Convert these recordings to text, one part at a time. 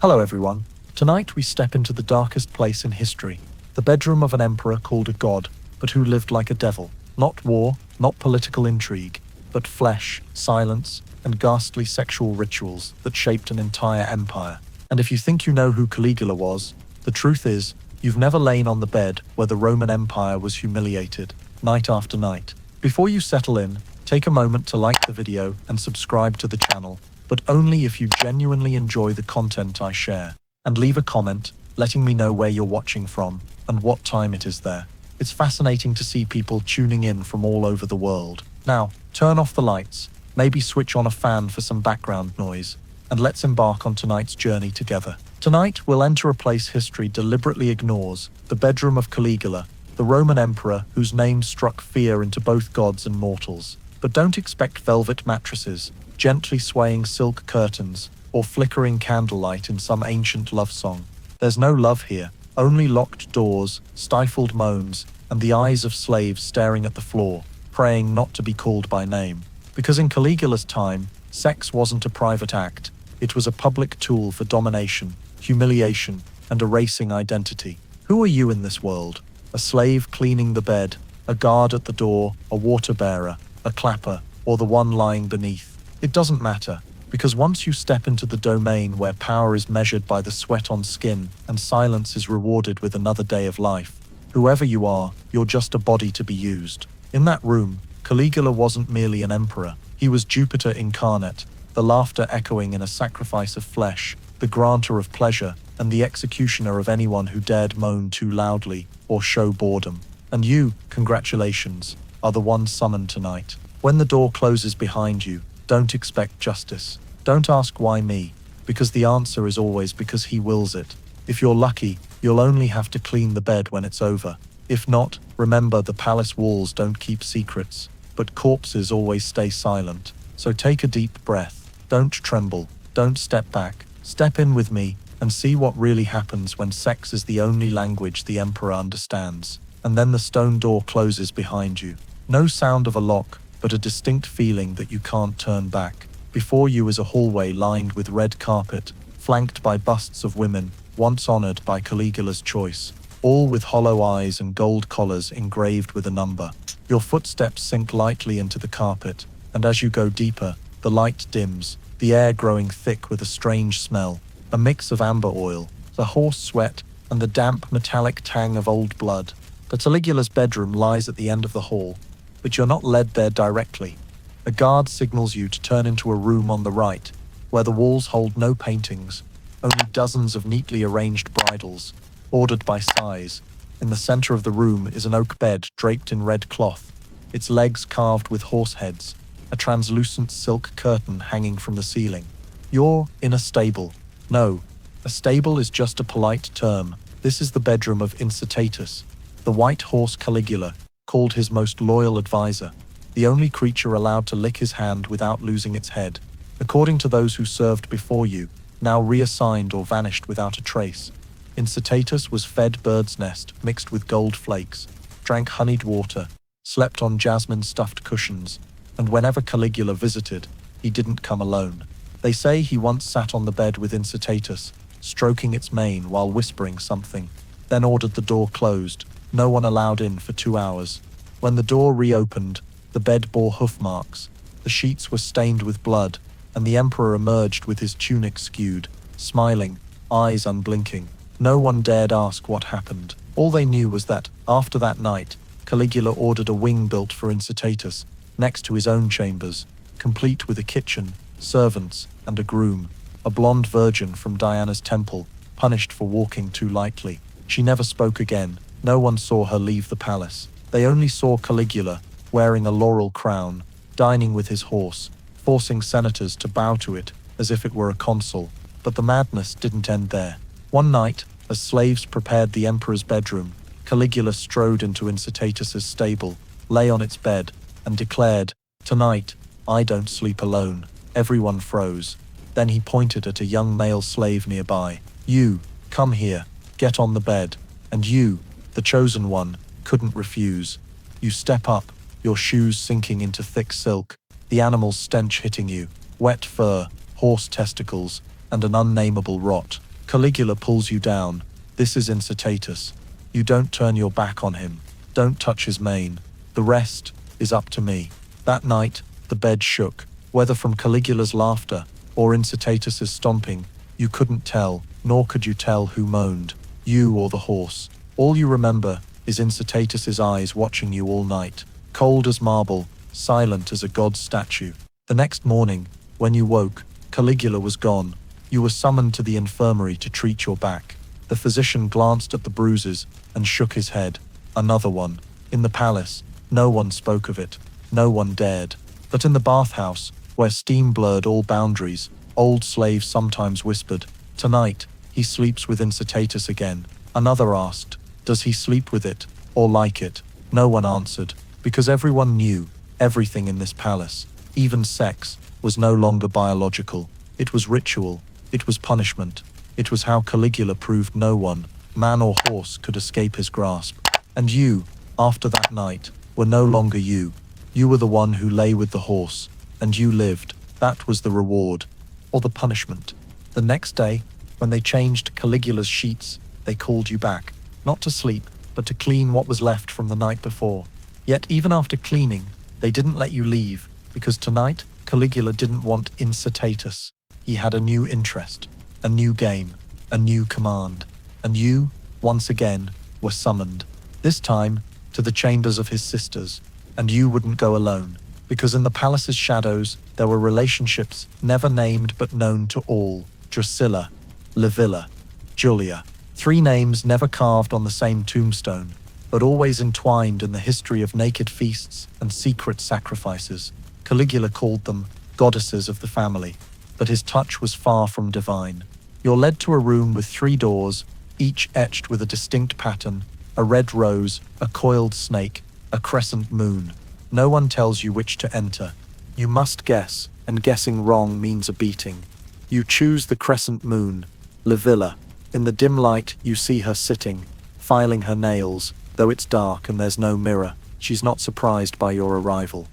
Hello everyone. Tonight we step into the darkest place in history, the bedroom of an emperor called a god, but who lived like a devil. Not war, not political intrigue, but flesh, silence, and ghastly sexual rituals that shaped an entire empire. And if you think you know who Caligula was, the truth is, you've never lain on the bed where the Roman Empire was humiliated, night after night. Before you settle in, take a moment to like the video and subscribe to the channel, but only if you genuinely enjoy the content I share. And leave a comment, letting me know where you're watching from and what time it is there. It's fascinating to see people tuning in from all over the world. Now, turn off the lights, maybe switch on a fan for some background noise, and let's embark on tonight's journey together. Tonight, we'll enter a place history deliberately ignores, the bedroom of Caligula, the Roman emperor whose name struck fear into both gods and mortals. But don't expect velvet mattresses, gently swaying silk curtains, or flickering candlelight in some ancient love song. There's no love here, only locked doors, stifled moans, and the eyes of slaves staring at the floor, praying not to be called by name. Because in Caligula's time, sex wasn't a private act, it was a public tool for domination, humiliation, and erasing identity. Who are you in this world? A slave cleaning the bed, a guard at the door, a water bearer, a clapper, or the one lying beneath? It doesn't matter, because once you step into the domain where power is measured by the sweat on skin and silence is rewarded with another day of life, whoever you are, you're just a body to be used. In that room, Caligula wasn't merely an emperor, he was Jupiter incarnate, the laughter echoing in a sacrifice of flesh, the granter of pleasure, and the executioner of anyone who dared moan too loudly or show boredom. And you, congratulations, are the one summoned tonight. When the door closes behind you, don't expect justice. Don't ask why me, because the answer is always because he wills it. If you're lucky, you'll only have to clean the bed when it's over. If not, remember the palace walls don't keep secrets, but corpses always stay silent. So take a deep breath. Don't tremble. Don't step back. Step in with me and see what really happens when sex is the only language the emperor understands. And then the stone door closes behind you. No sound of a lock, but a distinct feeling that you can't turn back. Before you is a hallway lined with red carpet, flanked by busts of women, once honored by Caligula's choice, all with hollow eyes and gold collars engraved with a number. Your footsteps sink lightly into the carpet, and as you go deeper, the light dims, the air growing thick with a strange smell, a mix of amber oil, the horse sweat, and the damp metallic tang of old blood. The Caligula's bedroom lies at the end of the hall, but you're not led there directly. A guard signals you to turn into a room on the right, where the walls hold no paintings, only dozens of neatly arranged bridles, ordered by size. In the center of the room is an oak bed draped in red cloth, its legs carved with horse heads, a translucent silk curtain hanging from the ceiling. You're in a stable. No, a stable is just a polite term. This is the bedroom of Incitatus, the white horse Caligula, called his most loyal advisor, the only creature allowed to lick his hand without losing its head. According to those who served before you, now reassigned or vanished without a trace, Incitatus was fed bird's nest mixed with gold flakes, drank honeyed water, slept on jasmine-stuffed cushions, and whenever Caligula visited, he didn't come alone. They say he once sat on the bed with Incitatus, stroking its mane while whispering something, then ordered the door closed. No one allowed in for 2 hours. When the door reopened, the bed bore hoof marks, the sheets were stained with blood, and the emperor emerged with his tunic skewed, smiling, eyes unblinking. No one dared ask what happened. All they knew was that, after that night, Caligula ordered a wing built for Incitatus, next to his own chambers, complete with a kitchen, servants, and a groom, a blonde virgin from Diana's temple, punished for walking too lightly. She never spoke again. No one saw her leave the palace. They only saw Caligula, wearing a laurel crown, dining with his horse, forcing senators to bow to it as if it were a consul. But the madness didn't end there. One night, as slaves prepared the emperor's bedroom, Caligula strode into Incitatus's stable, lay on its bed, and declared, "Tonight, I don't sleep alone." Everyone froze. Then he pointed at a young male slave nearby. "You, come here, get on the bed. And you, the chosen one, couldn't refuse. You step up, your shoes sinking into thick silk, the animal's stench hitting you, wet fur, horse testicles, and an unnameable rot. Caligula pulls you down. This is incitatus. You don't turn your back on him. Don't touch his mane. The rest is up to me. That night, the bed shook. Whether from Caligula's laughter or incitatus's stomping, you couldn't tell, nor could you tell who moaned, you or the horse. All you remember is incitatus's eyes watching you all night, cold as marble, silent as a god's statue. The next morning, when you woke, Caligula was gone. You were summoned to the infirmary to treat your back. The physician glanced at the bruises and shook his head. Another one. In the palace, no one spoke of it. No one dared. But in the bathhouse, where steam blurred all boundaries, old slaves sometimes whispered, "Tonight, he sleeps with incitatus again." Another asked, "Does he sleep with it, or like it?" No one answered, because everyone knew everything in this palace, even sex, was no longer biological. It was ritual. It was punishment. It was how Caligula proved no one, man or horse, could escape his grasp. And you, after that night, were no longer you. You were the one who lay with the horse, and you lived. That was the reward, or the punishment. The next day, when they changed Caligula's sheets, they called you back, not to sleep, but to clean what was left from the night before. Yet even after cleaning, they didn't let you leave, because tonight, Caligula didn't want incitatus. He had a new interest, a new game, a new command. And you, once again, were summoned. This time, to the chambers of his sisters. And you wouldn't go alone, because in the palace's shadows, there were relationships never named but known to all. Drusilla, Livilla, Julia. 3 names never carved on the same tombstone, but always entwined in the history of naked feasts and secret sacrifices. Caligula called them goddesses of the family, but his touch was far from divine. You're led to a room with 3 doors, each etched with a distinct pattern: a red rose, a coiled snake, a crescent moon. No one tells you which to enter. You must guess, and guessing wrong means a beating. You choose the crescent moon, Livilla. In the dim light, you see her sitting, filing her nails, though it's dark and there's no mirror. She's not surprised by your arrival.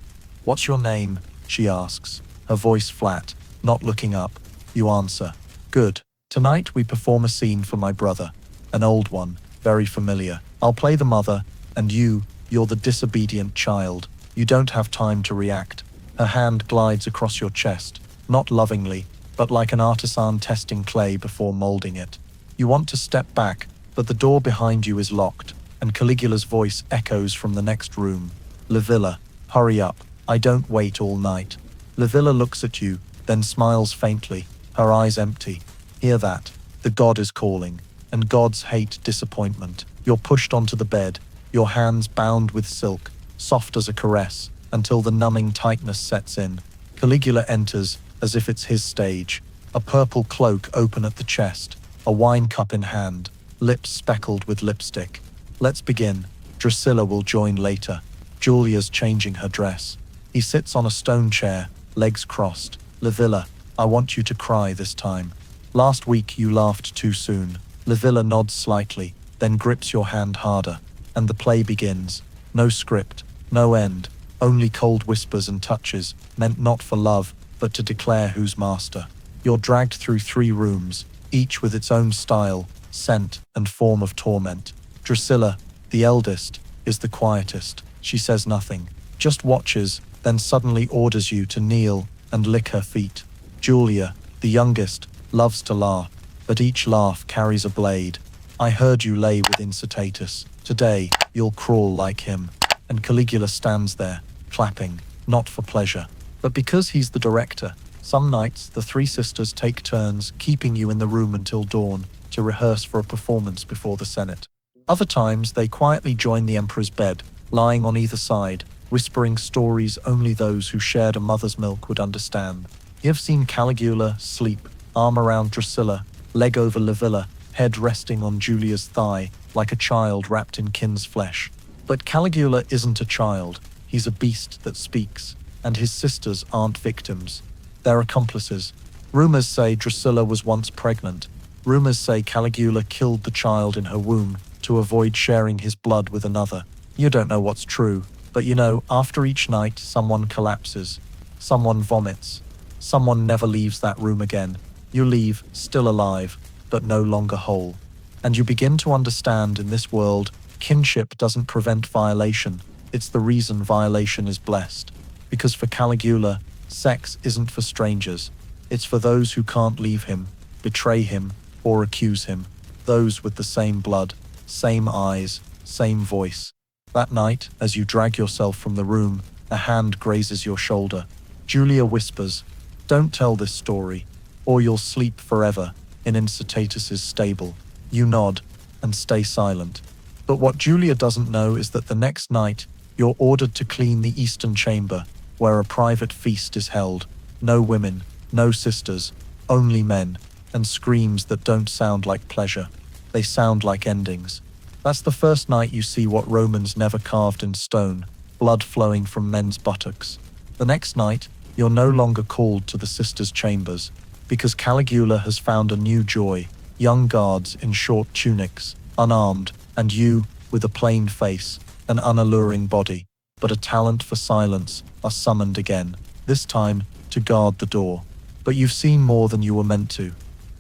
"What's your name?" she asks, her voice flat, not looking up. You answer, "Good. Tonight we perform a scene for my brother, an old one, very familiar. I'll play the mother, and you're the disobedient child. You don't have time to react." Her hand glides across your chest, not lovingly, but like an artisan testing clay before molding it. You want to step back, but the door behind you is locked, and Caligula's voice echoes from the next room. "Livilla, hurry up. I don't wait all night." Livilla looks at you, then smiles faintly, her eyes empty. Hear that? The god is calling, and gods hate disappointment. You're pushed onto the bed, your hands bound with silk, soft as a caress, until the numbing tightness sets in. Caligula enters, as if it's his stage, a purple cloak open at the chest, a wine cup in hand, lips speckled with lipstick. "Let's begin. Drusilla will join later." Julia's changing her dress. He sits on a stone chair, legs crossed. "Livilla, I want you to cry this time. Last week you laughed too soon." Livilla nods slightly, then grips your hand harder, and the play begins. No script, no end, only cold whispers and touches, meant not for love, but to declare who's master. You're dragged through 3 rooms, each with its own style, scent, and form of torment. Drusilla, the eldest, is the quietest. She says nothing, just watches, then suddenly orders you to kneel and lick her feet. Julia, the youngest, loves to laugh, but each laugh carries a blade. "I heard you lay with incitatus. Today, you'll crawl like him." And Caligula stands there, clapping, not for pleasure, but because he's the director. Some nights, the 3 sisters take turns keeping you in the room until dawn to rehearse for a performance before the Senate. Other times, they quietly join the emperor's bed, lying on either side, whispering stories only those who shared a mother's milk would understand. You've seen Caligula sleep, arm around Drusilla, leg over Livilla, head resting on Julia's thigh, like a child wrapped in kin's flesh. But Caligula isn't a child, he's a beast that speaks, and his sisters aren't victims. They're accomplices. Rumors say Drusilla was once pregnant. Rumors say Caligula killed the child in her womb to avoid sharing his blood with another. You don't know what's true, but you know after each night someone collapses, someone vomits, someone never leaves that room again. You leave, still alive, but no longer whole. And you begin to understand in this world, kinship doesn't prevent violation, it's the reason violation is blessed. Because for Caligula, sex isn't for strangers, it's for those who can't leave him, betray him, or accuse him, those with the same blood, same eyes, same voice. That night, as you drag yourself from the room, a hand grazes your shoulder. Julia whispers, "Don't tell this story, or you'll sleep forever in Incitatus's stable." You nod and stay silent. But what Julia doesn't know is that the next night, you're ordered to clean the eastern chamber, where a private feast is held. No women, no sisters, only men, and screams that don't sound like pleasure. They sound like endings. That's the first night you see what Romans never carved in stone, blood flowing from men's buttocks. The next night, you're no longer called to the sisters' chambers, because Caligula has found a new joy, young guards in short tunics, unarmed, and you, with a plain face, an unalluring body, but a talent for silence, are summoned again, this time to guard the door. But you've seen more than you were meant to,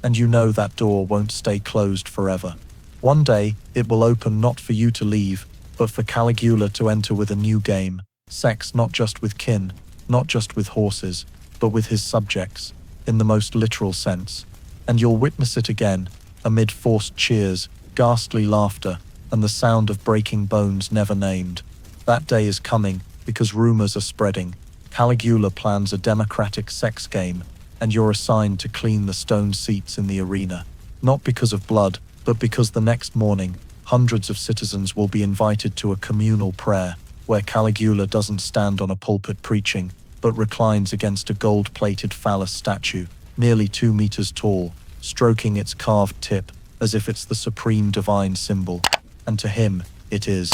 and you know that door won't stay closed forever. One day, it will open not for you to leave, but for Caligula to enter with a new game, sex not just with kin, not just with horses, but with his subjects, in the most literal sense. And you'll witness it again, amid forced cheers, ghastly laughter, and the sound of breaking bones never named. That day is coming, because rumors are spreading. Caligula plans a democratic sex game, and you're assigned to clean the stone seats in the arena. Not because of blood, but because the next morning, hundreds of citizens will be invited to a communal prayer, where Caligula doesn't stand on a pulpit preaching, but reclines against a gold-plated phallus statue, nearly 2 meters tall, stroking its carved tip, as if it's the supreme divine symbol. And to him, it is.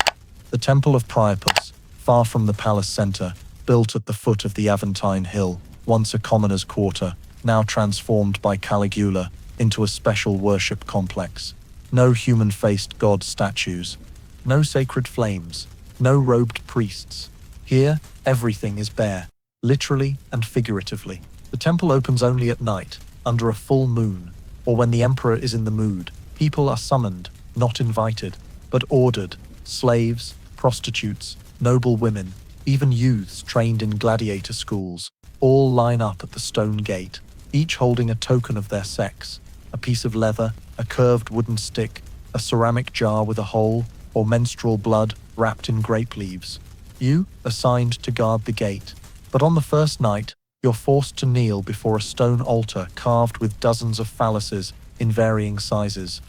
The Temple of Priapus, far from the palace center, built at the foot of the Aventine Hill, once a commoner's quarter, now transformed by Caligula into a special worship complex. No human-faced god statues, no sacred flames, no robed priests. Here, everything is bare, literally and figuratively. The temple opens only at night, under a full moon, or when the emperor is in the mood. People are summoned, not invited, but ordered. Slaves, prostitutes, noble women, even youths trained in gladiator schools, all line up at the stone gate, each holding a token of their sex, a piece of leather, a curved wooden stick, a ceramic jar with a hole, or menstrual blood wrapped in grape leaves. You, assigned to guard the gate. But on the first night, you're forced to kneel before a stone altar carved with dozens of phalluses in varying sizes.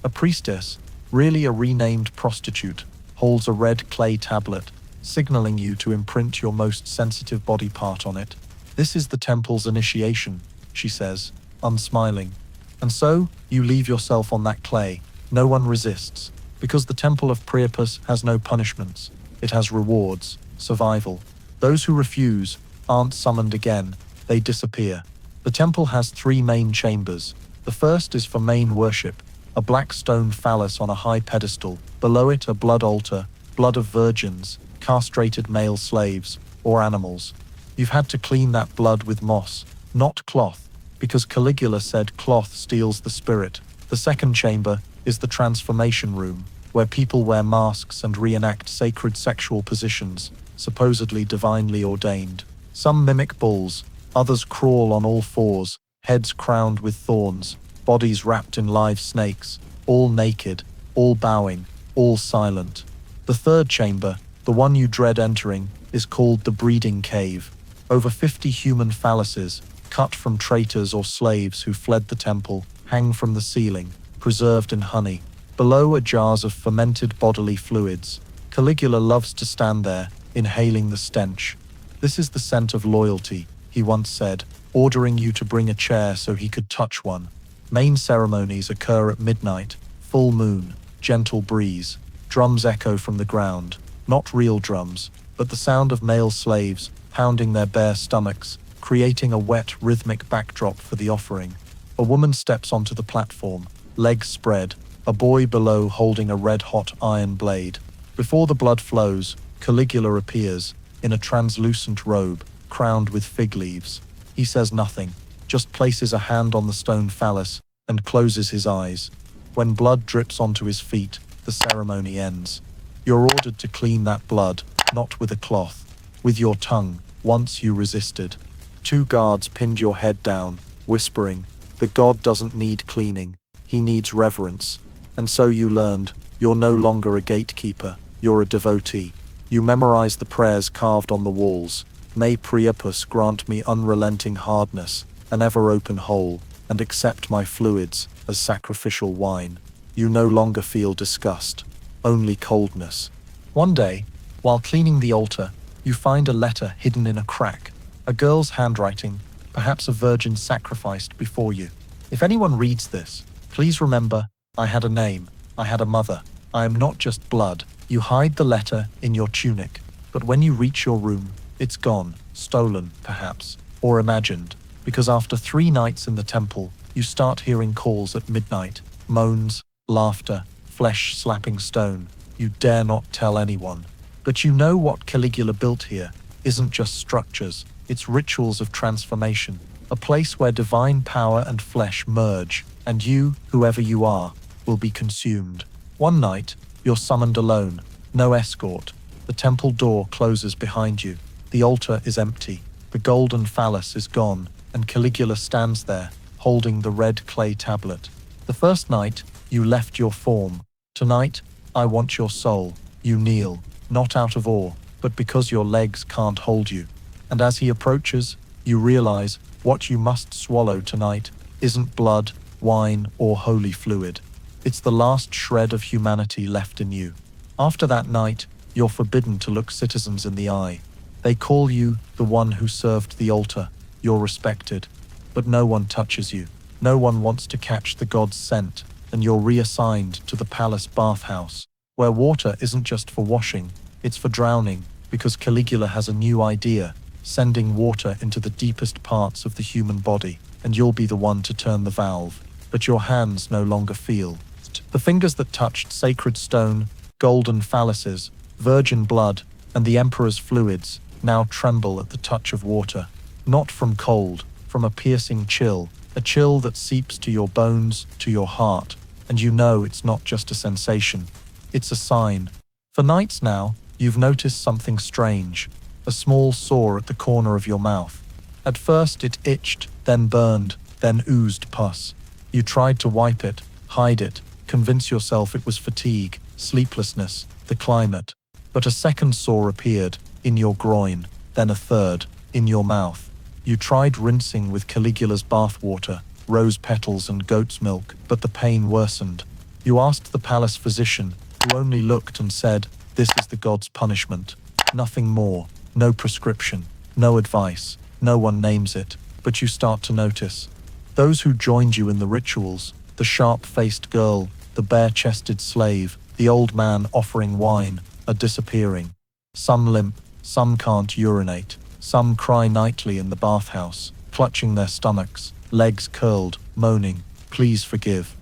A priestess, really a renamed prostitute, holds a red clay tablet, signaling you to imprint your most sensitive body part on it. "This is the temple's initiation," she says, unsmiling. And so, you leave yourself on that clay. No one resists, because the Temple of Priapus has no punishments. It has rewards, survival. Those who refuse aren't summoned again, they disappear. The temple has 3 main chambers. The first is for main worship, a black stone phallus on a high pedestal, below it a blood altar, blood of virgins, castrated male slaves, or animals. You've had to clean that blood with moss, not cloth, because Caligula said cloth steals the spirit. The second chamber is the transformation room, where people wear masks and reenact sacred sexual positions, supposedly divinely ordained. Some mimic bulls, others crawl on all fours, heads crowned with thorns, bodies wrapped in live snakes, all naked, all bowing, all silent. The third chamber, the one you dread entering, is called the breeding cave. Over 50 human phalluses, cut from traitors or slaves who fled the temple, hang from the ceiling, preserved in honey. Below are jars of fermented bodily fluids. Caligula loves to stand there, inhaling the stench. "This is the scent of loyalty," he once said, ordering you to bring a chair so he could touch one. Main ceremonies occur at midnight, full moon, gentle breeze. Drums echo from the ground, not real drums, but the sound of male slaves pounding their bare stomachs, creating a wet, rhythmic backdrop for the offering. A woman steps onto the platform, legs spread, a boy below holding a red-hot iron blade. Before the blood flows, Caligula appears, in a translucent robe, crowned with fig leaves. He says nothing, just places a hand on the stone phallus, and closes his eyes. When blood drips onto his feet, the ceremony ends. You're ordered to clean that blood, not with a cloth, with your tongue. Once you resisted. 2 guards pinned your head down, whispering, "The god doesn't need cleaning, he needs reverence." And so you learned, you're no longer a gatekeeper, you're a devotee. You memorize the prayers carved on the walls. May Priapus grant me unrelenting hardness, an ever-open hole, and accept my fluids as sacrificial wine. You no longer feel disgust, only coldness. One day, while cleaning the altar, you find a letter hidden in a crack, a girl's handwriting, perhaps a virgin sacrificed before you. If anyone reads this, please remember, I had a name, I had a mother, I am not just blood. You hide the letter in your tunic, but when you reach your room, it's gone, stolen, perhaps, or imagined, because after 3 nights in the temple, you start hearing calls at midnight, moans, laughter, flesh slapping stone. You dare not tell anyone. But you know what Caligula built here isn't just structures, it's rituals of transformation, a place where divine power and flesh merge, and you, whoever you are, will be consumed. One night, you're summoned alone, no escort. The temple door closes behind you. The altar is empty. The golden phallus is gone, and Caligula stands there, holding the red clay tablet. The first night, you left your form. Tonight, I want your soul. You kneel, not out of awe, but because your legs can't hold you. And as he approaches, you realize what you must swallow tonight isn't blood, wine, or holy fluid. It's the last shred of humanity left in you. After that night, you're forbidden to look citizens in the eye. They call you the one who served the altar. You're respected. But no one touches you. No one wants to catch the god's scent, and you're reassigned to the palace bathhouse, where water isn't just for washing, it's for drowning, because Caligula has a new idea, sending water into the deepest parts of the human body, and you'll be the one to turn the valve. But your hands no longer feel. The fingers that touched sacred stone, golden phalluses, virgin blood, and the emperor's fluids now tremble at the touch of water. Not from cold, from a piercing chill, a chill that seeps to your bones, to your heart, and you know it's not just a sensation, it's a sign. For nights now, you've noticed something strange, a small sore at the corner of your mouth. At first it itched, then burned, then oozed pus. You tried to wipe it, hide it, convince yourself it was fatigue, sleeplessness, the climate. But a second sore appeared, in your groin, then a third, in your mouth. You tried rinsing with Caligula's bathwater, rose petals and goat's milk, but the pain worsened. You asked the palace physician, who only looked and said, "This is the god's punishment." Nothing more, no prescription, no advice, no one names it, but you start to notice. Those who joined you in the rituals, the sharp-faced girl, the bare-chested slave, the old man offering wine, are disappearing. Some limp, some can't urinate, some cry nightly in the bathhouse, clutching their stomachs, legs curled, moaning, "Please forgive."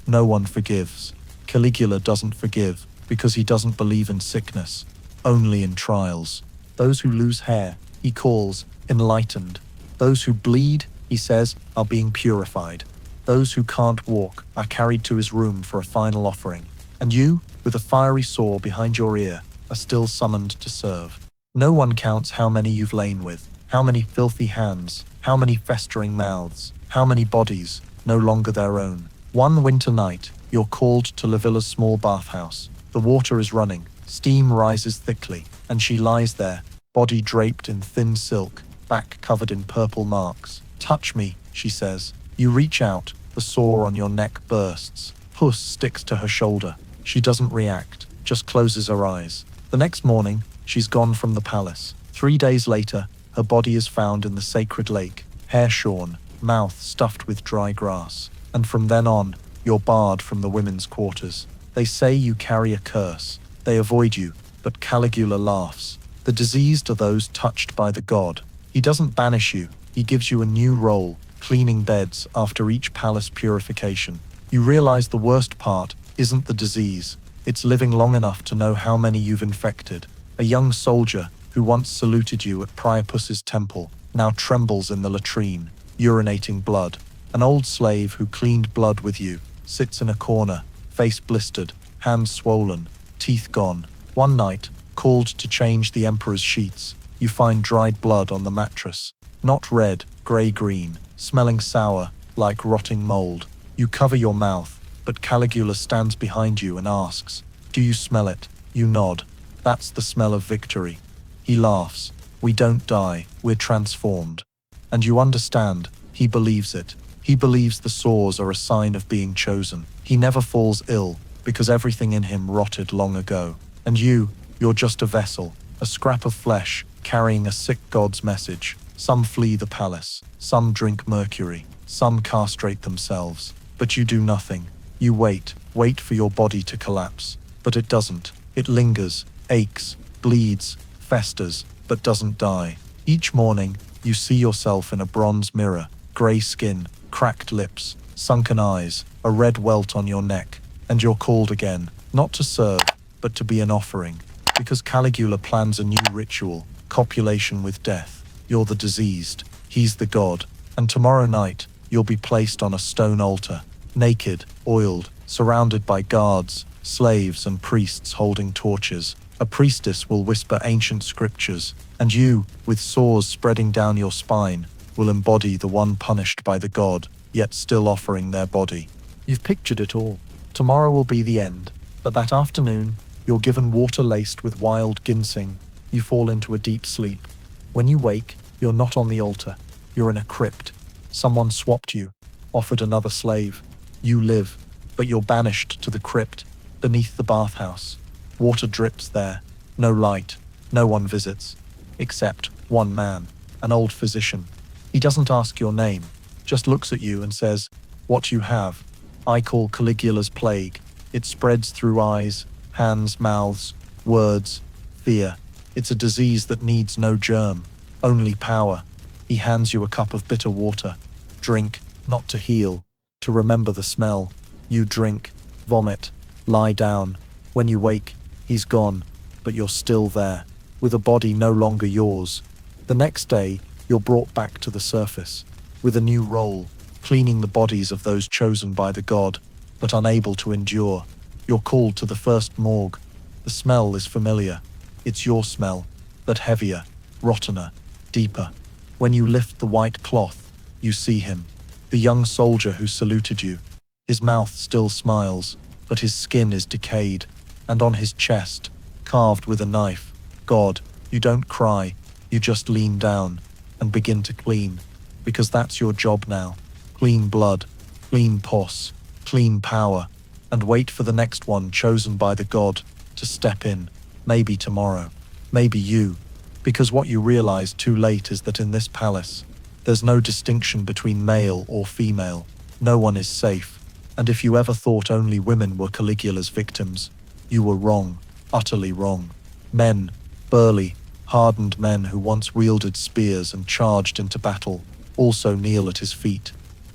No one forgives. Caligula doesn't forgive, because he doesn't believe in sickness, only in trials. Those who lose hair, he calls enlightened. Those who bleed, he says, are being purified. Those who can't walk are carried to his room for a final offering. And you, with a fiery sore behind your ear, are still summoned to serve. No one counts how many you've lain with, how many filthy hands, how many festering mouths, how many bodies, no longer their own. One winter night, you're called to Livilla's small bathhouse. The water is running, steam rises thickly, and she lies there, body draped in thin silk, back covered in purple marks. "Touch me," she says. You reach out, the sore on your neck bursts. Pus sticks to her shoulder. She doesn't react, just closes her eyes. The next morning, she's gone from the palace. 3 days later, her body is found in the sacred lake, hair shorn, mouth stuffed with dry grass. And from then on, you're barred from the women's quarters. They say you carry a curse. They avoid you, but Caligula laughs. The diseased are those touched by the god. He doesn't banish you, he gives you a new role, cleaning beds after each palace purification. You realize the worst part isn't the disease, it's living long enough to know how many you've infected. A young soldier who once saluted you at Priapus's temple now trembles in the latrine, urinating blood. An old slave who cleaned blood with you sits in a corner, face blistered, hands swollen, teeth gone. One night, called to change the emperor's sheets, you find dried blood on the mattress. Not red, grey-green, smelling sour, like rotting mold. You cover your mouth, but Caligula stands behind you and asks, "Do you smell it?" You nod. That's the smell of victory. He laughs. We don't die, we're transformed. And you understand, he believes it. He believes the sores are a sign of being chosen. He never falls ill, because everything in him rotted long ago. And you're just a vessel, a scrap of flesh, carrying a sick god's message. Some flee the palace, some drink mercury, some castrate themselves. But you do nothing. You wait for your body to collapse. But it doesn't. It lingers, aches, bleeds, festers, but doesn't die. Each morning, you see yourself in a bronze mirror, grey skin, cracked lips, sunken eyes, a red welt on your neck, and you're called again, not to serve, but to be an offering. Because Caligula plans a new ritual, copulation with death. You're the diseased, he's the god, and tomorrow night, you'll be placed on a stone altar, naked, oiled, surrounded by guards, slaves and priests holding torches. A priestess will whisper ancient scriptures, and you, with sores spreading down your spine, will embody the one punished by the god, yet still offering their body. You've pictured it all. Tomorrow will be the end, but that afternoon, you're given water laced with wild ginseng. You fall into a deep sleep. When you wake, you're not on the altar. You're in a crypt. Someone swapped you, offered another slave. You live, but you're banished to the crypt, beneath the bathhouse. Water drips there. No light. No one visits. Except one man, an old physician. He doesn't ask your name, just looks at you and says, "What you have, I call Caligula's plague. It spreads through eyes, hands, mouths, words, fear. It's a disease that needs no germ, only power." He hands you a cup of bitter water. Drink, not to heal, to remember the smell. You drink, vomit, lie down. When you wake, he's gone, but you're still there, with a body no longer yours. The next day, you're brought back to the surface, with a new role, cleaning the bodies of those chosen by the god, but unable to endure. You're called to the first morgue. The smell is familiar. It's your smell, but heavier, rottener, deeper. When you lift the white cloth, you see him, the young soldier who saluted you. His mouth still smiles, but his skin is decayed, and on his chest, carved with a knife, "God." You don't cry, you just lean down and begin to clean, because that's your job now. Clean blood, clean pus, clean power, and wait for the next one chosen by the god to step in. Maybe tomorrow, maybe you, because what you realize too late is that in this palace, there's no distinction between male or female. No one is safe, and if you ever thought only women were Caligula's victims, you were wrong, utterly wrong. Men, burly, hardened men who once wielded spears and charged into battle, also kneel at his feet,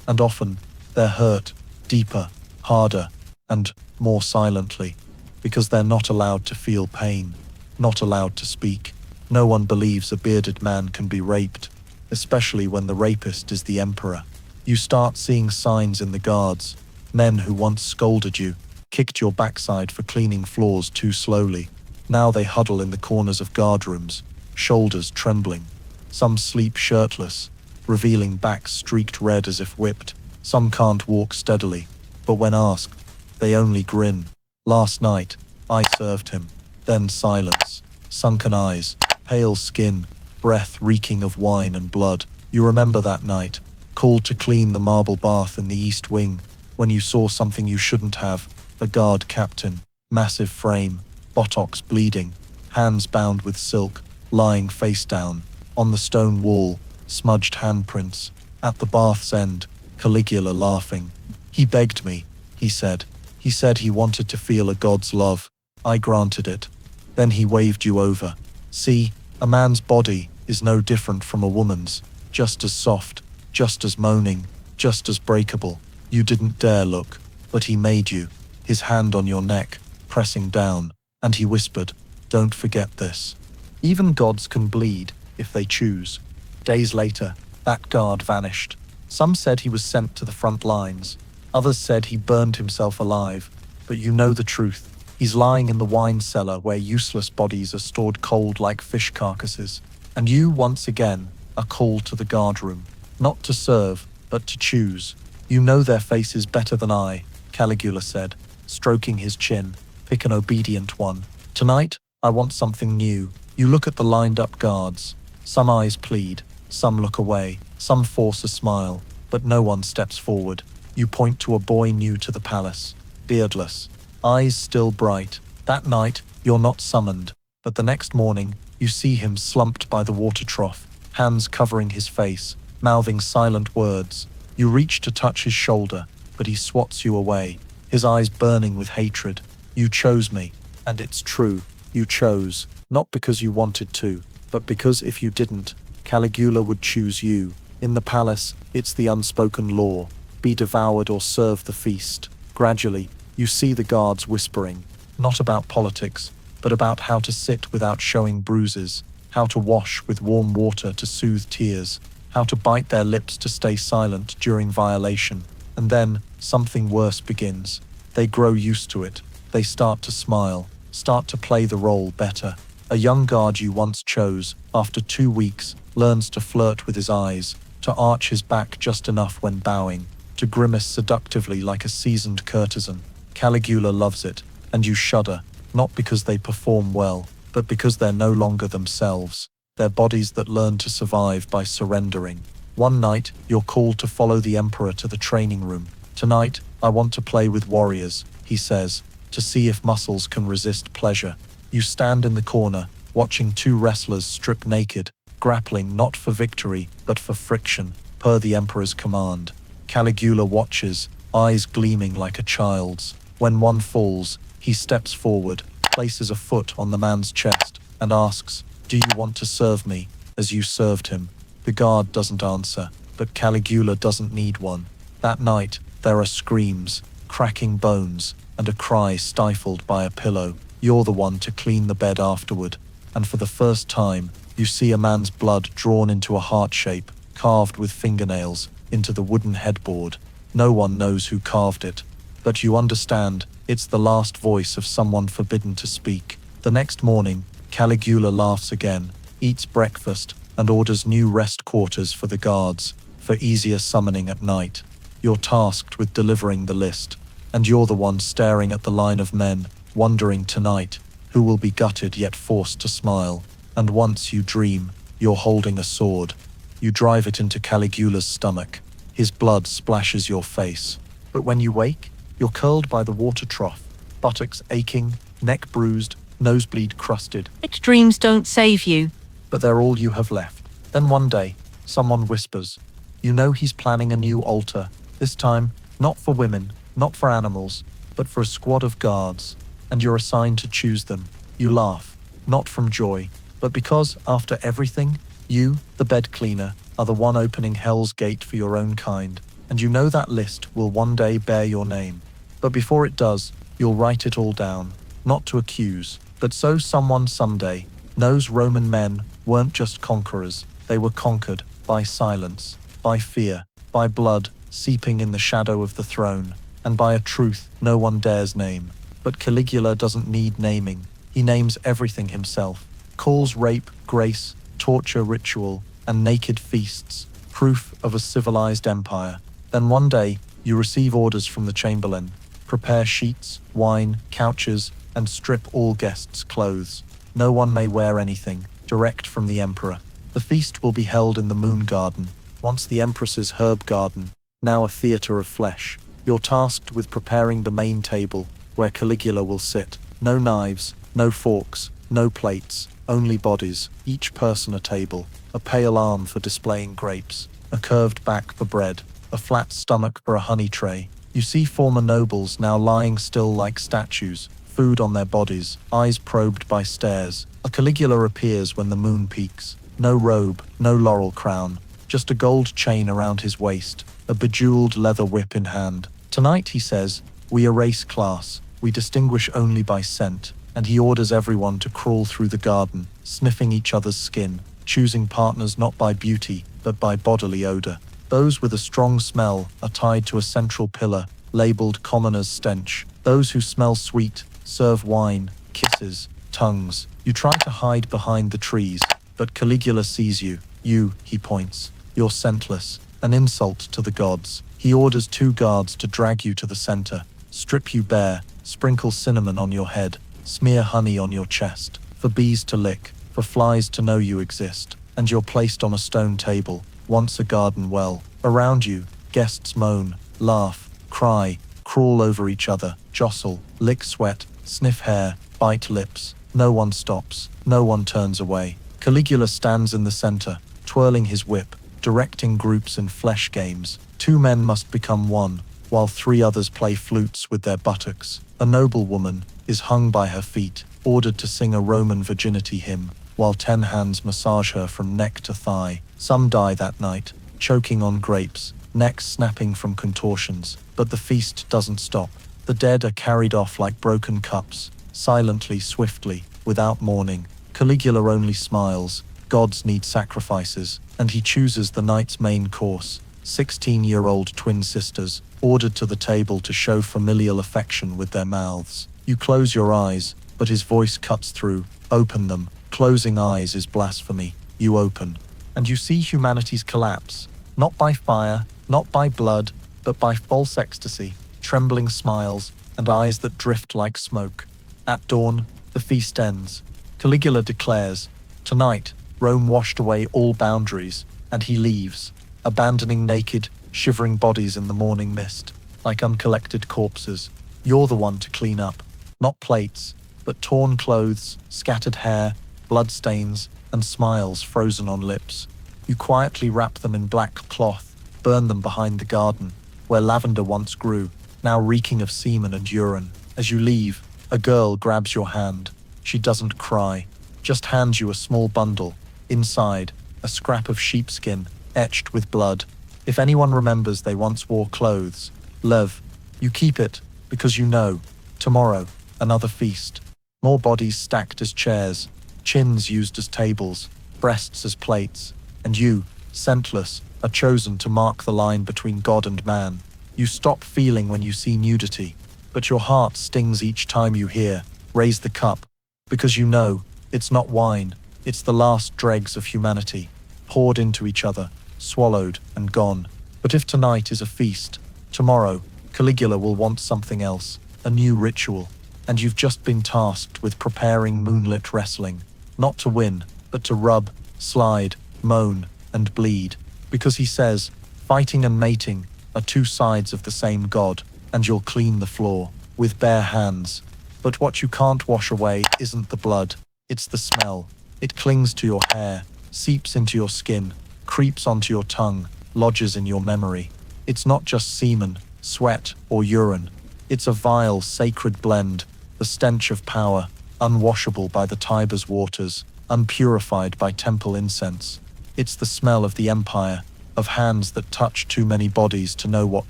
and often they're hurt, deeper, harder, and more silently, because they're not allowed to feel pain, not allowed to speak. No one believes a bearded man can be raped, especially when the rapist is the emperor. You start seeing signs in the guards, men who once scolded you, kicked your backside for cleaning floors too slowly. Now they huddle in the corners of guard rooms, shoulders trembling. Some sleep shirtless, revealing backs streaked red as if whipped. Some can't walk steadily, but when asked, they only grin. "Last night, I served him." Then silence, sunken eyes, pale skin, breath reeking of wine and blood. You remember that night, called to clean the marble bath in the East Wing, when you saw something you shouldn't have, a guard captain, massive frame, buttocks bleeding, hands bound with silk, lying face down, on the stone wall, smudged handprints, at the bath's end, Caligula laughing. "He begged me," he said. "He said he wanted to feel a god's love. I granted it. Then he waved you over. See, a man's body is no different from a woman's, just as soft, just as moaning, just as breakable. You didn't dare look, but he made you, his hand on your neck, pressing down, and he whispered, 'Don't forget this.' Even gods can bleed, if they choose." Days later, that guard vanished. Some said he was sent to the front lines. Others said he burned himself alive. But you know the truth. He's lying in the wine cellar where useless bodies are stored cold like fish carcasses. And you, once again, are called to the guardroom. Not to serve, but to choose. You know their faces better than I, Caligula said, stroking his chin. Pick an obedient one. Tonight, I want something new. You look at the lined-up guards. Some eyes plead. Some look away. Some force a smile. But no one steps forward. You point to a boy new to the palace. Beardless. Eyes still bright. That night, you're not summoned. But the next morning, you see him slumped by the water trough, hands covering his face, mouthing silent words. You reach to touch his shoulder, but he swats you away, his eyes burning with hatred. You chose me, and it's true. You chose, not because you wanted to, but because if you didn't, Caligula would choose you. In the palace, it's the unspoken law. Be devoured or serve the feast. Gradually, you see the guards whispering, not about politics, but about how to sit without showing bruises, how to wash with warm water to soothe tears, how to bite their lips to stay silent during violation. And then, something worse begins. They grow used to it. They start to smile, start to play the role better. A young guard you once chose, after 2 weeks, learns to flirt with his eyes, to arch his back just enough when bowing, to grimace seductively like a seasoned courtesan. Caligula loves it, and you shudder, not because they perform well, but because they're no longer themselves. They're bodies that learn to survive by surrendering. One night, you're called to follow the emperor to the training room. Tonight, I want to play with warriors, he says, to see if muscles can resist pleasure. You stand in the corner, watching 2 wrestlers strip naked, grappling not for victory, but for friction, per the emperor's command. Caligula watches, eyes gleaming like a child's. When one falls, he steps forward, places a foot on the man's chest, and asks, "Do you want to serve me, as you served him?" The guard doesn't answer, but Caligula doesn't need one. That night, there are screams, cracking bones, and a cry stifled by a pillow. You're the one to clean the bed afterward, and for the first time, you see a man's blood drawn into a heart shape, carved with fingernails, into the wooden headboard. No one knows who carved it, but you understand it's the last voice of someone forbidden to speak. The next morning, Caligula laughs again, eats breakfast, and orders new rest quarters for the guards, for easier summoning at night. You're tasked with delivering the list, and you're the one staring at the line of men, wondering tonight who will be gutted yet forced to smile. And once you dream, you're holding a sword. You drive it into Caligula's stomach. His blood splashes your face. But when you wake, you're curled by the water trough, buttocks aching, neck bruised, nosebleed crusted. Dreams don't save you. But they're all you have left. Then one day, someone whispers. You know he's planning a new altar, this time not for women, not for animals, but for a squad of guards, and you're assigned to choose them. You laugh, not from joy, but because, after everything, you, the bed cleaner, are the one opening Hell's Gate for your own kind, and you know that list will one day bear your name. But before it does, you'll write it all down, not to accuse, but so someone someday knows Roman men weren't just conquerors, they were conquered by silence, by fear, by blood seeping in the shadow of the throne, and by a truth no one dares name. But Caligula doesn't need naming. He names everything himself, calls rape, grace, torture, ritual, and naked feasts, proof of a civilized empire. Then one day, you receive orders from the chamberlain. Prepare sheets, wine, couches, and strip all guests' clothes. No one may wear anything, direct from the emperor. The feast will be held in the moon garden, once the empress's herb garden, now a theater of flesh. You're tasked with preparing the main table, where Caligula will sit. No knives, no forks, no plates, only bodies, each person a table, a pale arm for displaying grapes, a curved back for bread, a flat stomach for a honey tray. You see former nobles now lying still like statues, food on their bodies, eyes probed by stares. A Caligula appears when the moon peaks. No robe, no laurel crown, just a gold chain around his waist, a bejeweled leather whip in hand. Tonight, he says, we erase class, we distinguish only by scent, and he orders everyone to crawl through the garden, sniffing each other's skin, choosing partners not by beauty, but by bodily odor. Those with a strong smell are tied to a central pillar, labeled commoner's stench. Those who smell sweet serve wine, kisses, tongues. You try to hide behind the trees, but Caligula sees you. You, he points. You're scentless, an insult to the gods. He orders 2 guards to drag you to the center, strip you bare, sprinkle cinnamon on your head, smear honey on your chest, for bees to lick, for flies to know you exist, and you're placed on a stone table, once a garden well. Around you, guests moan, laugh, cry, crawl over each other, jostle, lick sweat, sniff hair, bite lips. No one stops, no one turns away. Caligula stands in the center, twirling his whip, directing groups in flesh games. 2 men must become one, while 3 others play flutes with their buttocks. A noble woman is hung by her feet, ordered to sing a Roman virginity hymn, while 10 hands massage her from neck to thigh. Some die that night, choking on grapes, necks snapping from contortions. But the feast doesn't stop. The dead are carried off like broken cups, silently, swiftly, without mourning. Caligula only smiles. Gods need sacrifices, and he chooses the night's main course. 16-year-old twin sisters, ordered to the table to show familial affection with their mouths. You close your eyes, but his voice cuts through. Open them. Closing eyes is blasphemy. You open, and you see humanity's collapse. Not by fire, not by blood, but by false ecstasy, trembling smiles, and eyes that drift like smoke. At dawn, the feast ends. Caligula declares, "Tonight, Rome washed away all boundaries," and he leaves, abandoning naked, shivering bodies in the morning mist, like uncollected corpses. You're the one to clean up, not plates, but torn clothes, scattered hair, bloodstains, and smiles frozen on lips. You quietly wrap them in black cloth, burn them behind the garden, where lavender once grew, now reeking of semen and urine. As you leave, a girl grabs your hand. She doesn't cry, just hands you a small bundle. Inside, a scrap of sheepskin, etched with blood. If anyone remembers they once wore clothes, Lev, you keep it, because you know, tomorrow, another feast. More bodies stacked as chairs, chins used as tables, breasts as plates, and you, scentless, are chosen to mark the line between God and man. You stop feeling when you see nudity, but your heart stings each time you hear, "Raise the cup," because you know, it's not wine, it's the last dregs of humanity, poured into each other, swallowed and gone. But if tonight is a feast, tomorrow, Caligula will want something else, a new ritual, and you've just been tasked with preparing moonlit wrestling, not to win, but to rub, slide, moan, and bleed, because he says, fighting and mating are 2 sides of the same god, and you'll clean the floor, with bare hands. But what you can't wash away isn't the blood, it's the smell. It clings to your hair, seeps into your skin, creeps onto your tongue, lodges in your memory. It's not just semen, sweat, or urine. It's a vile, sacred blend, the stench of power, unwashable by the Tiber's waters, unpurified by temple incense. It's the smell of the empire, of hands that touch too many bodies to know what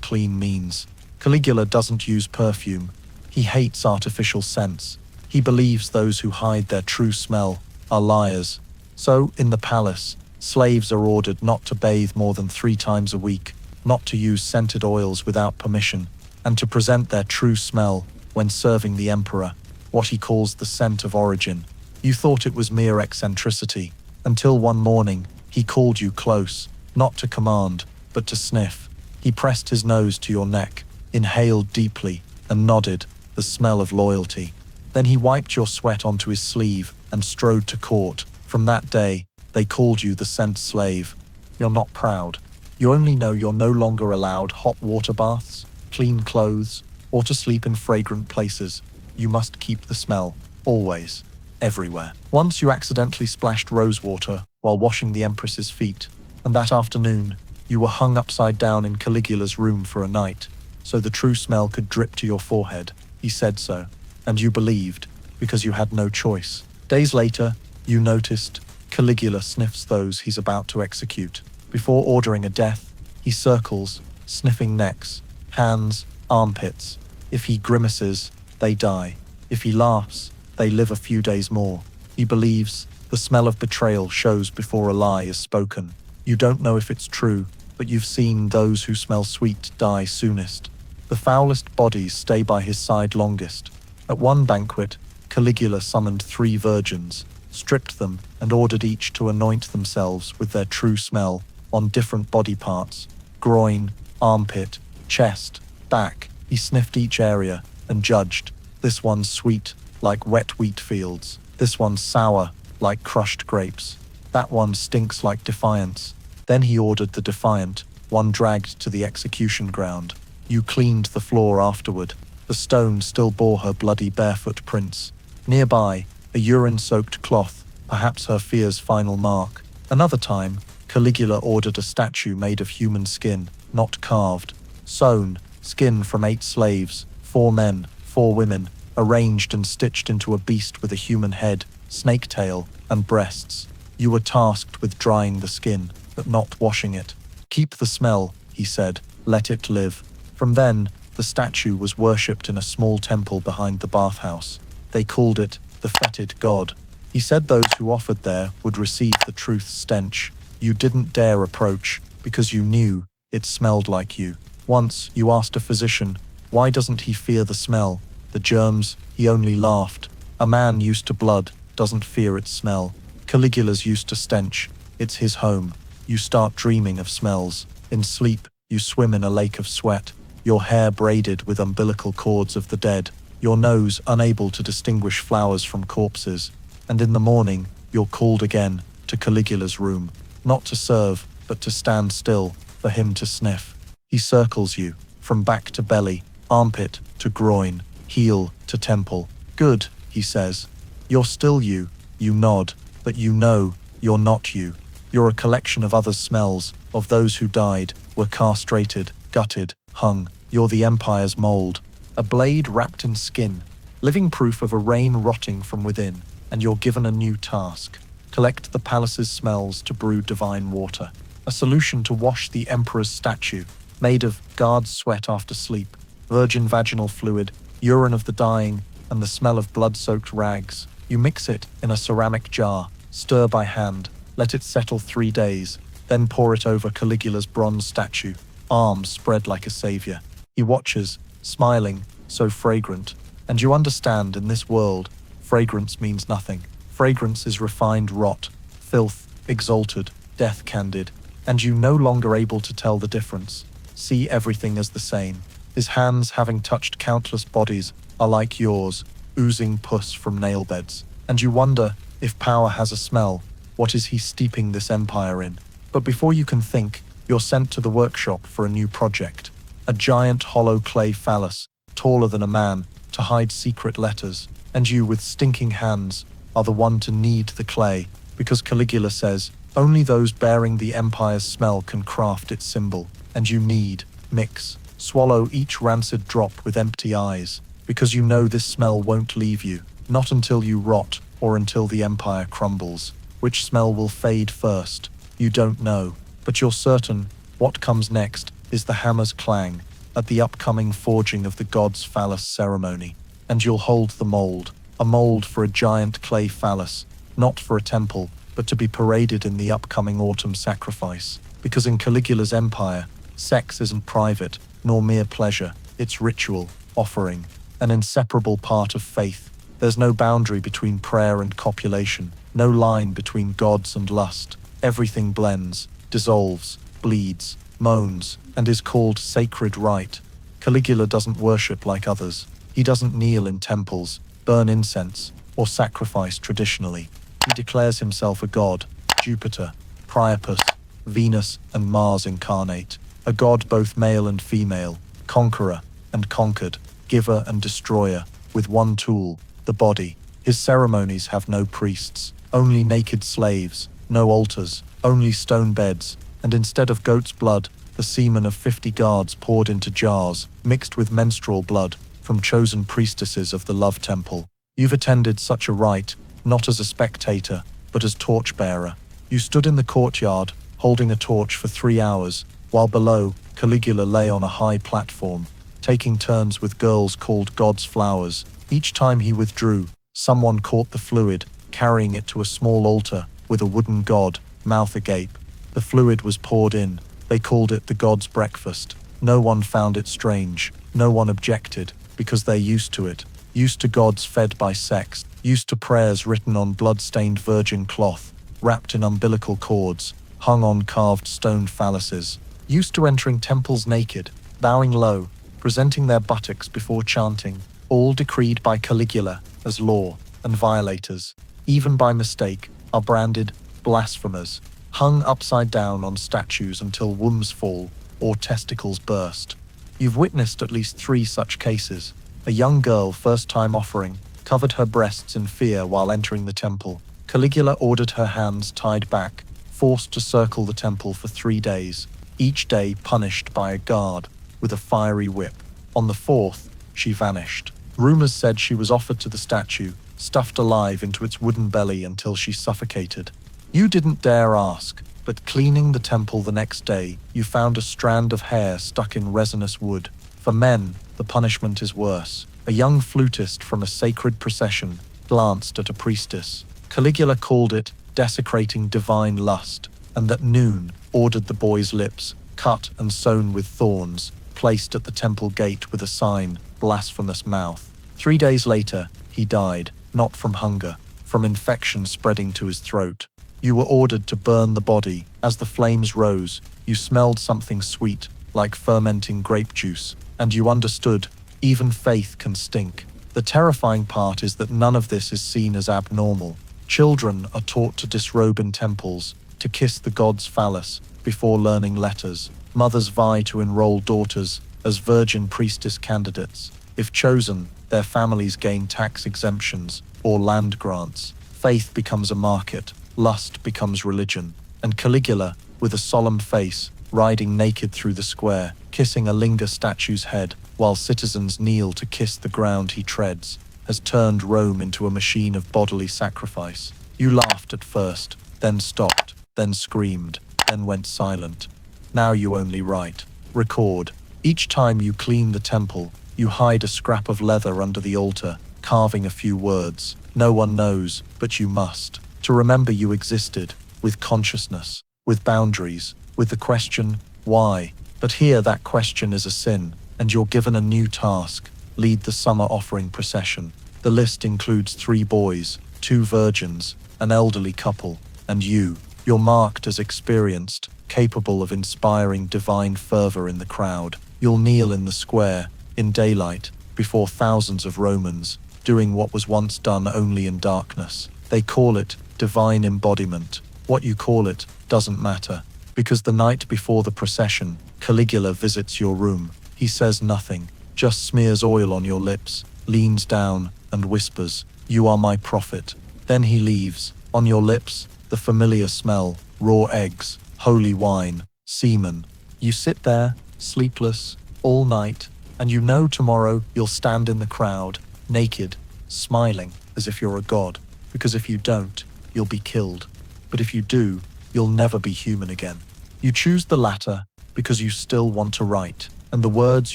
clean means. Caligula doesn't use perfume. He hates artificial scents. He believes those who hide their true smell are liars. So, in the palace, slaves are ordered not to bathe more than 3 times a week, not to use scented oils without permission, and to present their true smell when serving the emperor, what he calls the scent of origin. You thought it was mere eccentricity, until one morning, he called you close, not to command, but to sniff. He pressed his nose to your neck, inhaled deeply, and nodded, the smell of loyalty. Then he wiped your sweat onto his sleeve and strode to court. From that day, they called you the scent slave. You're not proud. You only know you're no longer allowed hot water baths, clean clothes, or to sleep in fragrant places. You must keep the smell, always, everywhere. Once you accidentally splashed rosewater while washing the empress's feet, and that afternoon, you were hung upside down in Caligula's room for a night, so the true smell could drip to your forehead. He said so, and you believed, because you had no choice. Days later, you noticed, Caligula sniffs those he's about to execute. Before ordering a death, he circles, sniffing necks, hands, armpits. If he grimaces, they die. If he laughs, they live a few days more. He believes the smell of betrayal shows before a lie is spoken. You don't know if it's true, but you've seen those who smell sweet die soonest. The foulest bodies stay by his side longest. At one banquet, Caligula summoned 3 virgins, stripped them, and ordered each to anoint themselves with their true smell on different body parts: groin, armpit, chest, back. He sniffed each area and judged. This one's sweet, like wet wheat fields. This one's sour, like crushed grapes. That one stinks like defiance. Then he ordered the defiant one dragged to the execution ground. You cleaned the floor afterward. The stone still bore her bloody barefoot prints. Nearby, a urine-soaked cloth, perhaps her fear's final mark. Another time, Caligula ordered a statue made of human skin, not carved. Sewn, skin from 8 slaves, 4 men, 4 women, arranged and stitched into a beast with a human head, snake tail, and breasts. You were tasked with drying the skin, but not washing it. Keep the smell, he said, let it live. From then, the statue was worshipped in a small temple behind the bathhouse. They called it the fetid god. He said those who offered there would receive the truth's stench. You didn't dare approach, because you knew it smelled like you. Once, you asked a physician, why doesn't he fear the smell? The germs, he only laughed. A man used to blood doesn't fear its smell. Caligula's used to stench. It's his home. You start dreaming of smells. In sleep, you swim in a lake of sweat, your hair braided with umbilical cords of the dead, your nose unable to distinguish flowers from corpses. And in the morning, you're called again to Caligula's room, not to serve, but to stand still, for him to sniff. He circles you, from back to belly, armpit to groin, heel to temple. Good, he says. You're still you. You nod, but you know you're not you. You're a collection of others' smells, of those who died, were castrated, gutted, hung. You're the empire's mold, a blade wrapped in skin, living proof of a reign rotting from within, and you're given a new task. Collect the palace's smells to brew divine water, a solution to wash the emperor's statue, made of guards' sweat after sleep, virgin vaginal fluid, urine of the dying, and the smell of blood-soaked rags. You mix it in a ceramic jar, stir by hand, let it settle 3 days, then pour it over Caligula's bronze statue, arms spread like a savior. He watches, smiling, so fragrant. And you understand, in this world, fragrance means nothing. Fragrance is refined rot, filth, exalted, death-candid, and you no longer able to tell the difference. See everything as the same. His hands, having touched countless bodies, are like yours, oozing pus from nail beds. And you wonder, if power has a smell, what is he steeping this empire in? But before you can think, you're sent to the workshop for a new project. A giant hollow clay phallus, taller than a man, to hide secret letters. And you, with stinking hands, are the one to knead the clay, because Caligula says, only those bearing the empire's smell can craft its symbol. And you knead, mix, swallow each rancid drop with empty eyes, because you know this smell won't leave you, not until you rot, or until the empire crumbles. Which smell will fade first? You don't know, but you're certain what comes next is the hammer's clang at the upcoming forging of the god's phallus ceremony. And you'll hold the mold, a mold for a giant clay phallus, not for a temple, but to be paraded in the upcoming autumn sacrifice. Because in Caligula's empire, sex isn't private, nor mere pleasure, it's ritual, offering, an inseparable part of faith. There's no boundary between prayer and copulation, no line between gods and lust. Everything blends, dissolves, bleeds, moans, and is called sacred rite. Caligula doesn't worship like others. He doesn't kneel in temples, burn incense, or sacrifice traditionally. He declares himself a god, Jupiter, Priapus, Venus, and Mars incarnate, a god both male and female, conqueror and conquered, giver and destroyer, with one tool, the body. His ceremonies have no priests, only naked slaves, no altars, only stone beds, and instead of goat's blood, the semen of 50 guards poured into jars, mixed with menstrual blood, from chosen priestesses of the love temple. You've attended such a rite, not as a spectator, but as torchbearer. You stood in the courtyard, holding a torch for 3 hours, while below, Caligula lay on a high platform, taking turns with girls called God's flowers. Each time he withdrew, someone caught the fluid, carrying it to a small altar with a wooden god, mouth agape. The fluid was poured in, They called it the god's breakfast. No one found it strange. No one objected, because they're used to it. Used to gods fed by sex. Used to prayers written on blood-stained virgin cloth, wrapped in umbilical cords, hung on carved stone phalluses. Used to entering temples naked, bowing low, presenting their buttocks before chanting, all decreed by Caligula as law, and violators, even by mistake, are branded blasphemers, hung upside down on statues until wombs fall or testicles burst. You've witnessed at least 3 such cases. A young girl, first time offering, covered her breasts in fear while entering the temple. Caligula ordered her hands tied back, forced to circle the temple for 3 days, each day punished by a guard with a fiery whip. On the 4th, she vanished. Rumors said she was offered to the statue, stuffed alive into its wooden belly until she suffocated. You didn't dare ask, but cleaning the temple the next day, you found a strand of hair stuck in resinous wood. For men, the punishment is worse. A young flutist from a sacred procession glanced at a priestess. Caligula called it desecrating divine lust, and at noon ordered the boy's lips, cut and sewn with thorns, placed at the temple gate with a sign, blasphemous mouth. 3 days later, he died, not from hunger, from infection spreading to his throat. You were ordered to burn the body. As the flames rose, you smelled something sweet, like fermenting grape juice, and you understood, even faith can stink. The terrifying part is that none of this is seen as abnormal. Children are taught to disrobe in temples, to kiss the god's phallus before learning letters. Mothers vie to enroll daughters as virgin priestess candidates. If chosen, their families gain tax exemptions or land grants. Faith becomes a market, lust becomes religion. And Caligula, with a solemn face, riding naked through the square, kissing a Linga statue's head, while citizens kneel to kiss the ground he treads, has turned Rome into a machine of bodily sacrifice. You laughed at first, then stopped, then screamed, then went silent. Now you only write, record. Each time you clean the temple, you hide a scrap of leather under the altar, carving a few words. No one knows, but you must. To remember you existed, with consciousness, with boundaries, with the question, why? But here that question is a sin, and you're given a new task: lead the summer offering procession. The list includes 3 boys, 2 virgins, an elderly couple, and you. You're marked as experienced, capable of inspiring divine fervor in the crowd. You'll kneel in the square, in daylight, before thousands of Romans, doing what was once done only in darkness. They call it divine embodiment. What you call it doesn't matter, because the night before the procession, Caligula visits your room. He says nothing, just smears oil on your lips, leans down, and whispers, "You are my prophet." Then he leaves. On your lips, the familiar smell, raw eggs, holy wine, semen. You sit there, sleepless, all night, and you know tomorrow you'll stand in the crowd, naked, smiling, as if you're a god, because if you don't, you'll be killed. But if you do, you'll never be human again. You choose the latter because you still want to write, and the words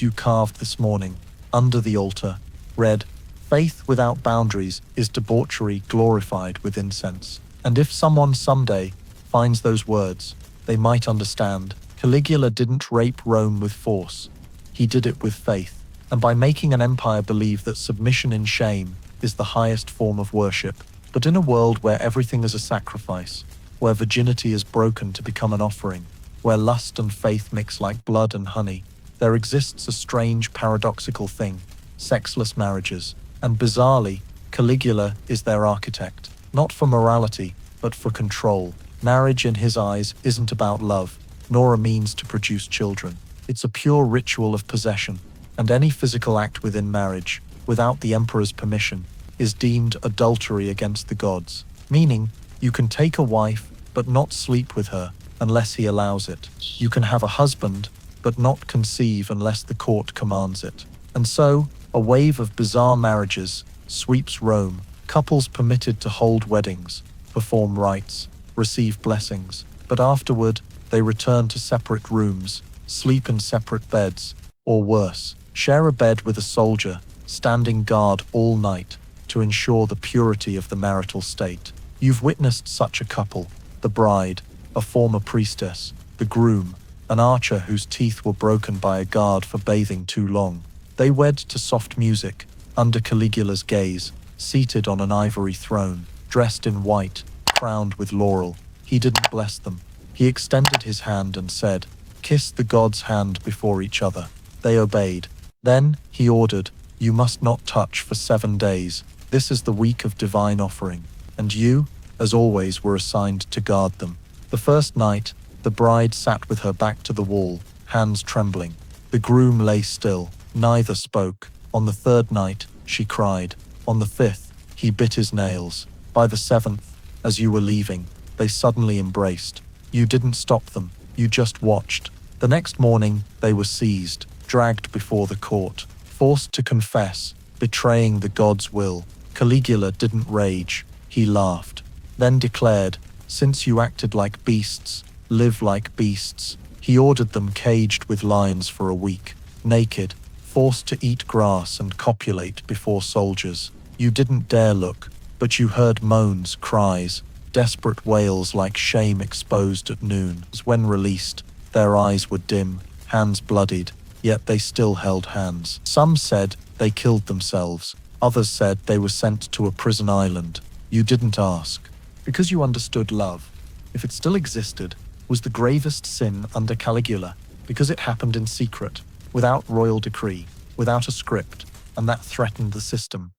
you carved this morning, under the altar, read, "Faith without boundaries is debauchery glorified with incense." And if someone someday finds those words, they might understand. Caligula didn't rape Rome with force. He did it with faith, and by making an empire believe that submission in shame is the highest form of worship. But in a world where everything is a sacrifice, where virginity is broken to become an offering, where lust and faith mix like blood and honey, there exists a strange paradoxical thing: sexless marriages. And bizarrely, Caligula is their architect, not for morality, but for control. Marriage in his eyes isn't about love, nor a means to produce children. It's a pure ritual of possession, and any physical act within marriage, without the emperor's permission, is deemed adultery against the gods, meaning you can take a wife but not sleep with her unless he allows it. You can have a husband but not conceive unless the court commands it. And so, a wave of bizarre marriages sweeps Rome, couples permitted to hold weddings, perform rites, receive blessings, but afterward they return to separate rooms, sleep in separate beds, or worse, share a bed with a soldier, standing guard all night to ensure the purity of the marital state. You've witnessed such a couple: the bride, a former priestess; the groom, an archer whose teeth were broken by a guard for bathing too long. They wed to soft music, under Caligula's gaze, seated on an ivory throne, dressed in white, crowned with laurel. He didn't bless them. He extended his hand and said, "Kiss the god's hand before each other." They obeyed. Then he ordered, "You must not touch for 7 days. This is the week of divine offering. And you, as always, were assigned to guard them." The first night, the bride sat with her back to the wall, hands trembling. The groom lay still. Neither spoke. On the third night, she cried. On the fifth, he bit his nails. By the seventh, as you were leaving, they suddenly embraced. You didn't stop them. You just watched. The next morning, they were seized, dragged before the court, forced to confess, betraying the god's will. Caligula didn't rage. He laughed. Then declared, "Since you acted like beasts, live like beasts." He ordered them caged with lions for a week, naked, forced to eat grass and copulate before soldiers. You didn't dare look, but you heard moans, cries, desperate wails like shame exposed at noon. When released, their eyes were dim, hands bloodied, yet they still held hands. Some said they killed themselves. Others said they were sent to a prison island. You didn't ask, because you understood love, if it still existed, was the gravest sin under Caligula, because it happened in secret, without royal decree, without a script, and that threatened the system.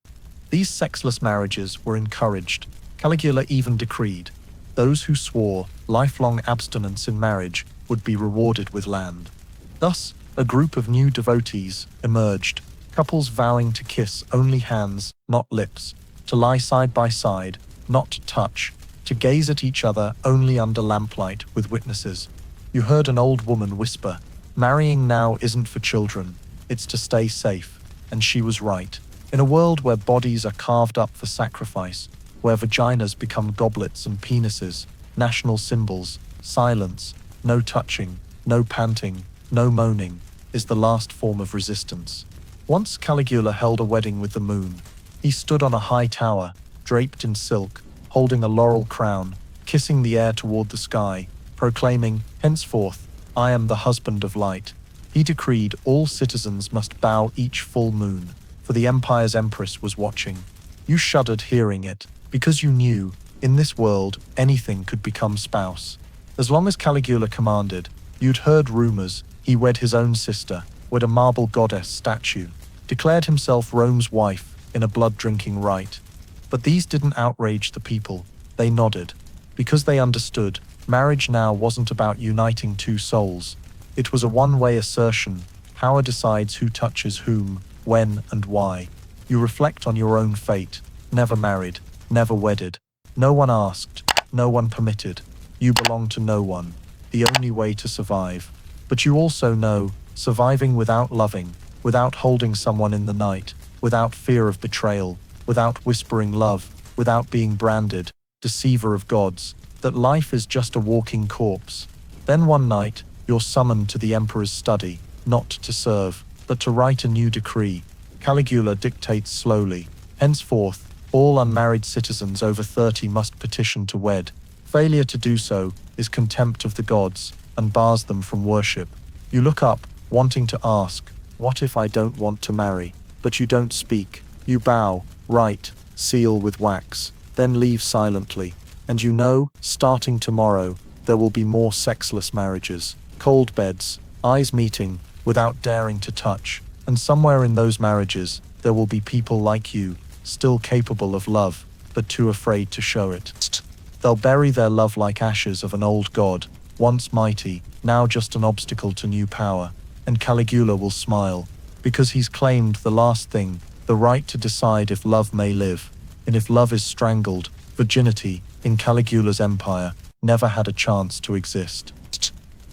These sexless marriages were encouraged. Caligula even decreed, those who swore lifelong abstinence in marriage would be rewarded with land. Thus, a group of new devotees emerged, couples vowing to kiss only hands, not lips, to lie side by side, not to touch, to gaze at each other only under lamplight with witnesses. You heard an old woman whisper, "Marrying now isn't for children, it's to stay safe." And she was right. In a world where bodies are carved up for sacrifice, where vaginas become goblets and penises, national symbols, silence, no touching, no panting, no moaning, is the last form of resistance. Once Caligula held a wedding with the moon. He stood on a high tower, draped in silk, holding a laurel crown, kissing the air toward the sky, proclaiming, "Henceforth, I am the husband of light." He decreed all citizens must bow each full moon, for the empire's empress was watching. You shuddered hearing it, because you knew, in this world, anything could become spouse. As long as Caligula commanded, you'd heard rumors he wed his own sister, wed a marble goddess statue, declared himself Rome's wife in a blood-drinking rite. But these didn't outrage the people. They nodded, because they understood marriage now wasn't about uniting two souls. It was a one-way assertion. Power decides who touches whom, when, and why. You reflect on your own fate. Never married, never wedded. No one asked, no one permitted. You belong to no one. The only way to survive. But you also know, surviving without loving, without holding someone in the night, without fear of betrayal, without whispering love, without being branded, deceiver of gods, that life is just a walking corpse. Then one night, you're summoned to the emperor's study, not to serve, but to write a new decree. Caligula dictates slowly. Henceforth, all unmarried citizens over 30 must petition to wed. Failure to do so is contempt of the gods and bars them from worship. You look up, wanting to ask, "What if I don't want to marry?" But you don't speak. You bow, write, seal with wax, then leave silently. And you know, starting tomorrow, there will be more sexless marriages, cold beds, eyes meeting, without daring to touch. And somewhere in those marriages, there will be people like you, still capable of love, but too afraid to show it. They'll bury their love like ashes of an old god, once mighty, now just an obstacle to new power. And Caligula will smile, because he's claimed the last thing, the right to decide if love may live. And if love is strangled, virginity, in Caligula's empire, never had a chance to exist.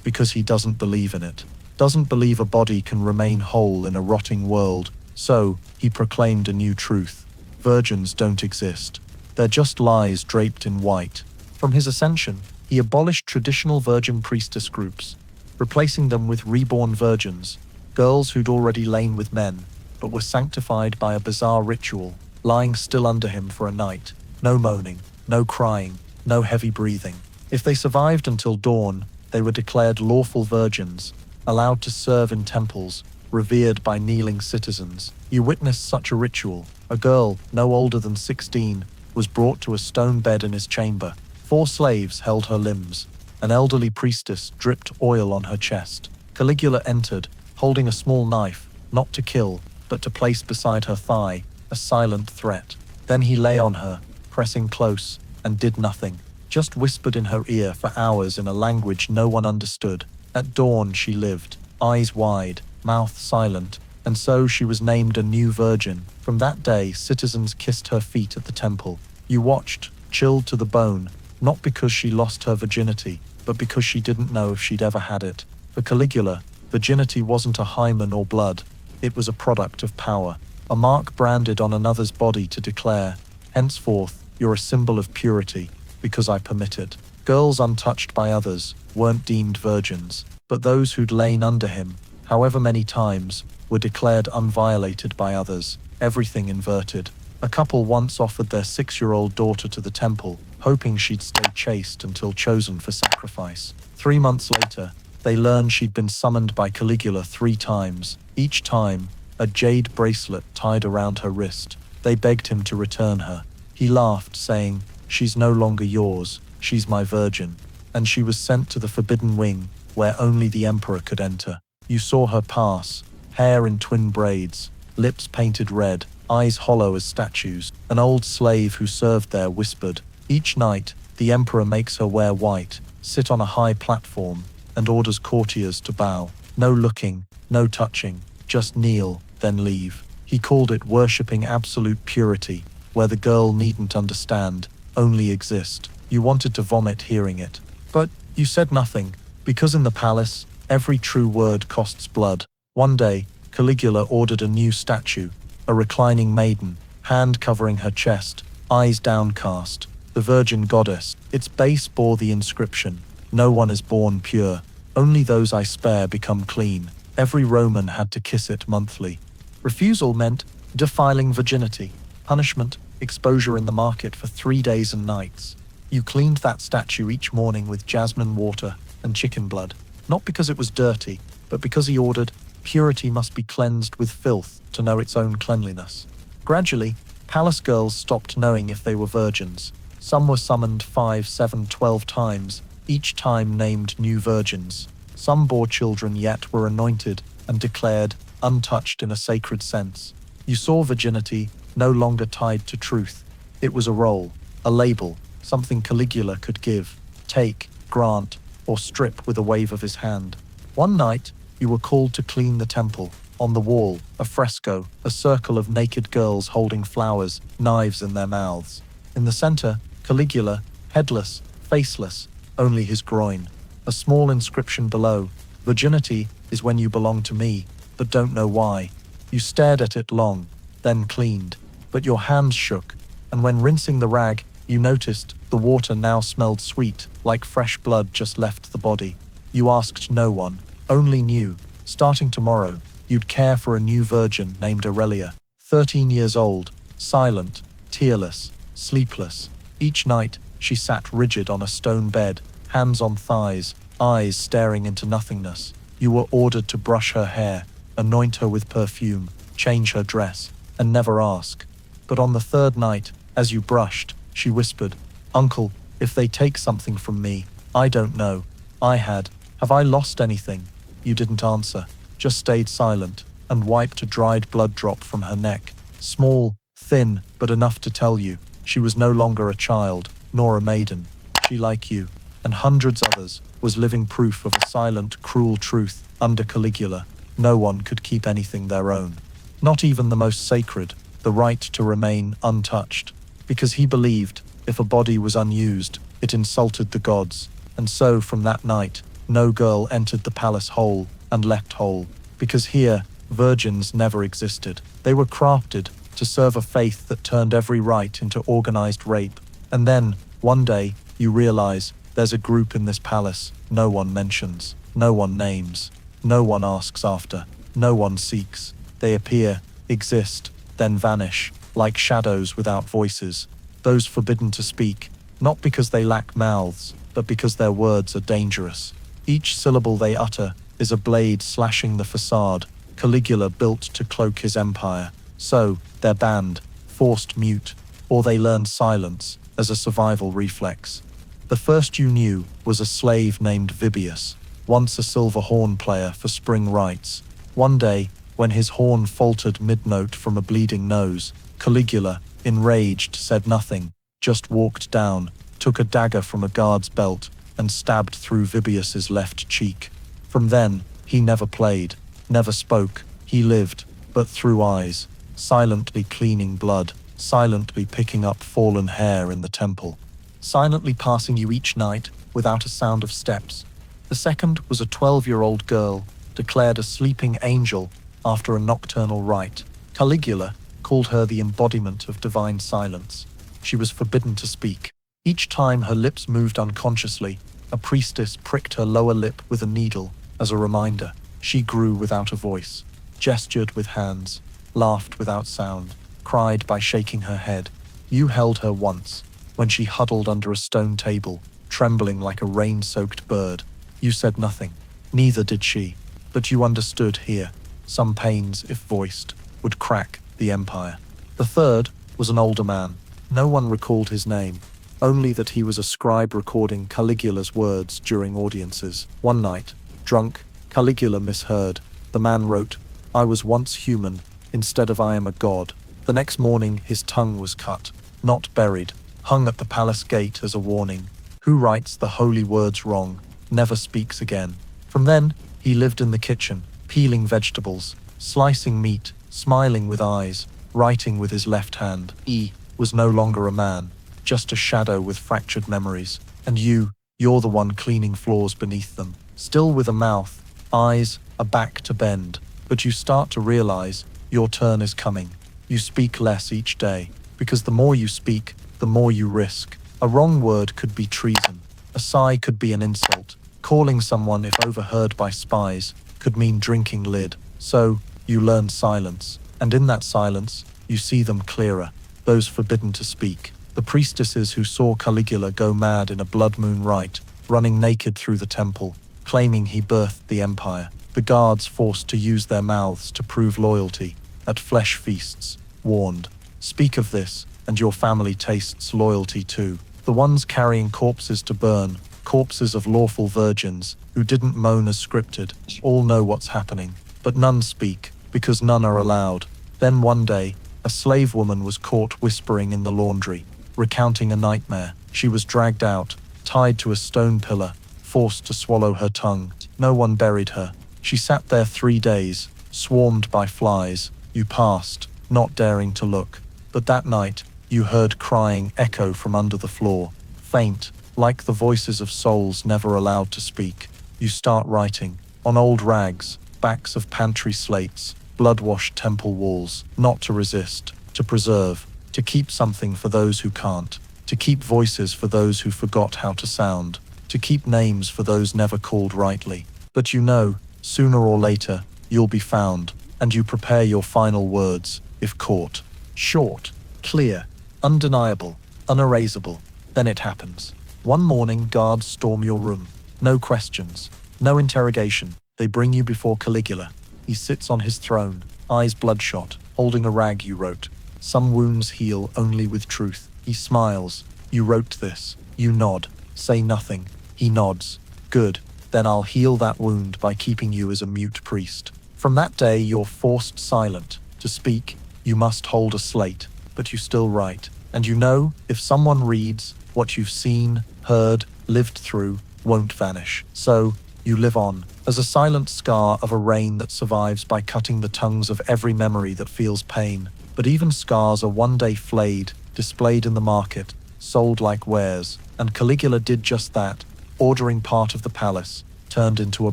Because he doesn't believe in it. Doesn't believe a body can remain whole in a rotting world. So, he proclaimed a new truth. Virgins don't exist. They're just lies draped in white. From his ascension, he abolished traditional virgin priestess groups, replacing them with reborn virgins, girls who'd already lain with men, but were sanctified by a bizarre ritual, lying still under him for a night. No moaning, no crying, no heavy breathing. If they survived until dawn, They were declared lawful virgins, allowed to serve in temples, revered by kneeling citizens. You witnessed such a ritual. A girl, no older than 16, was brought to a stone bed in his chamber. 4 slaves held her limbs. An elderly priestess dripped oil on her chest. Caligula entered, holding a small knife, not to kill, but to place beside her thigh, a silent threat. Then he lay on her, pressing close, and did nothing, just whispered in her ear for hours in a language no one understood. At dawn she lived, eyes wide, mouth silent, and so she was named a new virgin. From that day, citizens kissed her feet at the temple. You watched, chilled to the bone, not because she lost her virginity, but because she didn't know if she'd ever had it. For Caligula, virginity wasn't a hymen or blood. It was a product of power, a mark branded on another's body to declare, henceforth, you're a symbol of purity, because I permit it. Girls untouched by others weren't deemed virgins, but those who'd lain under him, however many times, were declared unviolated by others, everything inverted. A couple once offered their 6-year-old daughter to the temple, hoping she'd stay chaste until chosen for sacrifice. 3 months later, they learned she'd been summoned by Caligula 3 times, each time, a jade bracelet tied around her wrist. They begged him to return her. He laughed, saying, "She's no longer yours, she's my virgin." And she was sent to the forbidden wing, where only the emperor could enter. You saw her pass, hair in twin braids, lips painted red, eyes hollow as statues. An old slave who served there whispered, "Each night, the emperor makes her wear white, sit on a high platform, and orders courtiers to bow. No looking, no touching, just kneel, then leave." He called it worshipping absolute purity, where the girl needn't understand, only exist. You wanted to vomit hearing it. But you said nothing, because in the palace, every true word costs blood. One day, Caligula ordered a new statue, a reclining maiden, hand covering her chest, eyes downcast, the virgin goddess. Its base bore the inscription, "No one is born pure. Only those I spare become clean." Every Roman had to kiss it monthly. Refusal meant defiling virginity. Punishment, exposure in the market for 3 days and nights. You cleaned that statue each morning with jasmine water and chicken blood, not because it was dirty, but because he ordered, purity must be cleansed with filth to know its own cleanliness. Gradually, palace girls stopped knowing if they were virgins. Some were summoned 5, 7, 12 times, each time named new virgins. Some bore children yet were anointed and declared untouched in a sacred sense. You saw virginity no longer tied to truth. It was a role, a label, something Caligula could give, take, grant, or strip with a wave of his hand. One night, you were called to clean the temple. On the wall, a fresco, a circle of naked girls holding flowers, knives in their mouths. In the center, Caligula, headless, faceless, only his groin. A small inscription below, "Virginity is when you belong to me, but don't know why." You stared at it long, then cleaned, but your hands shook, and when rinsing the rag, you noticed the water now smelled sweet, like fresh blood just left the body. You asked no one, only knew, starting tomorrow, you'd care for a new virgin named Aurelia, 13 years old, silent, tearless, sleepless. Each night, she sat rigid on a stone bed, hands on thighs, eyes staring into nothingness. You were ordered to brush her hair, anoint her with perfume, change her dress, and never ask. But on the 3rd night, as you brushed, she whispered, "Uncle, if they take something from me, I don't know. Have I lost anything?" You didn't answer, just stayed silent, and wiped a dried blood drop from her neck. Small, thin, but enough to tell you, she was no longer a child, nor a maiden. She, like you, and hundreds others, was living proof of a silent, cruel truth. Under Caligula, no one could keep anything their own. Not even the most sacred, the right to remain untouched. Because he believed, if a body was unused, it insulted the gods. And so, from that night, no girl entered the palace whole and left whole. Because here, virgins never existed. They were crafted to serve a faith that turned every rite into organized rape. And then, one day, you realize there's a group in this palace no one mentions, no one names, no one asks after, no one seeks. They appear, exist, then vanish, like shadows without voices. Those forbidden to speak, not because they lack mouths, but because their words are dangerous. Each syllable they utter is a blade slashing the facade Caligula built to cloak his empire. So, they're banned, forced mute, or they learn silence as a survival reflex. The first you knew was a slave named Vibius, once a silver horn player for spring rites. One day, when his horn faltered mid-note from a bleeding nose, Caligula, enraged, said nothing, just walked down, took a dagger from a guard's belt, and stabbed through Vibius's left cheek. From then, he never played, never spoke, he lived, but through eyes, silently cleaning blood, silently picking up fallen hair in the temple, silently passing you each night without a sound of steps. The second was a 12-year-old girl, declared a sleeping angel after a nocturnal rite. Caligula called her the embodiment of divine silence. She was forbidden to speak. Each time her lips moved unconsciously, a priestess pricked her lower lip with a needle as a reminder. She grew without a voice, gestured with hands, laughed without sound, cried by shaking her head. You held her once, when she huddled under a stone table, trembling like a rain-soaked bird. You said nothing, neither did she, but you understood here. Some pains, if voiced, would crack the empire. The third was an older man. No one recalled his name, only that he was a scribe recording Caligula's words during audiences. One night, drunk, Caligula misheard. The man wrote, "I was once human, instead of I am a god." The next morning his tongue was cut, not buried, hung at the palace gate as a warning. Who writes the holy words wrong, never speaks again. From then, he lived in the kitchen, peeling vegetables, slicing meat, smiling with eyes, writing with his left hand. He was no longer a man, just a shadow with fractured memories. And you're the one cleaning floors beneath them, still with a mouth, eyes, a back to bend. But you start to realize your turn is coming. You speak less each day, because the more you speak, the more you risk. A wrong word could be treason. A sigh could be an insult. Calling someone, if overheard by spies, could mean drinking lid. So, you learn silence. And in that silence, you see them clearer. Those forbidden to speak. The priestesses who saw Caligula go mad in a blood moon rite, running naked through the temple, claiming he birthed the empire. The guards forced to use their mouths to prove loyalty at flesh feasts, warned, "Speak of this, and your family tastes loyalty too." The ones carrying corpses to burn, corpses of lawful virgins who didn't moan as scripted, all know what's happening, but none speak, because none are allowed. Then one day, a slave woman was caught whispering in the laundry, recounting a nightmare. She was dragged out, tied to a stone pillar, forced to swallow her tongue. No one buried her. She sat there 3 days, swarmed by flies. You passed, not daring to look. But that night, you heard crying echo from under the floor, faint, like the voices of souls never allowed to speak. You start writing, on old rags, backs of pantry slates, blood-washed temple walls, not to resist, to preserve, to keep something for those who can't, to keep voices for those who forgot how to sound, to keep names for those never called rightly. But you know, sooner or later, you'll be found, and you prepare your final words, if caught. Short, clear, undeniable, unerasable. Then it happens. One morning, guards storm your room. No questions, no interrogation. They bring you before Caligula. He sits on his throne, eyes bloodshot, holding a rag you wrote. Some wounds heal only with truth. He smiles. You wrote this. You nod. Say nothing. He nods. Good. Then I'll heal that wound by keeping you as a mute priest. From that day, you're forced silent. To speak, you must hold a slate, but you still write. And you know, if someone reads, what you've seen, heard, lived through, won't vanish. So, you live on, as a silent scar of a reign that survives by cutting the tongues of every memory that feels pain. But even scars are one day flayed, displayed in the market, sold like wares. And Caligula did just that, ordering part of the palace, turned into a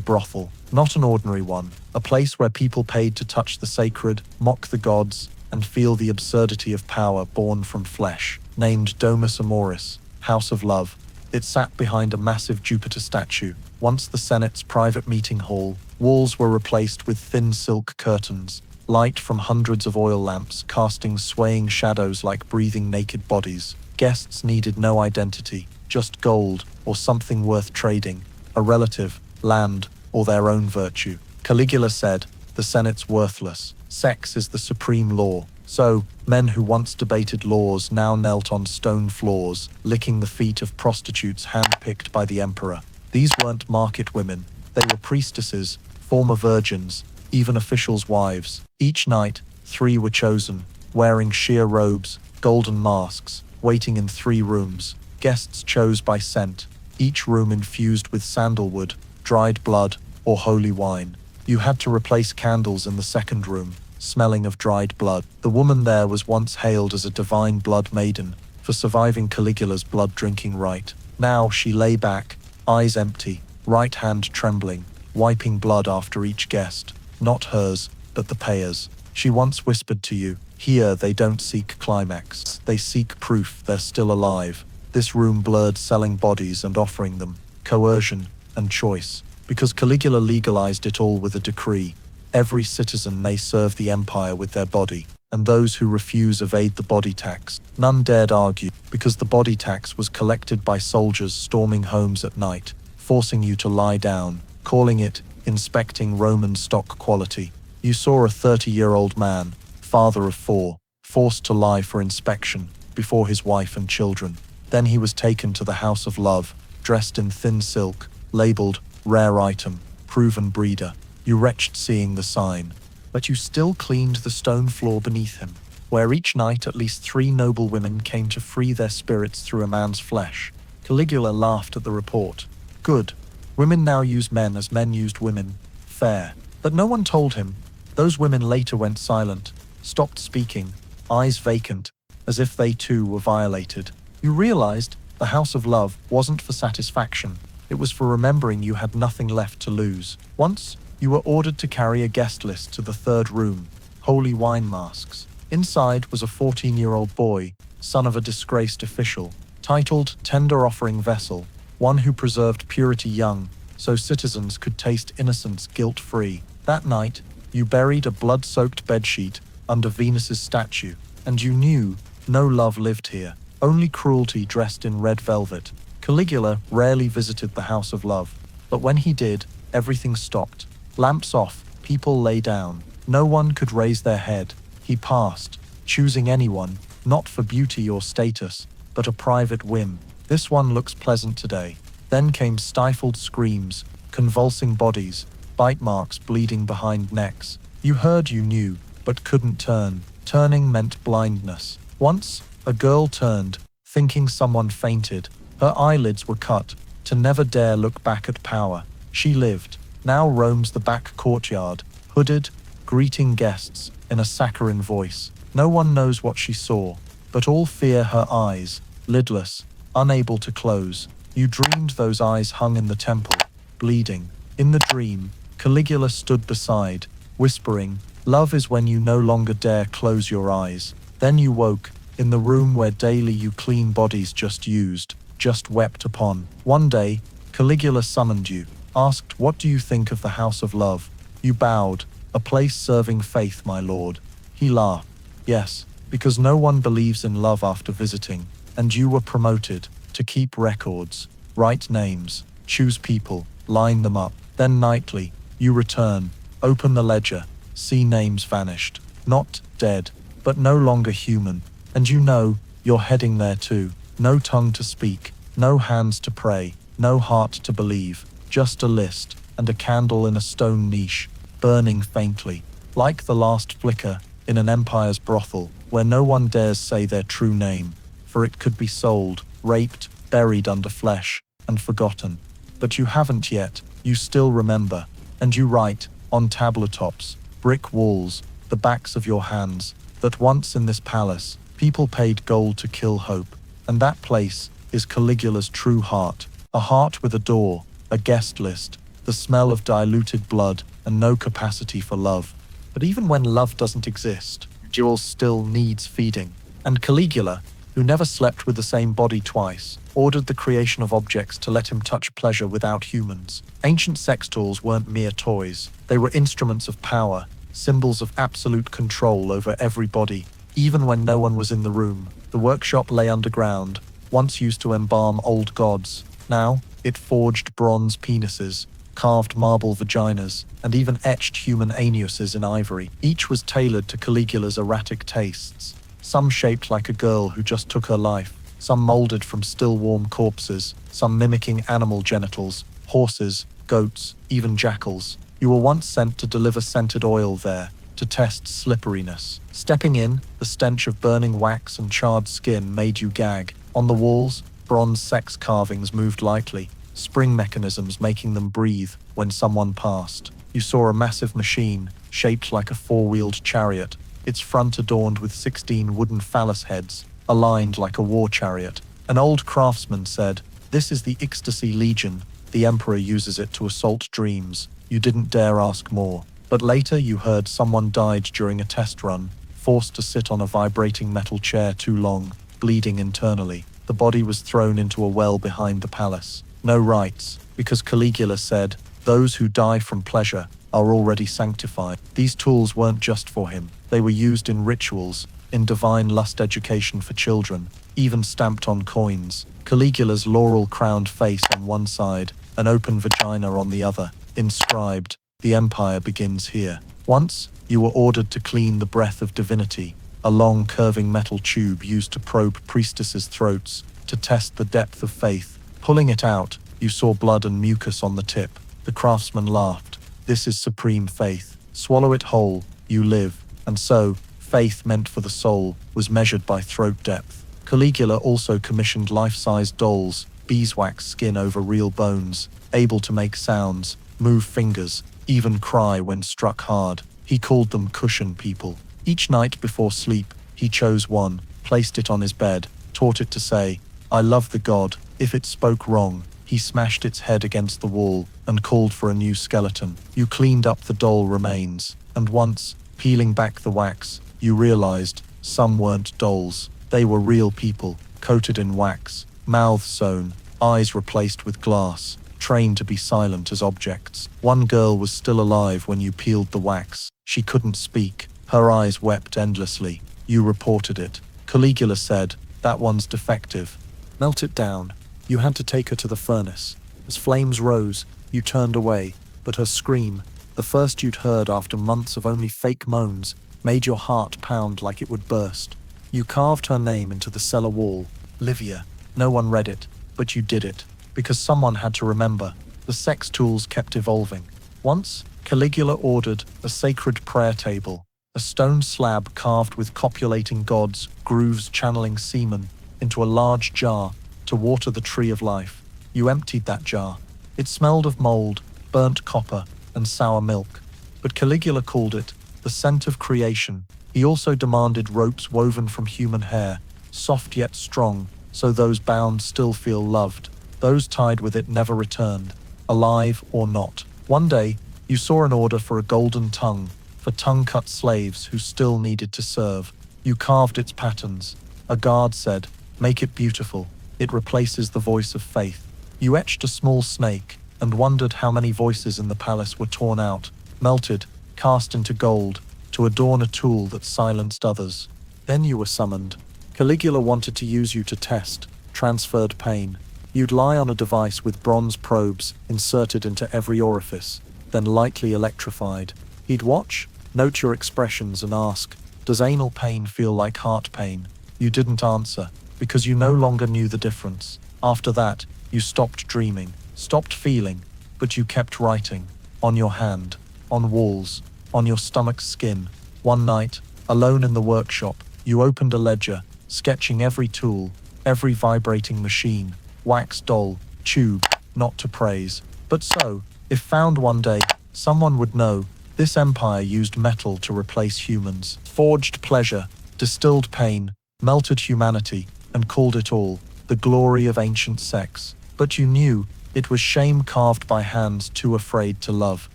brothel. Not an ordinary one, a place where people paid to touch the sacred, mock the gods, and feel the absurdity of power born from flesh. Named Domus Amoris, House of Love, it sat behind a massive Jupiter statue, once the Senate's private meeting hall. Walls were replaced with thin silk curtains, light from hundreds of oil lamps casting swaying shadows like breathing naked bodies. Guests needed no identity, just gold or something worth trading, a relative, land, or their own virtue. Caligula said, "The Senate's worthless. Sex is the supreme law." So, men who once debated laws now knelt on stone floors, licking the feet of prostitutes handpicked by the emperor. These weren't market women. They were priestesses, former virgins, even officials' wives. Each night, 3 were chosen, wearing sheer robes, golden masks, waiting in 3 rooms. Guests chose by scent, each room infused with sandalwood, dried blood, or holy wine. You had to replace candles in the second room, smelling of dried blood. The woman there was once hailed as a divine blood maiden for surviving Caligula's blood-drinking rite. Now she lay back, eyes empty, right hand trembling, wiping blood after each guest. Not hers, but the payer's. She once whispered to you, "Here they don't seek climax. They seek proof they're still alive." This room blurred selling bodies and offering them, coercion and choice. Because Caligula legalized it all with a decree, every citizen may serve the empire with their body, and those who refuse evade the body tax. None dared argue, because the body tax was collected by soldiers storming homes at night, forcing you to lie down, calling it inspecting Roman stock quality. You saw a 30-year-old man, father of 4, forced to lie for inspection before his wife and children. Then he was taken to the house of love, dressed in thin silk, labeled rare item, proven breeder. You retched seeing the sign, but you still cleaned the stone floor beneath him, where each night at least 3 noble women came to free their spirits through a man's flesh. Caligula laughed at the report. Good. Women now use men as men used women. Fair. But no one told him. Those women later went silent, stopped speaking, eyes vacant, as if they too were violated. You realized the house of love wasn't for satisfaction. It was for remembering you had nothing left to lose. Once, you were ordered to carry a guest list to the 3rd room, holy wine masks. Inside was a 14-year-old boy, son of a disgraced official, titled Tender Offering Vessel, one who preserved purity young, so citizens could taste innocence guilt-free. That night, you buried a blood-soaked bedsheet under Venus's statue, and you knew no love lived here, only cruelty dressed in red velvet. Caligula rarely visited the house of love, but when he did, everything stopped. Lamps off, people lay down. No one could raise their head. He passed, choosing anyone, not for beauty or status, but a private whim. This one looks pleasant today. Then came stifled screams, convulsing bodies, bite marks bleeding behind necks. You heard you knew, but couldn't turn. Turning meant blindness. Once, a girl turned, thinking someone fainted. Her eyelids were cut, to never dare look back at power. She lived, now roams the back courtyard, hooded, greeting guests in a saccharine voice. No one knows what she saw, but all fear her eyes, lidless, unable to close. You dreamed those eyes hung in the temple, bleeding. In the dream, Caligula stood beside, whispering, "Love is when you no longer dare close your eyes." Then you woke, in the room where daily you clean bodies just used, just wept upon. One day, Caligula summoned you, asked, "What do you think of the house of love?" You bowed, "A place serving faith, my lord." He laughed. "Yes, because no one believes in love after visiting, and you were promoted to keep records, write names, choose people, line them up. Then nightly, you return, open the ledger, see names vanished, not dead, but no longer human. And you know, you're heading there too. No tongue to speak, no hands to pray, no heart to believe, just a list, and a candle in a stone niche, burning faintly, like the last flicker in an empire's brothel, where no one dares say their true name, for it could be sold, raped, buried under flesh, and forgotten. But you haven't yet, you still remember, and you write, on tabletops, brick walls, the backs of your hands, that once in this palace, people paid gold to kill hope. And that place is Caligula's true heart, a heart with a door, a guest list, the smell of diluted blood, and no capacity for love. But even when love doesn't exist, Jewel still needs feeding. And Caligula, who never slept with the same body twice, ordered the creation of objects to let him touch pleasure without humans. Ancient sex tools weren't mere toys. They were instruments of power, symbols of absolute control over every body, even when no one was in the room. The workshop lay underground, once used to embalm old gods. Now, it forged bronze penises, carved marble vaginas, and even etched human anuses in ivory. Each was tailored to Caligula's erratic tastes, some shaped like a girl who just took her life, some molded from still warm corpses, some mimicking animal genitals, horses, goats, even jackals. You were once sent to deliver scented oil there, to test slipperiness. Stepping in, the stench of burning wax and charred skin made you gag. On the walls, bronze sex carvings moved lightly, spring mechanisms making them breathe when someone passed. You saw a massive machine, shaped like a four-wheeled chariot, its front adorned with 16 wooden phallus heads, aligned like a war chariot. An old craftsman said, "This is the Ecstasy Legion. The Emperor uses it to assault dreams." You didn't dare ask more. But later you heard someone died during a test run, forced to sit on a vibrating metal chair too long, bleeding internally. The body was thrown into a well behind the palace. No rites, because Caligula said, "Those who die from pleasure are already sanctified." These tools weren't just for him. They were used in rituals, in divine lust education for children, even stamped on coins. Caligula's laurel-crowned face on one side, an open vagina on the other, inscribed, "The Empire begins here." Once, you were ordered to clean the breath of divinity, a long curving metal tube used to probe priestesses' throats to test the depth of faith. Pulling it out, you saw blood and mucus on the tip. The craftsman laughed. "This is supreme faith. Swallow it whole, you live." And so, faith meant for the soul was measured by throat depth. Caligula also commissioned life-sized dolls, beeswax skin over real bones, able to make sounds, move fingers, even cry when struck hard. He called them cushion people. Each night before sleep, he chose one, placed it on his bed, taught it to say, "I love the god." If it spoke wrong, he smashed its head against the wall and called for a new skeleton. You cleaned up the doll remains, and once, peeling back the wax, you realized some weren't dolls. They were real people, coated in wax, mouths sewn, eyes replaced with glass, trained to be silent as objects. One girl was still alive when you peeled the wax. She couldn't speak. Her eyes wept endlessly. You reported it. Caligula said, "That one's defective. Melt it down." You had to take her to the furnace. As flames rose, you turned away, but her scream, the first you'd heard after months of only fake moans, made your heart pound like it would burst. You carved her name into the cellar wall, Livia. No one read it, but you did it, because someone had to remember. The sex tools kept evolving. Once, Caligula ordered a sacred prayer table, a stone slab carved with copulating gods, grooves channeling semen, into a large jar to water the tree of life. You emptied that jar. It smelled of mold, burnt copper, and sour milk. But Caligula called it the scent of creation. He also demanded ropes woven from human hair, soft yet strong, so those bound still feel loved. Those tied with it never returned, alive or not. One day, you saw an order for a golden tongue, for tongue-cut slaves who still needed to serve. You carved its patterns. A guard said, "Make it beautiful. It replaces the voice of faith." You etched a small snake and wondered how many voices in the palace were torn out, melted, cast into gold, to adorn a tool that silenced others. Then you were summoned. Caligula wanted to use you to test, transferred pain. You'd lie on a device with bronze probes inserted into every orifice, then lightly electrified. He'd watch, note your expressions and ask, "Does anal pain feel like heart pain?" You didn't answer, because you no longer knew the difference. After that, you stopped dreaming, stopped feeling, but you kept writing. On your hand, on walls, on your stomach's skin. One night, alone in the workshop, you opened a ledger, sketching every tool, every vibrating machine, wax doll, tube, not to praise. But so, if found one day, someone would know, this empire used metal to replace humans, forged pleasure, distilled pain, melted humanity, and called it all the glory of ancient sex. But you knew it was shame carved by hands too afraid to love.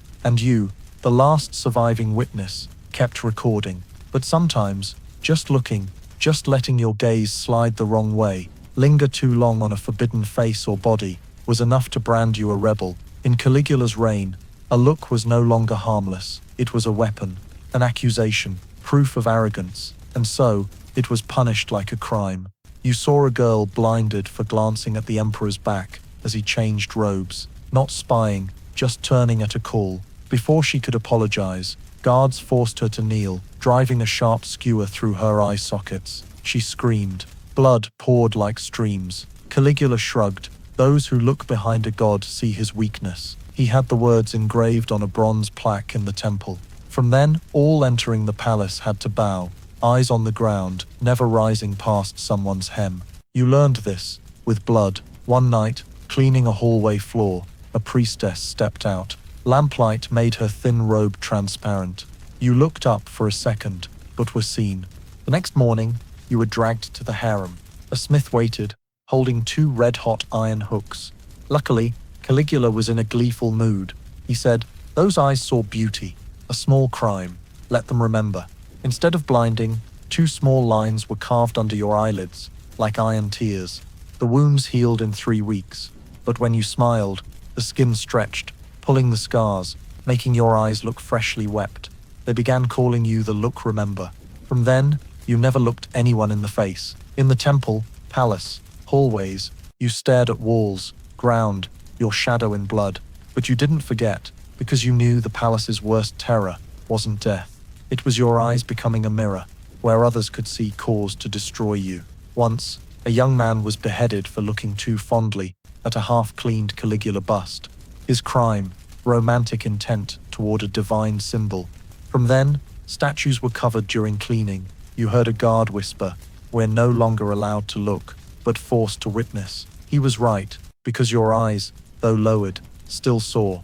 And you, the last surviving witness, kept recording. But sometimes, just looking, just letting your gaze slide the wrong way, linger too long on a forbidden face or body, was enough to brand you a rebel. In Caligula's reign, a look was no longer harmless. It was a weapon, an accusation, proof of arrogance, and so, it was punished like a crime. You saw a girl blinded for glancing at the emperor's back as he changed robes, not spying, just turning at a call. Before she could apologize, guards forced her to kneel, driving a sharp skewer through her eye sockets. She screamed. Blood poured like streams. Caligula shrugged. Those who look behind a god see his weakness. He had the words engraved on a bronze plaque in the temple. From then, all entering the palace had to bow, eyes on the ground, never rising past someone's hem. You learned this, with blood. One night, cleaning a hallway floor, a priestess stepped out. Lamplight made her thin robe transparent. You looked up for a second, but were seen. The next morning, you were dragged to the harem. A smith waited, holding 2 red-hot iron hooks. Luckily, Caligula was in a gleeful mood. He said, "Those eyes saw beauty, a small crime. Let them remember." Instead of blinding, 2 small lines were carved under your eyelids, like iron tears. The wounds healed in 3 weeks, but when you smiled, the skin stretched, pulling the scars, making your eyes look freshly wept. They began calling you the Look Remember. From then, you never looked anyone in the face. In the temple, palace, hallways, you stared at walls, ground, your shadow in blood. But you didn't forget, because you knew the palace's worst terror wasn't death. It was your eyes becoming a mirror, where others could see cause to destroy you. Once, a young man was beheaded for looking too fondly at a half-cleaned Caligula bust. His crime, romantic intent toward a divine symbol. From then, statues were covered during cleaning. You heard a guard whisper, "We're no longer allowed to look, but forced to witness." He was right, because your eyes, though lowered, still saw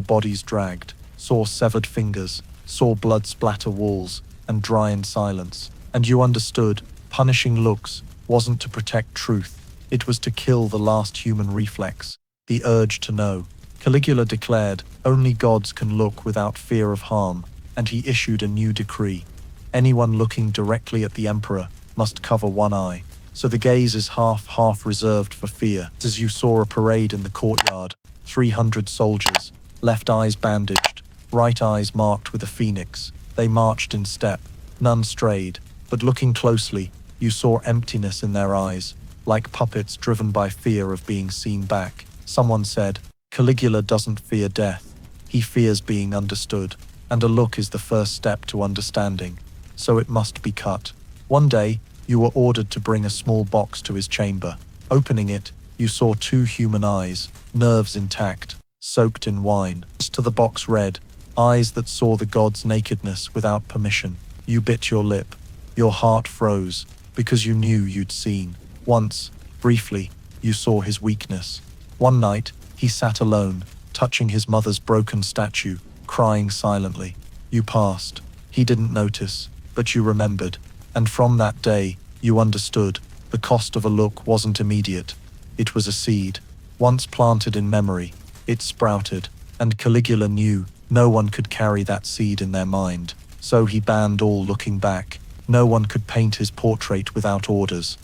bodies dragged, saw severed fingers, saw blood splatter walls, and dry in silence. And you understood, punishing looks wasn't to protect truth, it was to kill the last human reflex, the urge to know. Caligula declared, only gods can look without fear of harm, and he issued a new decree. Anyone looking directly at the emperor must cover one eye. So the gaze is half reserved for fear. As you saw a parade in the courtyard, 300 soldiers, left eyes bandaged, right eyes marked with a phoenix. They marched in step, none strayed, but looking closely, you saw emptiness in their eyes, like puppets driven by fear of being seen back. Someone said, Caligula doesn't fear death, he fears being understood, and a look is the first step to understanding, so it must be cut. One day, you were ordered to bring a small box to his chamber. Opening it, you saw 2 human eyes, nerves intact, soaked in wine. To the box read, eyes that saw the god's nakedness without permission. You bit your lip. Your heart froze, because you knew you'd seen. Once, briefly, you saw his weakness. One night, he sat alone, touching his mother's broken statue, crying silently. You passed. He didn't notice, but you remembered. And from that day, you understood, the cost of a look wasn't immediate. It was a seed. Once planted in memory, it sprouted, and Caligula knew no one could carry that seed in their mind. So he banned all looking back. No one could paint his portrait without orders.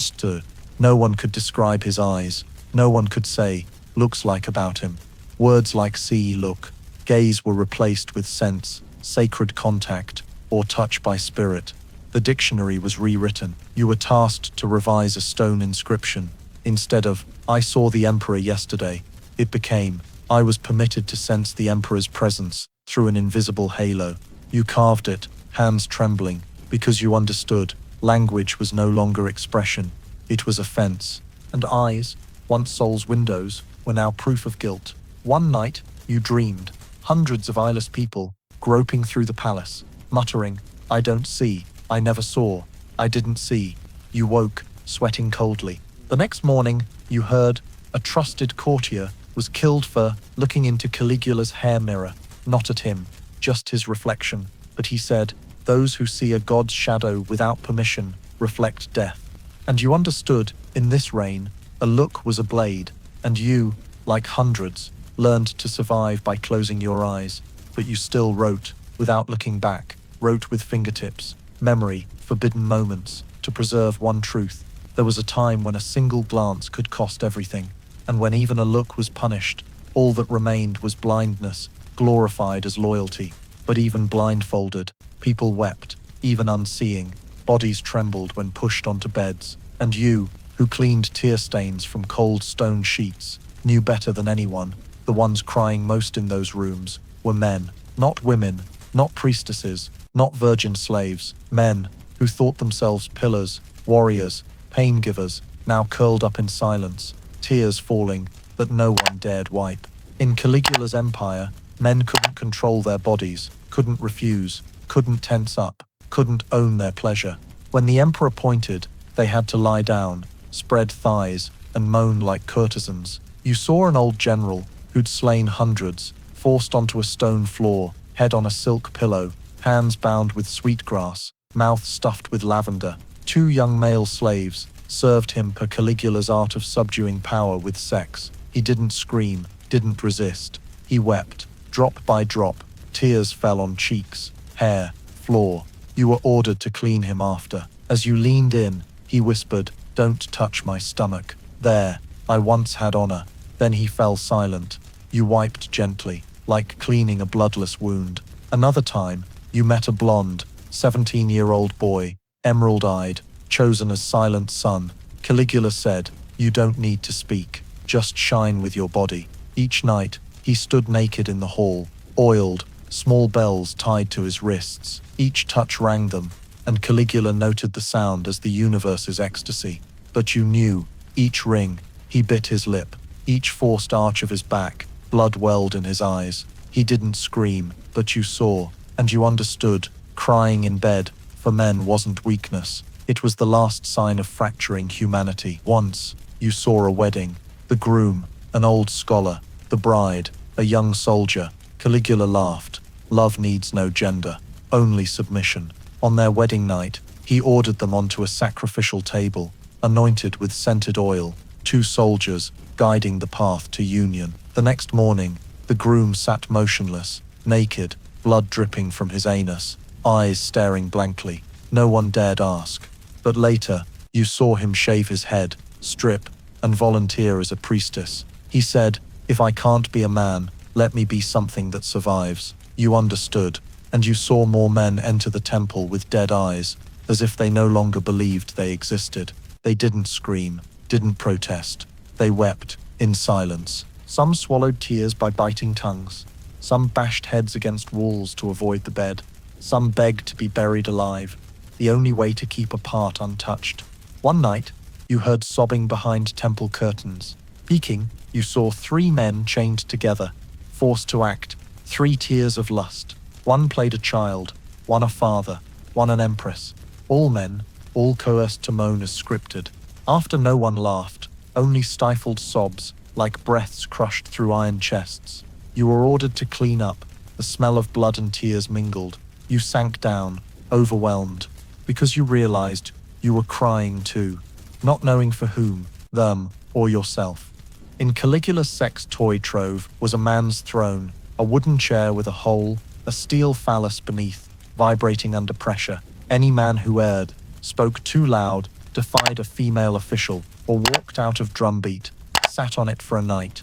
No one could describe his eyes. No one could say, looks like about him. Words like see, look, gaze were replaced with sense, sacred contact, or touch by spirit. The dictionary was rewritten. You were tasked to revise a stone inscription. Instead of, I saw the emperor yesterday, it became, I was permitted to sense the emperor's presence through an invisible halo. You carved it, hands trembling, because you understood, language was no longer expression, it was offense. And eyes, once soul's windows, were now proof of guilt. One night, you dreamed, hundreds of eyeless people, groping through the palace, muttering, I don't see, I never saw, I didn't see. You woke, sweating coldly. The next morning, you heard, a trusted courtier was killed for looking into Caligula's hair mirror, not at him, just his reflection. But he said, those who see a god's shadow without permission reflect death. And you understood, in this reign, a look was a blade, and you, like hundreds, learned to survive by closing your eyes. But you still wrote, without looking back, wrote with fingertips, memory, forbidden moments, to preserve one truth. There was a time when a single glance could cost everything, and when even a look was punished, all that remained was blindness, glorified as loyalty. But even blindfolded, people wept, even unseeing, bodies trembled when pushed onto beds, and you, who cleaned tear stains from cold stone sheets, knew better than anyone. The ones crying most in those rooms were men, not women, not priestesses, not virgin slaves, men who thought themselves pillars, warriors, pain givers, now curled up in silence, tears falling that no one dared wipe. In Caligula's empire, men couldn't control their bodies, couldn't refuse, couldn't tense up, couldn't own their pleasure. When the emperor pointed, they had to lie down, spread thighs, and moan like courtesans. You saw an old general who'd slain hundreds, forced onto a stone floor, head on a silk pillow, hands bound with sweetgrass, mouth stuffed with lavender. 2 young male slaves served him per Caligula's art of subduing power with sex. He didn't scream, didn't resist. He wept. Drop by drop, tears fell on cheeks, hair, floor. You were ordered to clean him after. As you leaned in, he whispered, "Don't touch my stomach. There, I once had honor." Then he fell silent. You wiped gently, like cleaning a bloodless wound. Another time, you met a blonde, 17-year-old boy, emerald-eyed, chosen as silent son. Caligula said, "You don't need to speak, just shine with your body." Each night, he stood naked in the hall, oiled, small bells tied to his wrists. Each touch rang them, and Caligula noted the sound as the universe's ecstasy. But you knew, each ring, he bit his lip, each forced arch of his back, blood welled in his eyes. He didn't scream, but you saw, and you understood. Crying in bed, for men, wasn't weakness. It was the last sign of fracturing humanity. Once, you saw a wedding. The groom, an old scholar. The bride, a young soldier. Caligula laughed. Love needs no gender, only submission. On their wedding night, he ordered them onto a sacrificial table, anointed with scented oil, 2 soldiers guiding the path to union. The next morning, the groom sat motionless, naked, blood dripping from his anus, eyes staring blankly. No one dared ask. But later, you saw him shave his head, strip, and volunteer as a priestess. He said, "If I can't be a man, let me be something that survives." You understood, and you saw more men enter the temple with dead eyes, as if they no longer believed they existed. They didn't scream, didn't protest. They wept, in silence. Some swallowed tears by biting tongues. Some bashed heads against walls to avoid the bed. Some begged to be buried alive, the only way to keep a part untouched. One night, you heard sobbing behind temple curtains. Peeking, you saw 3 men chained together, forced to act, 3 tears of lust. One played a child, one a father, one an empress. All men, all coerced to moan as scripted. After no one laughed, only stifled sobs, like breaths crushed through iron chests. You were ordered to clean up. The smell of blood and tears mingled. You sank down, overwhelmed, because you realized you were crying too, not knowing for whom, them, or yourself. In Caligula's sex toy trove was a man's throne, a wooden chair with a hole, a steel phallus beneath, vibrating under pressure. Any man who erred, spoke too loud, defied a female official, or walked out of drumbeat, sat on it for a night.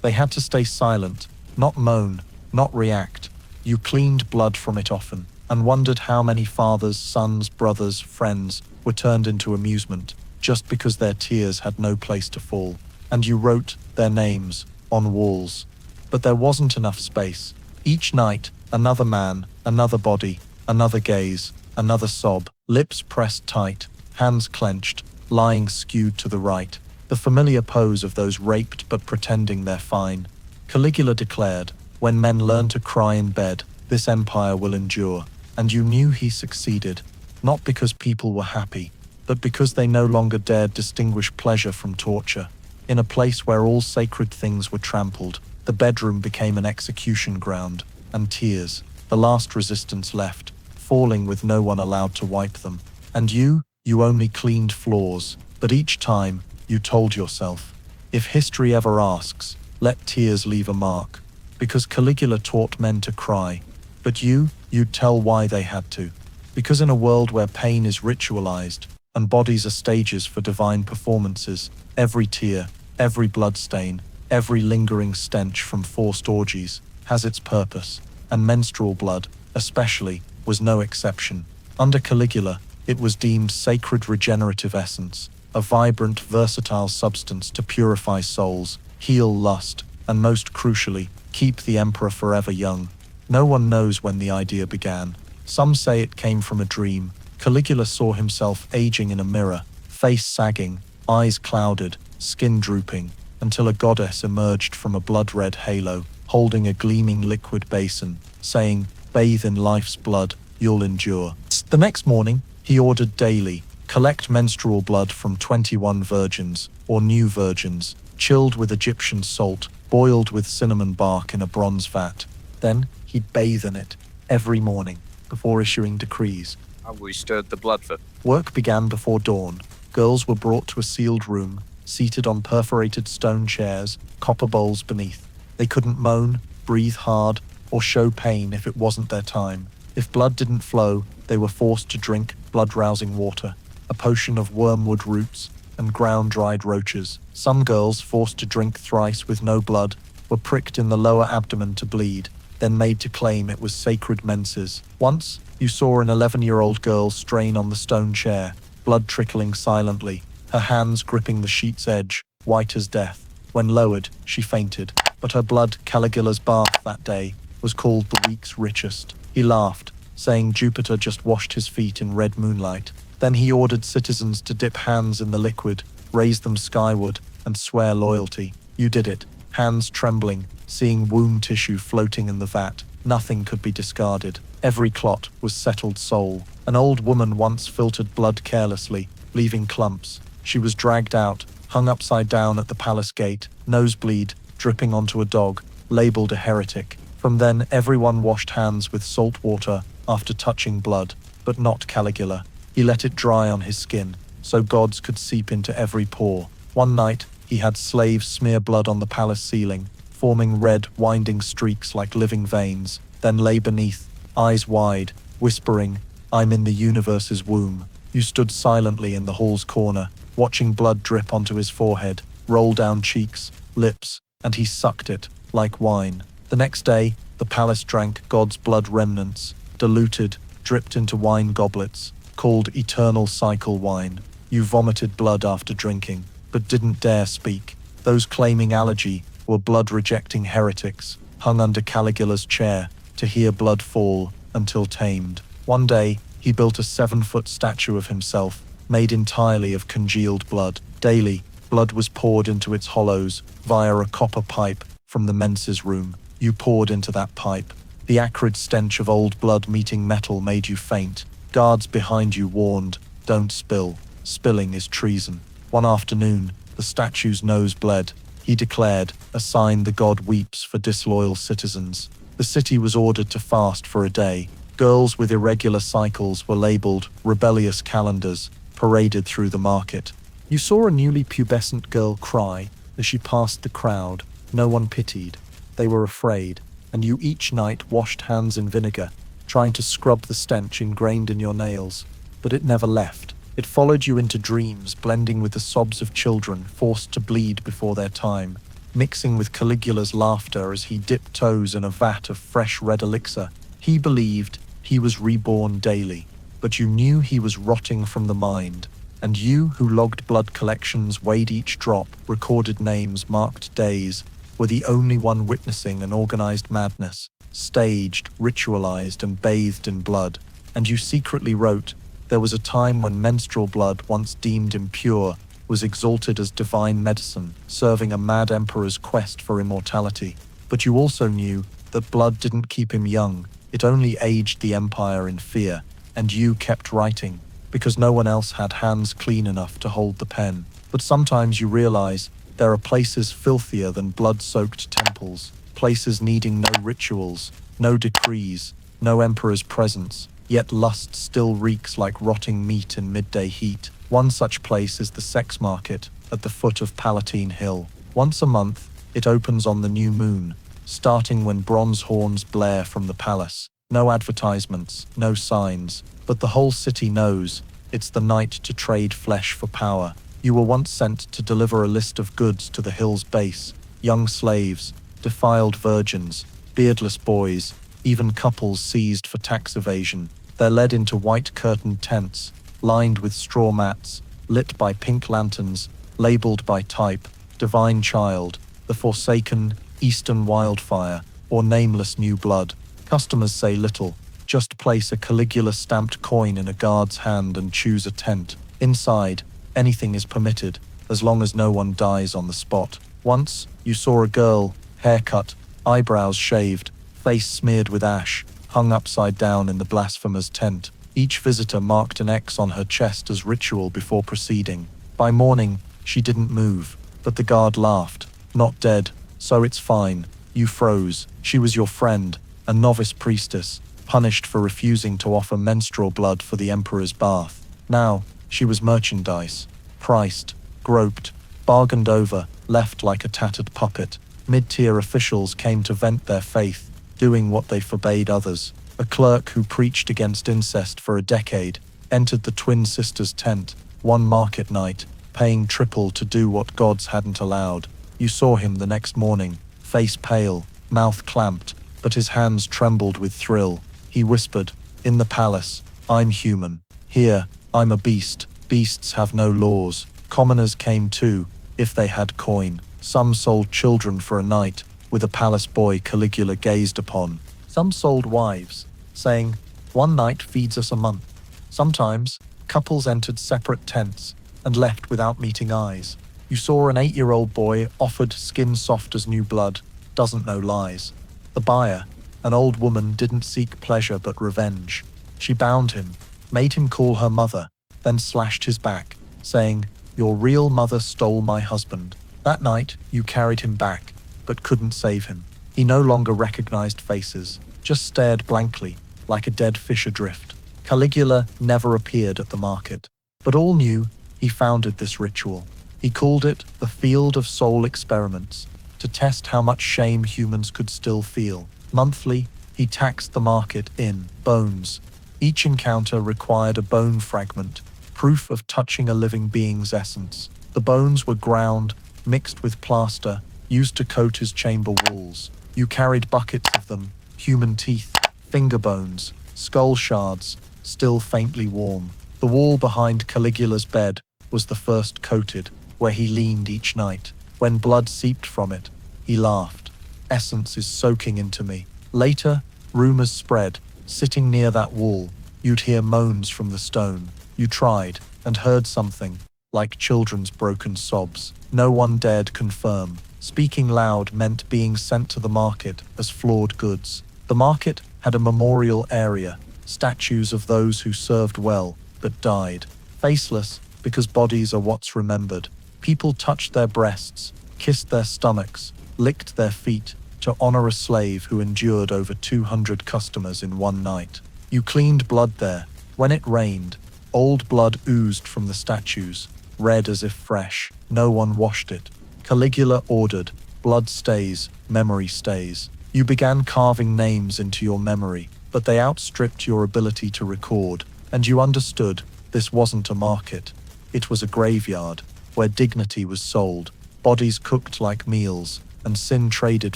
They had to stay silent, not moan, not react. You cleaned blood from it often, and wondered how many fathers, sons, brothers, friends were turned into amusement, just because their tears had no place to fall. And you wrote their names on walls. But there wasn't enough space. Each night, another man, another body, another gaze, another sob, lips pressed tight, hands clenched, lying skewed to the right, the familiar pose of those raped but pretending they're fine. Caligula declared, "When men learn to cry in bed, this empire will endure." And you knew he succeeded, not because people were happy, but because they no longer dared distinguish pleasure from torture. In a place where all sacred things were trampled, the bedroom became an execution ground, and tears, the last resistance left, falling with no one allowed to wipe them. And you only cleaned floors, but each time, you told yourself, if history ever asks, let tears leave a mark, because Caligula taught men to cry, but you'd tell why they had to. Because in a world where pain is ritualized, and bodies are stages for divine performances, every tear, every bloodstain, every lingering stench from forced orgies has its purpose, and menstrual blood, especially, was no exception. Under Caligula, it was deemed sacred regenerative essence, a vibrant, versatile substance to purify souls, heal lust, and most crucially, keep the emperor forever young. No one knows when the idea began. Some say it came from a dream. Caligula saw himself aging in a mirror, face sagging, eyes clouded, skin drooping, until a goddess emerged from a blood-red halo, holding a gleaming liquid basin, saying, "Bathe in life's blood, you'll endure." The next morning, he ordered daily, collect menstrual blood from 21 virgins, or new virgins, chilled with Egyptian salt, boiled with cinnamon bark in a bronze vat. Then he'd bathe in it, every morning, before issuing decrees. And we stirred the blood for... Work began before dawn. Girls were brought to a sealed room, seated on perforated stone chairs, copper bowls beneath. They couldn't moan, breathe hard, or show pain if it wasn't their time. If blood didn't flow, they were forced to drink blood-rousing water, a potion of wormwood roots and ground-dried roaches. Some girls, forced to drink thrice with no blood, were pricked in the lower abdomen to bleed, then made to claim it was sacred menses. Once, you saw an 11-year-old girl strain on the stone chair, blood trickling silently, her hands gripping the sheet's edge, white as death. When lowered, she fainted, but her blood, Caligula's bath that day, was called the week's richest. He laughed, saying Jupiter just washed his feet in red moonlight. Then he ordered citizens to dip hands in the liquid, raise them skyward, and swear loyalty. You did it, hands trembling, seeing wound tissue floating in the vat. Nothing could be discarded. Every clot was settled soul. An old woman once filtered blood carelessly, leaving clumps. She was dragged out, hung upside down at the palace gate, nosebleed, dripping onto a dog, labeled a heretic. From then, everyone washed hands with salt water after touching blood, but not Caligula. He let it dry on his skin, so gods could seep into every pore. One night, he had slaves smear blood on the palace ceiling, forming red, winding streaks like living veins, then lay beneath, eyes wide, whispering, "I'm in the universe's womb." You stood silently in the hall's corner, watching blood drip onto his forehead, roll down cheeks, lips, and he sucked it, like wine. The next day, the palace drank God's blood remnants, diluted, dripped into wine goblets, called eternal cycle wine. You vomited blood after drinking, but didn't dare speak. Those claiming allergy were blood-rejecting heretics, hung under Caligula's chair to hear blood fall until tamed. One day, he built a 7-foot statue of himself, made entirely of congealed blood. Daily, blood was poured into its hollows via a copper pipe from the menses room. You poured into that pipe. The acrid stench of old blood meeting metal made you faint. Guards behind you warned, "Don't spill. Spilling is treason." One afternoon, the statue's nose bled. He declared, a sign the god weeps for disloyal citizens. The city was ordered to fast for a day. Girls with irregular cycles were labeled rebellious calendars, paraded through the market. You saw a newly pubescent girl cry as she passed the crowd. No one pitied. They were afraid, and you each night washed hands in vinegar, trying to scrub the stench ingrained in your nails. But it never left. It followed you into dreams, blending with the sobs of children forced to bleed before their time, mixing with Caligula's laughter as he dipped toes in a vat of fresh red elixir. He believed he was reborn daily, but you knew he was rotting from the mind. And you, who logged blood collections, weighed each drop, recorded names, marked days, were the only one witnessing an organized madness, staged, ritualized, and bathed in blood. And you secretly wrote, there was a time when menstrual blood, once deemed impure, was exalted as divine medicine, serving a mad emperor's quest for immortality. But you also knew that blood didn't keep him young, it only aged the empire in fear, and you kept writing, because no one else had hands clean enough to hold the pen. But sometimes you realize there are places filthier than blood-soaked temples, places needing no rituals, no decrees, no emperor's presence, yet lust still reeks like rotting meat in midday heat. One such place is the sex market at the foot of Palatine Hill. Once a month, it opens on the new moon, starting when bronze horns blare from the palace. No advertisements, no signs, but the whole city knows it's the night to trade flesh for power. You were once sent to deliver a list of goods to the hill's base: young slaves, defiled virgins, beardless boys, even couples seized for tax evasion. They're led into white-curtained tents, lined with straw mats, lit by pink lanterns, labeled by type, divine child, the forsaken, Eastern wildfire, or nameless new blood. Customers say little. Just place a Caligula stamped coin in a guard's hand and choose a tent. Inside, anything is permitted, as long as no one dies on the spot. Once, you saw a girl, hair cut, eyebrows shaved, face smeared with ash, hung upside down in the blasphemer's tent. Each visitor marked an X on her chest as ritual before proceeding. By morning, she didn't move, but the guard laughed. Not dead, so it's fine. You froze. She was your friend, a novice priestess, punished for refusing to offer menstrual blood for the emperor's bath. Now, she was merchandise, priced, groped, bargained over, left like a tattered puppet. Mid-tier officials came to vent their faith, doing what they forbade others. A clerk who preached against incest for a decade entered the twin sisters' tent one market night, paying triple to do what gods hadn't allowed. You saw him the next morning, face pale, mouth clamped, but his hands trembled with thrill. He whispered, "In the palace, I'm human. Here, I'm a beast. Beasts have no laws." Commoners came too, if they had coin. Some sold children for a night, with a palace boy Caligula gazed upon. Some sold wives, saying, "One night feeds us a month." Sometimes, couples entered separate tents and left without meeting eyes. You saw an 8-year-old boy offered skin soft as new blood, doesn't know lies. The buyer, an old woman, didn't seek pleasure but revenge. She bound him, made him call her mother, then slashed his back, saying, "Your real mother stole my husband." That night, you carried him back, but couldn't save him. He no longer recognized faces, just stared blankly, like a dead fish adrift. Caligula never appeared at the market, but all knew he founded this ritual. He called it the Field of Soul Experiments, to test how much shame humans could still feel. Monthly, he taxed the market in bones. Each encounter required a bone fragment, proof of touching a living being's essence. The bones were ground, mixed with plaster, used to coat his chamber walls. You carried buckets of them, human teeth, finger bones, skull shards, still faintly warm. The wall behind Caligula's bed was the first coated, where he leaned each night. When blood seeped from it, he laughed. "Essence is soaking into me." Later, rumors spread. Sitting near that wall, you'd hear moans from the stone. You tried, and heard something, like children's broken sobs. No one dared confirm. Speaking loud meant being sent to the market as flawed goods. The market had a memorial area, statues of those who served well, but died. Faceless, because bodies are what's remembered. People touched their breasts, kissed their stomachs, licked their feet, to honor a slave who endured over 200 customers in one night. You cleaned blood there. When it rained, old blood oozed from the statues, red as if fresh. No one washed it. Caligula ordered, "Blood stays, memory stays." You began carving names into your memory, but they outstripped your ability to record, and you understood this wasn't a market. It was a graveyard, where dignity was sold, bodies cooked like meals, and sin traded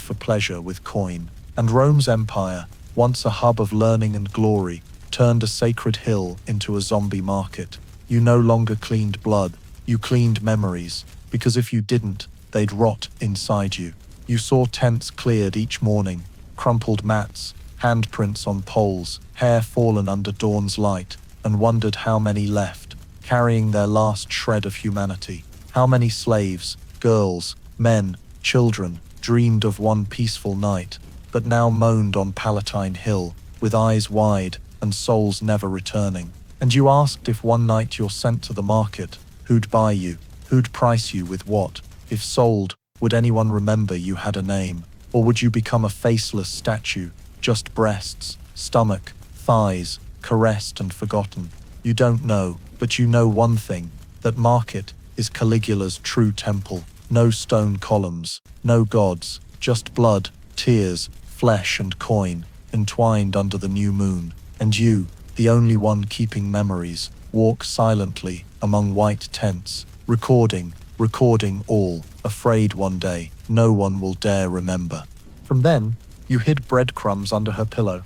for pleasure with coin. And Rome's empire, once a hub of learning and glory, turned a sacred hill into a zombie market. You no longer cleaned blood, you cleaned memories, because if you didn't, they'd rot inside you. You saw tents cleared each morning, crumpled mats, handprints on poles, hair fallen under dawn's light, and wondered how many left, carrying their last shred of humanity. How many slaves, girls, men, children, dreamed of one peaceful night, but now moaned on Palatine Hill, with eyes wide and souls never returning. And you asked if one night you're sent to the market, who'd buy you, who'd price you with what? If sold, would anyone remember you had a name? Or would you become a faceless statue, just breasts, stomach, thighs, caressed and forgotten? You don't know, but you know one thing, that market is Caligula's true temple. No stone columns, no gods, just blood, tears, flesh and coin, entwined under the new moon. And you, the only one keeping memories, walk silently among white tents, recording all, afraid one day no one will dare remember. From then, you hid breadcrumbs under her pillow.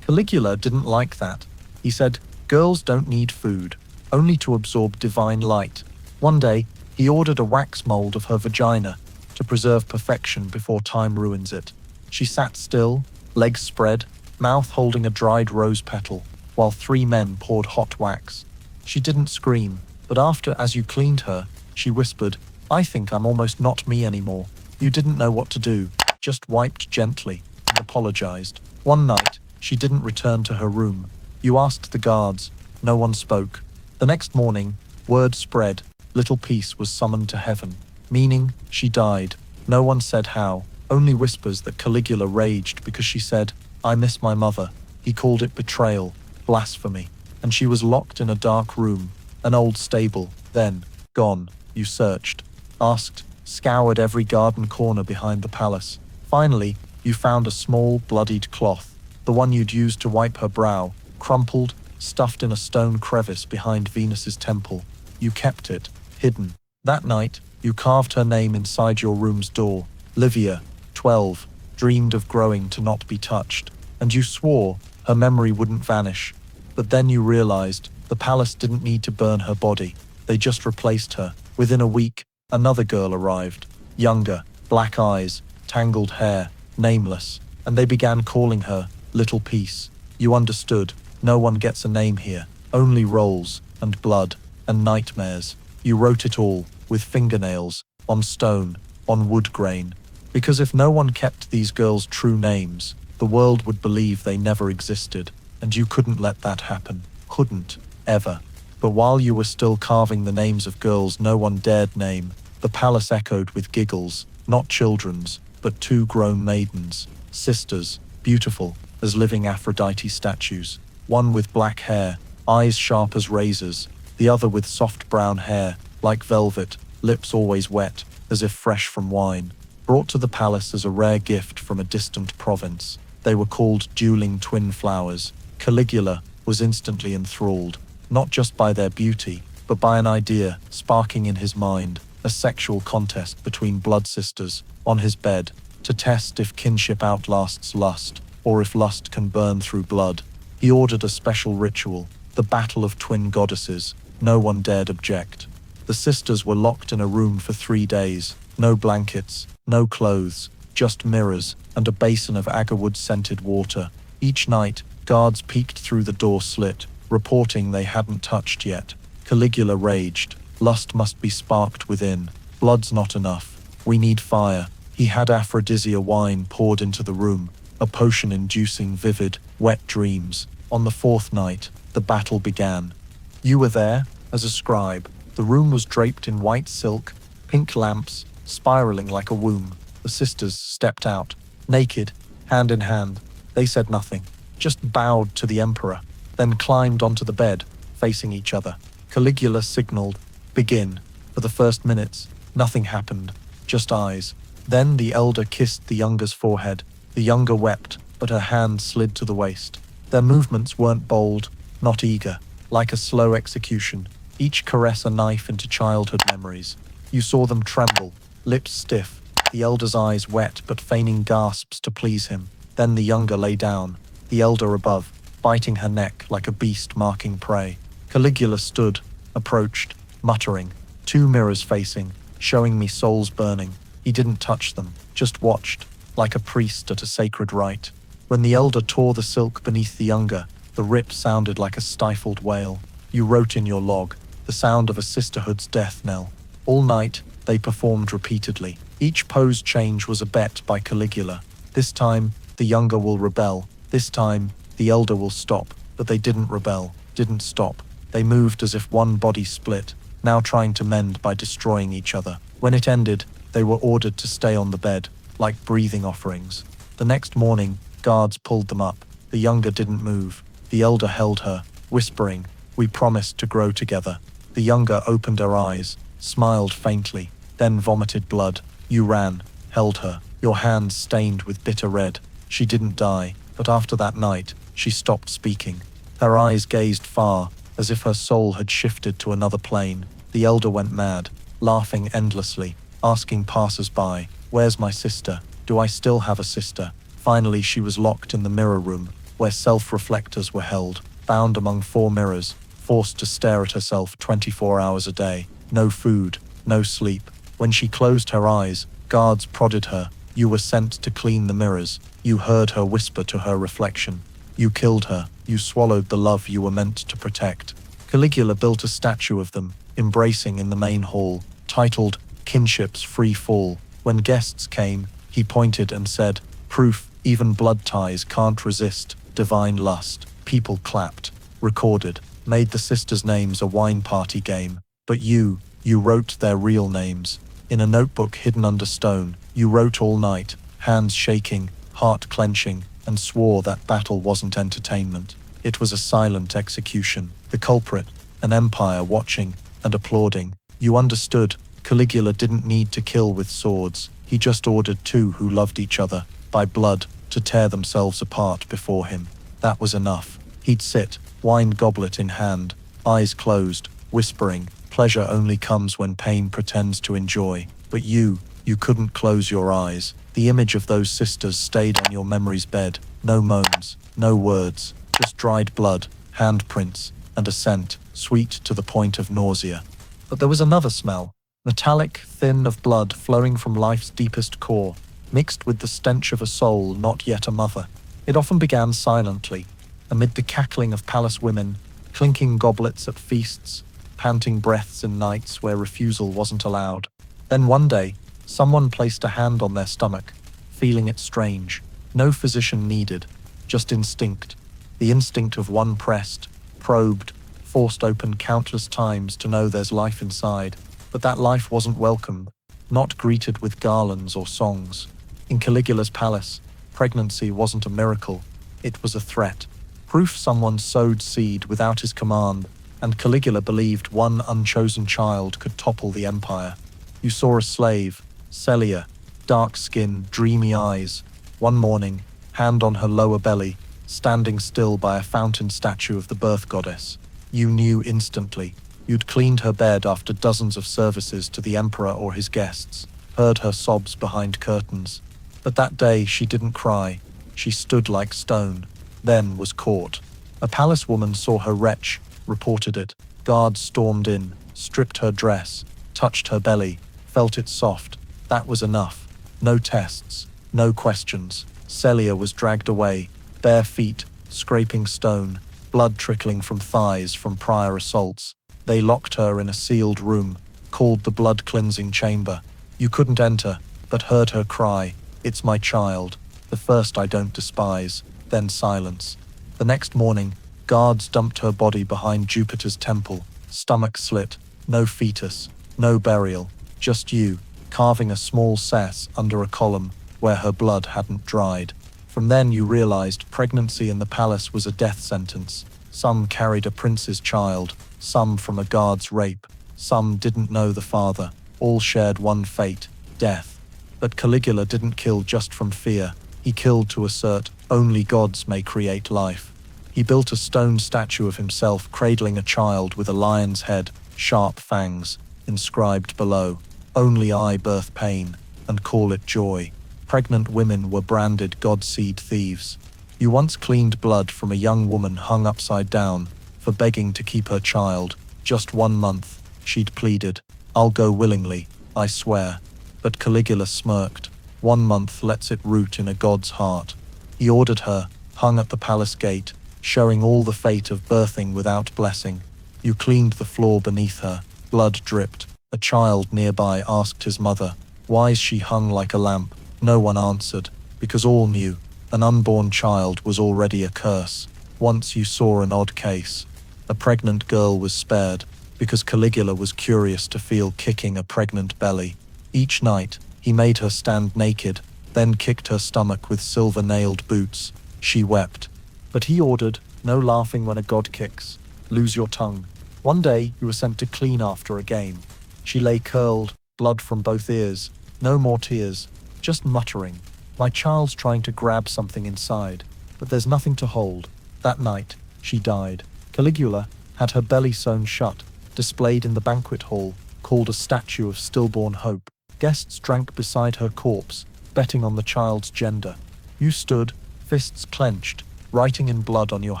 Caligula didn't like that. He said, "Girls don't need food, only to absorb divine light." One day, he ordered a wax mold of her vagina, to preserve perfection before time ruins it. She sat still, legs spread, mouth holding a dried rose petal, while 3 men poured hot wax. She didn't scream, but as you cleaned her, she whispered, "I think I'm almost not me anymore." You didn't know what to do, just wiped gently and apologized. One night, she didn't return to her room. You asked the guards. No one spoke. The next morning, word spread. Little Peace was summoned to heaven, meaning she died. No one said how, only whispers that Caligula raged because she said, "I miss my mother." He called it betrayal, blasphemy, and she was locked in a dark room, an old stable, then, gone. You searched, asked, scoured every garden corner behind the palace. Finally, you found a small, bloodied cloth, the one you'd used to wipe her brow, crumpled, stuffed in a stone crevice behind Venus's temple. You kept it, hidden. That night, you carved her name inside your room's door. Livia, 12, dreamed of growing to not be touched, and you swore her memory wouldn't vanish. But then you realized the palace didn't need to burn her body. They just replaced her. Within a week, another girl arrived, younger, black eyes, tangled hair, nameless, and they began calling her Little Peace. You understood. No one gets a name here, only roles, and blood, and nightmares. You wrote it all, with fingernails, on stone, on wood grain. Because if no one kept these girls' true names, the world would believe they never existed, and you couldn't let that happen. Couldn't, ever. But while you were still carving the names of girls no one dared name, the palace echoed with giggles, not children's, but 2 grown maidens, sisters, beautiful as living Aphrodite statues. One with black hair, eyes sharp as razors, the other with soft brown hair, like velvet, lips always wet, as if fresh from wine. Brought to the palace as a rare gift from a distant province, they were called dueling twin flowers. Caligula was instantly enthralled, not just by their beauty, but by an idea sparking in his mind, a sexual contest between blood sisters, on his bed, to test if kinship outlasts lust, or if lust can burn through blood. He ordered a special ritual, the battle of twin goddesses. No one dared object. The sisters were locked in a room for 3 days, no blankets, no clothes, just mirrors, and a basin of agarwood-scented water. Each night, guards peeked through the door slit, reporting they hadn't touched yet. Caligula raged. Lust must be sparked within. Blood's not enough. We need fire. He had aphrodisia wine poured into the room, a potion inducing vivid, wet dreams. On the 4th night, the battle began. You were there, as a scribe. The room was draped in white silk, pink lamps, spiraling like a womb. The sisters stepped out, naked, hand in hand. They said nothing, just bowed to the emperor, then climbed onto the bed, facing each other. Caligula signaled, "Begin." For the first minutes, nothing happened, just eyes. Then the elder kissed the younger's forehead. The younger wept, but her hand slid to the waist. Their movements weren't bold, not eager, like a slow execution, each caress a knife into childhood memories. You saw them tremble, lips stiff, the elder's eyes wet but feigning gasps to please him. Then the younger lay down, the elder above, biting her neck like a beast marking prey. Caligula stood, approached, muttering, 2 mirrors facing, showing me souls burning. He didn't touch them, just watched, like a priest at a sacred rite. When the elder tore the silk beneath the younger, the rip sounded like a stifled wail. You wrote in your log, the sound of a sisterhood's death knell. All night, they performed repeatedly. Each pose change was a bet by Caligula. This time, the younger will rebel. This time, the elder will stop. But they didn't rebel, didn't stop. They moved as if one body split, now trying to mend by destroying each other. When it ended, they were ordered to stay on the bed, like breathing offerings. The next morning, guards pulled them up. The younger didn't move. The elder held her, whispering, "We promised to grow together." The younger opened her eyes, smiled faintly, then vomited blood. You ran, held her, your hands stained with bitter red. She didn't die, but after that night, she stopped speaking. Her eyes gazed far, as if her soul had shifted to another plane. The elder went mad, laughing endlessly, asking passers-by, "Where's my sister? Do I still have a sister?" Finally, she was locked in the mirror room, where self-reflectors were held, bound among 4 mirrors, forced to stare at herself 24 hours a day. No food, no sleep. When she closed her eyes, Guards prodded her. You were sent to clean the mirrors. You heard her whisper to her reflection. You killed her. You swallowed the love you were meant to protect. Caligula built a statue of them, embracing in the main hall, titled Kinship's Free Fall. When guests came, he pointed and said, "Proof, even blood ties can't resist divine lust." People clapped, recorded, made the sisters' names a wine party game. But you wrote their real names. In a notebook hidden under stone, you wrote all night, hands shaking, heart clenching, and swore that battle wasn't entertainment. It was a silent execution. The culprit, an empire watching and applauding. You understood, Caligula didn't need to kill with swords. He just ordered two who loved each other, by blood, to tear themselves apart before him. That was enough. He'd sit, wine goblet in hand, eyes closed, whispering, "Pleasure only comes when pain pretends to enjoy." But you couldn't close your eyes. The image of those sisters stayed on your memory's bed. No moans, no words, just dried blood, handprints, and a scent, sweet to the point of nausea. But there was another smell, metallic, thin, of blood flowing from life's deepest core, mixed with the stench of a soul not yet a mother. It often began silently, amid the cackling of palace women, clinking goblets at feasts, panting breaths in nights where refusal wasn't allowed. Then one day, someone placed a hand on their stomach, feeling it strange. No physician needed, just instinct. The instinct of one pressed, probed, forced open countless times to know there's life inside. But that life wasn't welcomed, not greeted with garlands or songs. In Caligula's palace, pregnancy wasn't a miracle, it was a threat. Proof someone sowed seed without his command, and Caligula believed one unchosen child could topple the empire. You saw a slave, Celia, dark skin, dreamy eyes. One morning, hand on her lower belly, standing still by a fountain statue of the birth goddess. You knew instantly. You'd cleaned her bed after dozens of services to the emperor or his guests, heard her sobs behind curtains. But that day she didn't cry. She stood like stone, then was caught. A palace woman saw her wretch, reported it. Guards stormed in, stripped her dress, touched her belly, felt it soft. That was enough. No tests, no questions. Celia was dragged away, bare feet, scraping stone, blood trickling from thighs from prior assaults. They locked her in a sealed room, called the blood cleansing chamber. You couldn't enter, but heard her cry, "It's my child, the first I don't despise." Then silence. The next morning, guards dumped her body behind Jupiter's temple, stomach slit, no fetus, no burial, just you, carving a small cess under a column where her blood hadn't dried. From then you realized pregnancy in the palace was a death sentence. Some carried a prince's child, some from a guard's rape, some didn't know the father, all shared one fate, death. But Caligula didn't kill just from fear, he killed to assert, only gods may create life. He built a stone statue of himself cradling a child with a lion's head, sharp fangs, inscribed below, "Only I birth pain, and call it joy." Pregnant women were branded god-seed thieves. You once cleaned blood from a young woman hung upside down for begging to keep her child. Just 1 month, she'd pleaded, "I'll go willingly, I swear." But Caligula smirked. 1 month lets it root in a god's heart. He ordered her, hung at the palace gate, showing all the fate of birthing without blessing. You cleaned the floor beneath her, blood dripped. A child nearby asked his mother, "Why is she hung like a lamp?" No one answered, because all knew, an unborn child was already a curse. Once you saw an odd case. A pregnant girl was spared, because Caligula was curious to feel kicking a pregnant belly. Each night, he made her stand naked, then kicked her stomach with silver-nailed boots. She wept. But he ordered, "No laughing when a god kicks. Lose your tongue." One day, you were sent to clean after a game. She lay curled, blood from both ears. No more tears, just muttering. "My child's trying to grab something inside, but there's nothing to hold." That night, she died. Caligula had her belly sewn shut, displayed in the banquet hall, called a statue of stillborn hope. Guests drank beside her corpse, betting on the child's gender. You stood, fists clenched, writing in blood on your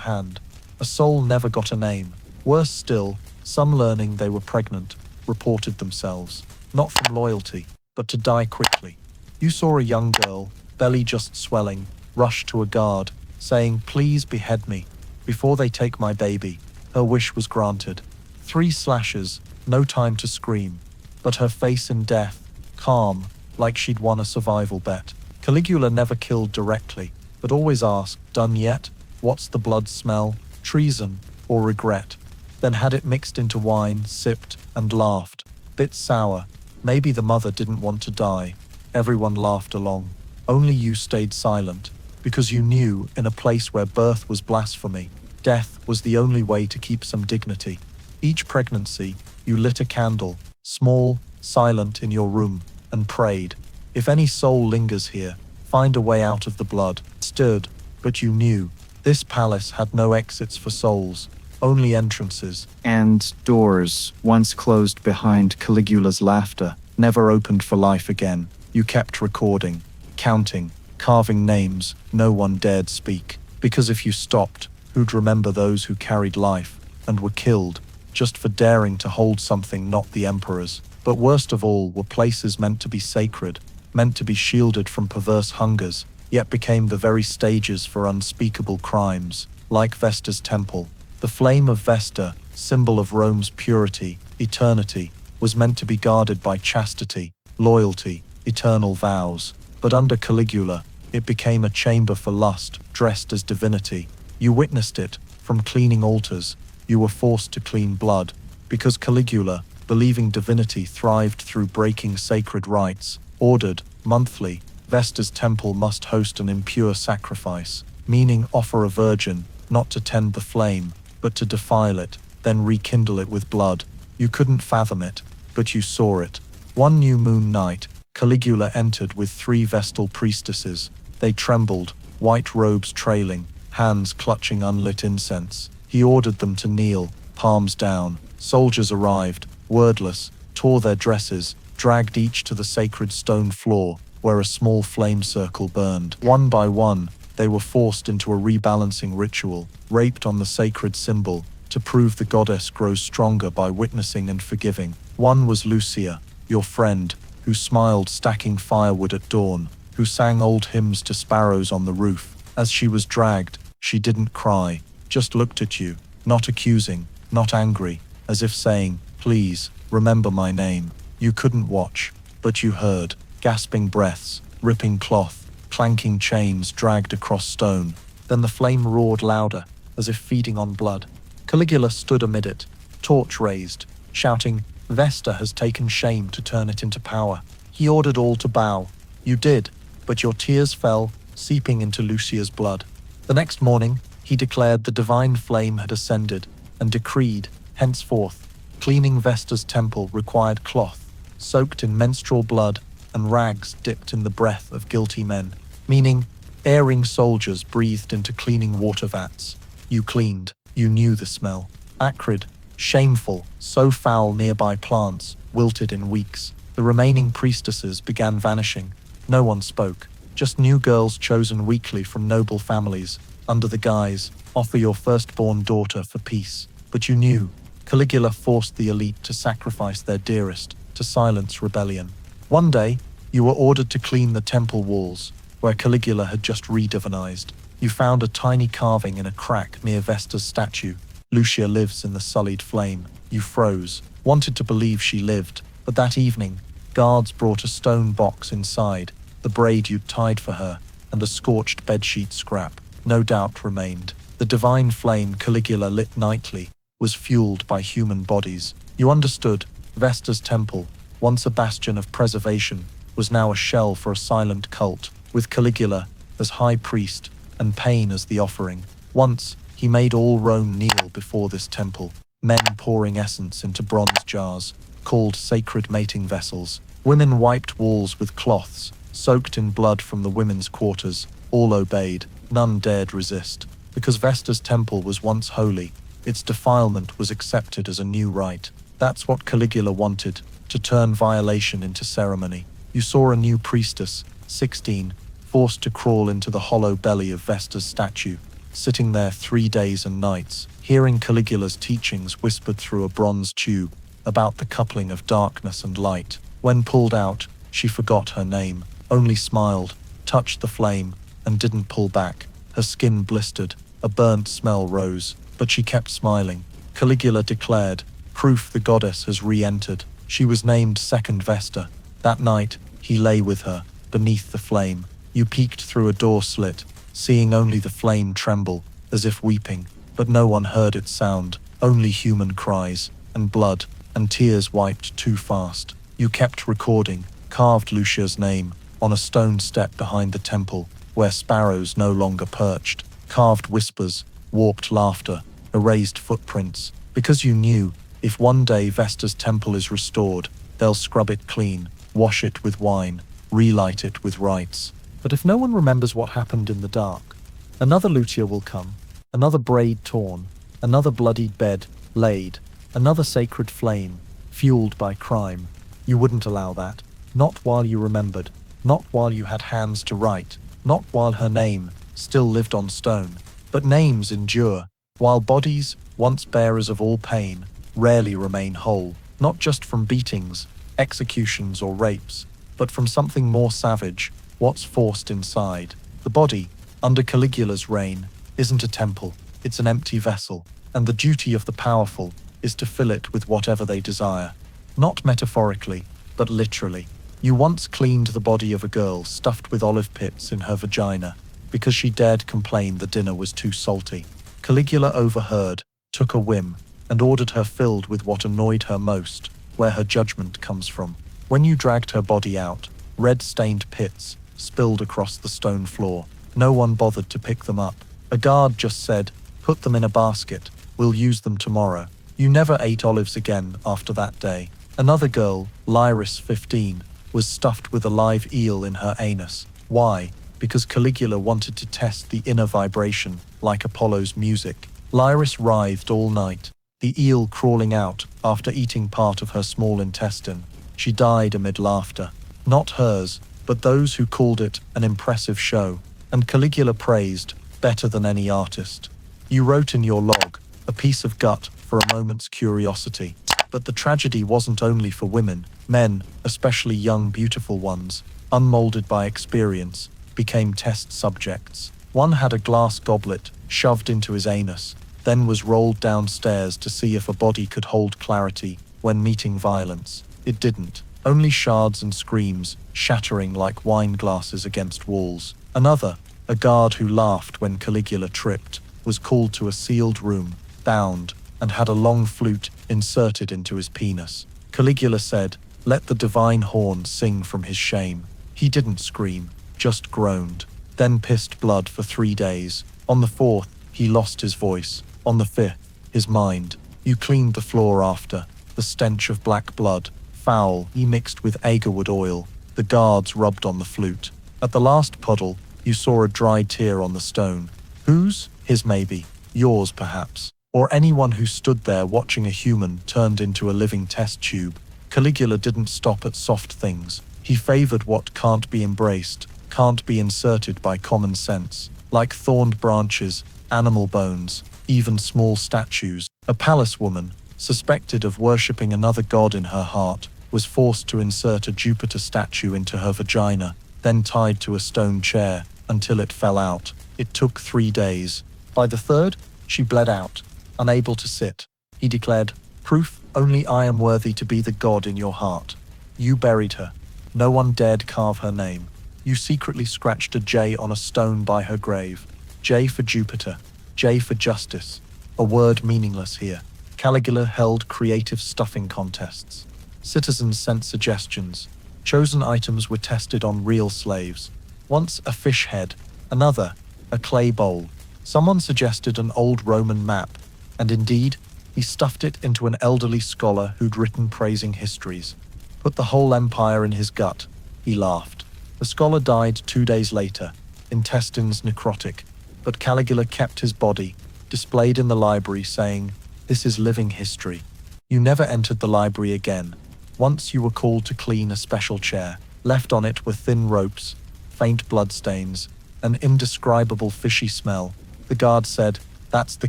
hand. A soul never got a name. Worse still, some learning they were pregnant, reported themselves. Not from loyalty, but to die quickly. You saw a young girl, belly just swelling, rush to a guard, saying, "Please behead me before they take my baby." Her wish was granted. 3 slashes, no time to scream, but her face in death, calm, like she'd won a survival bet. Caligula never killed directly, but always asked, "Done yet? What's the blood smell? Treason or regret?" Then had it mixed into wine, sipped, and laughed. Bit sour. Maybe the mother didn't want to die. Everyone laughed along. Only you stayed silent, because you knew, in a place where birth was blasphemy, death was the only way to keep some dignity. Each pregnancy, you lit a candle, small, silent, in your room, and prayed, "If any soul lingers here, find a way out of the blood." Stood, but you knew, this palace had no exits for souls, only entrances. And doors, once closed behind Caligula's laughter, never opened for life again. You kept recording, counting, carving names no one dared speak. Because if you stopped, who'd remember those who carried life and were killed just for daring to hold something not the emperor's? But worst of all were places meant to be sacred, meant to be shielded from perverse hungers, yet became the very stages for unspeakable crimes, like Vesta's temple. The flame of Vesta, symbol of Rome's purity, eternity, was meant to be guarded by chastity, loyalty, eternal vows. But under Caligula, it became a chamber for lust, dressed as divinity. You witnessed it, from cleaning altars. You were forced to clean blood, because Caligula, believing divinity thrived through breaking sacred rites, ordered, monthly, Vesta's temple must host an impure sacrifice, meaning offer a virgin, not to tend the flame, but to defile it, then rekindle it with blood. You couldn't fathom it, but you saw it. One new moon night, Caligula entered with 3 Vestal priestesses. They trembled, white robes trailing, hands clutching unlit incense. He ordered them to kneel, palms down. Soldiers arrived, wordless, tore their dresses, dragged each to the sacred stone floor, where a small flame circle burned. One by one, they were forced into a rebalancing ritual, raped on the sacred symbol, to prove the goddess grows stronger by witnessing and forgiving. One was Lucia, your friend, who smiled stacking firewood at dawn, who sang old hymns to sparrows on the roof. As she was dragged, she didn't cry, just looked at you, not accusing, not angry, as if saying, "Please, remember my name." You couldn't watch, but you heard, gasping breaths, ripping cloth, clanking chains dragged across stone. Then the flame roared louder, as if feeding on blood. Caligula stood amid it, torch raised, shouting, "Vesta has taken shame to turn it into power." He ordered all to bow. You did, but your tears fell, seeping into Lucia's blood. The next morning, he declared the divine flame had ascended, and decreed, henceforth, cleaning Vesta's temple required cloth, soaked in menstrual blood, and rags dipped in the breath of guilty men, meaning erring soldiers breathed into cleaning water vats. You cleaned, you knew the smell. Acrid, shameful, so foul nearby plants wilted in weeks. The remaining priestesses began vanishing. No one spoke, just new girls chosen weekly from noble families, under the guise, "Offer your firstborn daughter for peace." But you knew, Caligula forced the elite to sacrifice their dearest, to silence rebellion. One day, you were ordered to clean the temple walls, where Caligula had just redivinized. You found a tiny carving in a crack near Vesta's statue. Lucia lives in the sullied flame. You froze, wanted to believe she lived, but that evening, guards brought a stone box inside, the braid you'd tied for her, and a scorched bedsheet scrap. No doubt remained. The divine flame Caligula lit nightly was fueled by human bodies. You understood, Vesta's temple, once a bastion of preservation, was now a shell for a silent cult, with Caligula as high priest and pain as the offering. Once, he made all Rome kneel before this temple, men pouring essence into bronze jars, called sacred mating vessels. Women wiped walls with cloths, soaked in blood from the women's quarters. All obeyed, none dared resist. Because Vesta's temple was once holy, its defilement was accepted as a new rite. That's what Caligula wanted, to turn violation into ceremony. You saw a new priestess, 16, forced to crawl into the hollow belly of Vesta's statue, sitting there 3 days and nights, hearing Caligula's teachings whispered through a bronze tube about the coupling of darkness and light. When pulled out, She forgot her name, only smiled, touched the flame, and didn't pull back. Her skin blistered, a burnt smell rose, but she kept smiling. Caligula declared, "Proof the goddess has re-entered." She was named Second Vesta. That night, he lay with her, beneath the flame. You peeked through a door slit, seeing only the flame tremble, as if weeping, but no one heard its sound, only human cries, and blood, and tears wiped too fast. You kept recording, carved Lucia's name, on a stone step behind the temple, where sparrows no longer perched, carved whispers, warped laughter, erased footprints, because you knew, if one day Vesta's temple is restored, they'll scrub it clean, wash it with wine, relight it with rites. But if no one remembers what happened in the dark, another Lucia will come, another braid torn, another bloodied bed laid, another sacred flame, fueled by crime. You wouldn't allow that, not while you remembered, not while you had hands to write, not while her name still lived on stone. But names endure, while bodies, once bearers of all pain, rarely remain whole, not just from beatings, executions or rapes, but from something more savage, what's forced inside. The body, under Caligula's reign, isn't a temple, it's an empty vessel, and the duty of the powerful is to fill it with whatever they desire. Not metaphorically, but literally. You once cleaned the body of a girl stuffed with olive pits in her vagina, because she dared complain the dinner was too salty. Caligula overheard, took a whim, and ordered her filled with what annoyed her most, where her judgment comes from. When you dragged her body out, red-stained pits spilled across the stone floor. No one bothered to pick them up. A guard just said, "Put them in a basket, we'll use them tomorrow." You never ate olives again after that day. Another girl, Lyris 15, was stuffed with a live eel in her anus. Why? Because Caligula wanted to test the inner vibration, like Apollo's music. Lyris writhed all night, the eel crawling out after eating part of her small intestine. She died amid laughter. Not hers, but those who called it an impressive show. And Caligula praised, better than any artist. You wrote in your log, a piece of gut for a moment's curiosity. But the tragedy wasn't only for women. Men, especially young beautiful ones, unmolded by experience, became test subjects. One had a glass goblet shoved into his anus, then was rolled downstairs to see if a body could hold clarity when meeting violence. It didn't. Only shards and screams, shattering like wine glasses against walls. Another, a guard who laughed when Caligula tripped, was called to a sealed room, bound, and had a long flute inserted into his penis. Caligula said, "Let the divine horn sing from his shame." He didn't scream, just groaned, then pissed blood for 3 days. On the 4th, he lost his voice. On the 5th, his mind. You cleaned the floor after, the stench of black blood, foul, mixed with agarwood oil. The guards rubbed on the flute. At the last puddle, you saw a dry tear on the stone. Whose? His maybe. Yours perhaps. Or anyone who stood there watching a human turned into a living test tube. Caligula didn't stop at soft things. He favored what can't be embraced, can't be inserted by common sense, like thorned branches, animal bones, even small statues. A palace woman, suspected of worshipping another god in her heart, was forced to insert a Jupiter statue into her vagina, then tied to a stone chair until it fell out. It took 3 days. By the 3rd, she bled out, unable to sit. He declared, "Proof, only I am worthy to be the god in your heart." You buried her. No one dared carve her name. You secretly scratched a J on a stone by her grave. J for Jupiter, J for justice, a word meaningless here. Caligula held creative stuffing contests. Citizens sent suggestions. Chosen items were tested on real slaves. Once a fish head, another, a clay bowl. Someone suggested an old Roman map, and indeed, he stuffed it into an elderly scholar who'd written praising histories. Put the whole empire in his gut, he laughed. The scholar died 2 days later, intestines necrotic, but Caligula kept his body, displayed in the library, saying, "This is living history." You never entered the library again. Once you were called to clean a special chair. Left on it were thin ropes, faint bloodstains, an indescribable fishy smell. The guard said, "That's the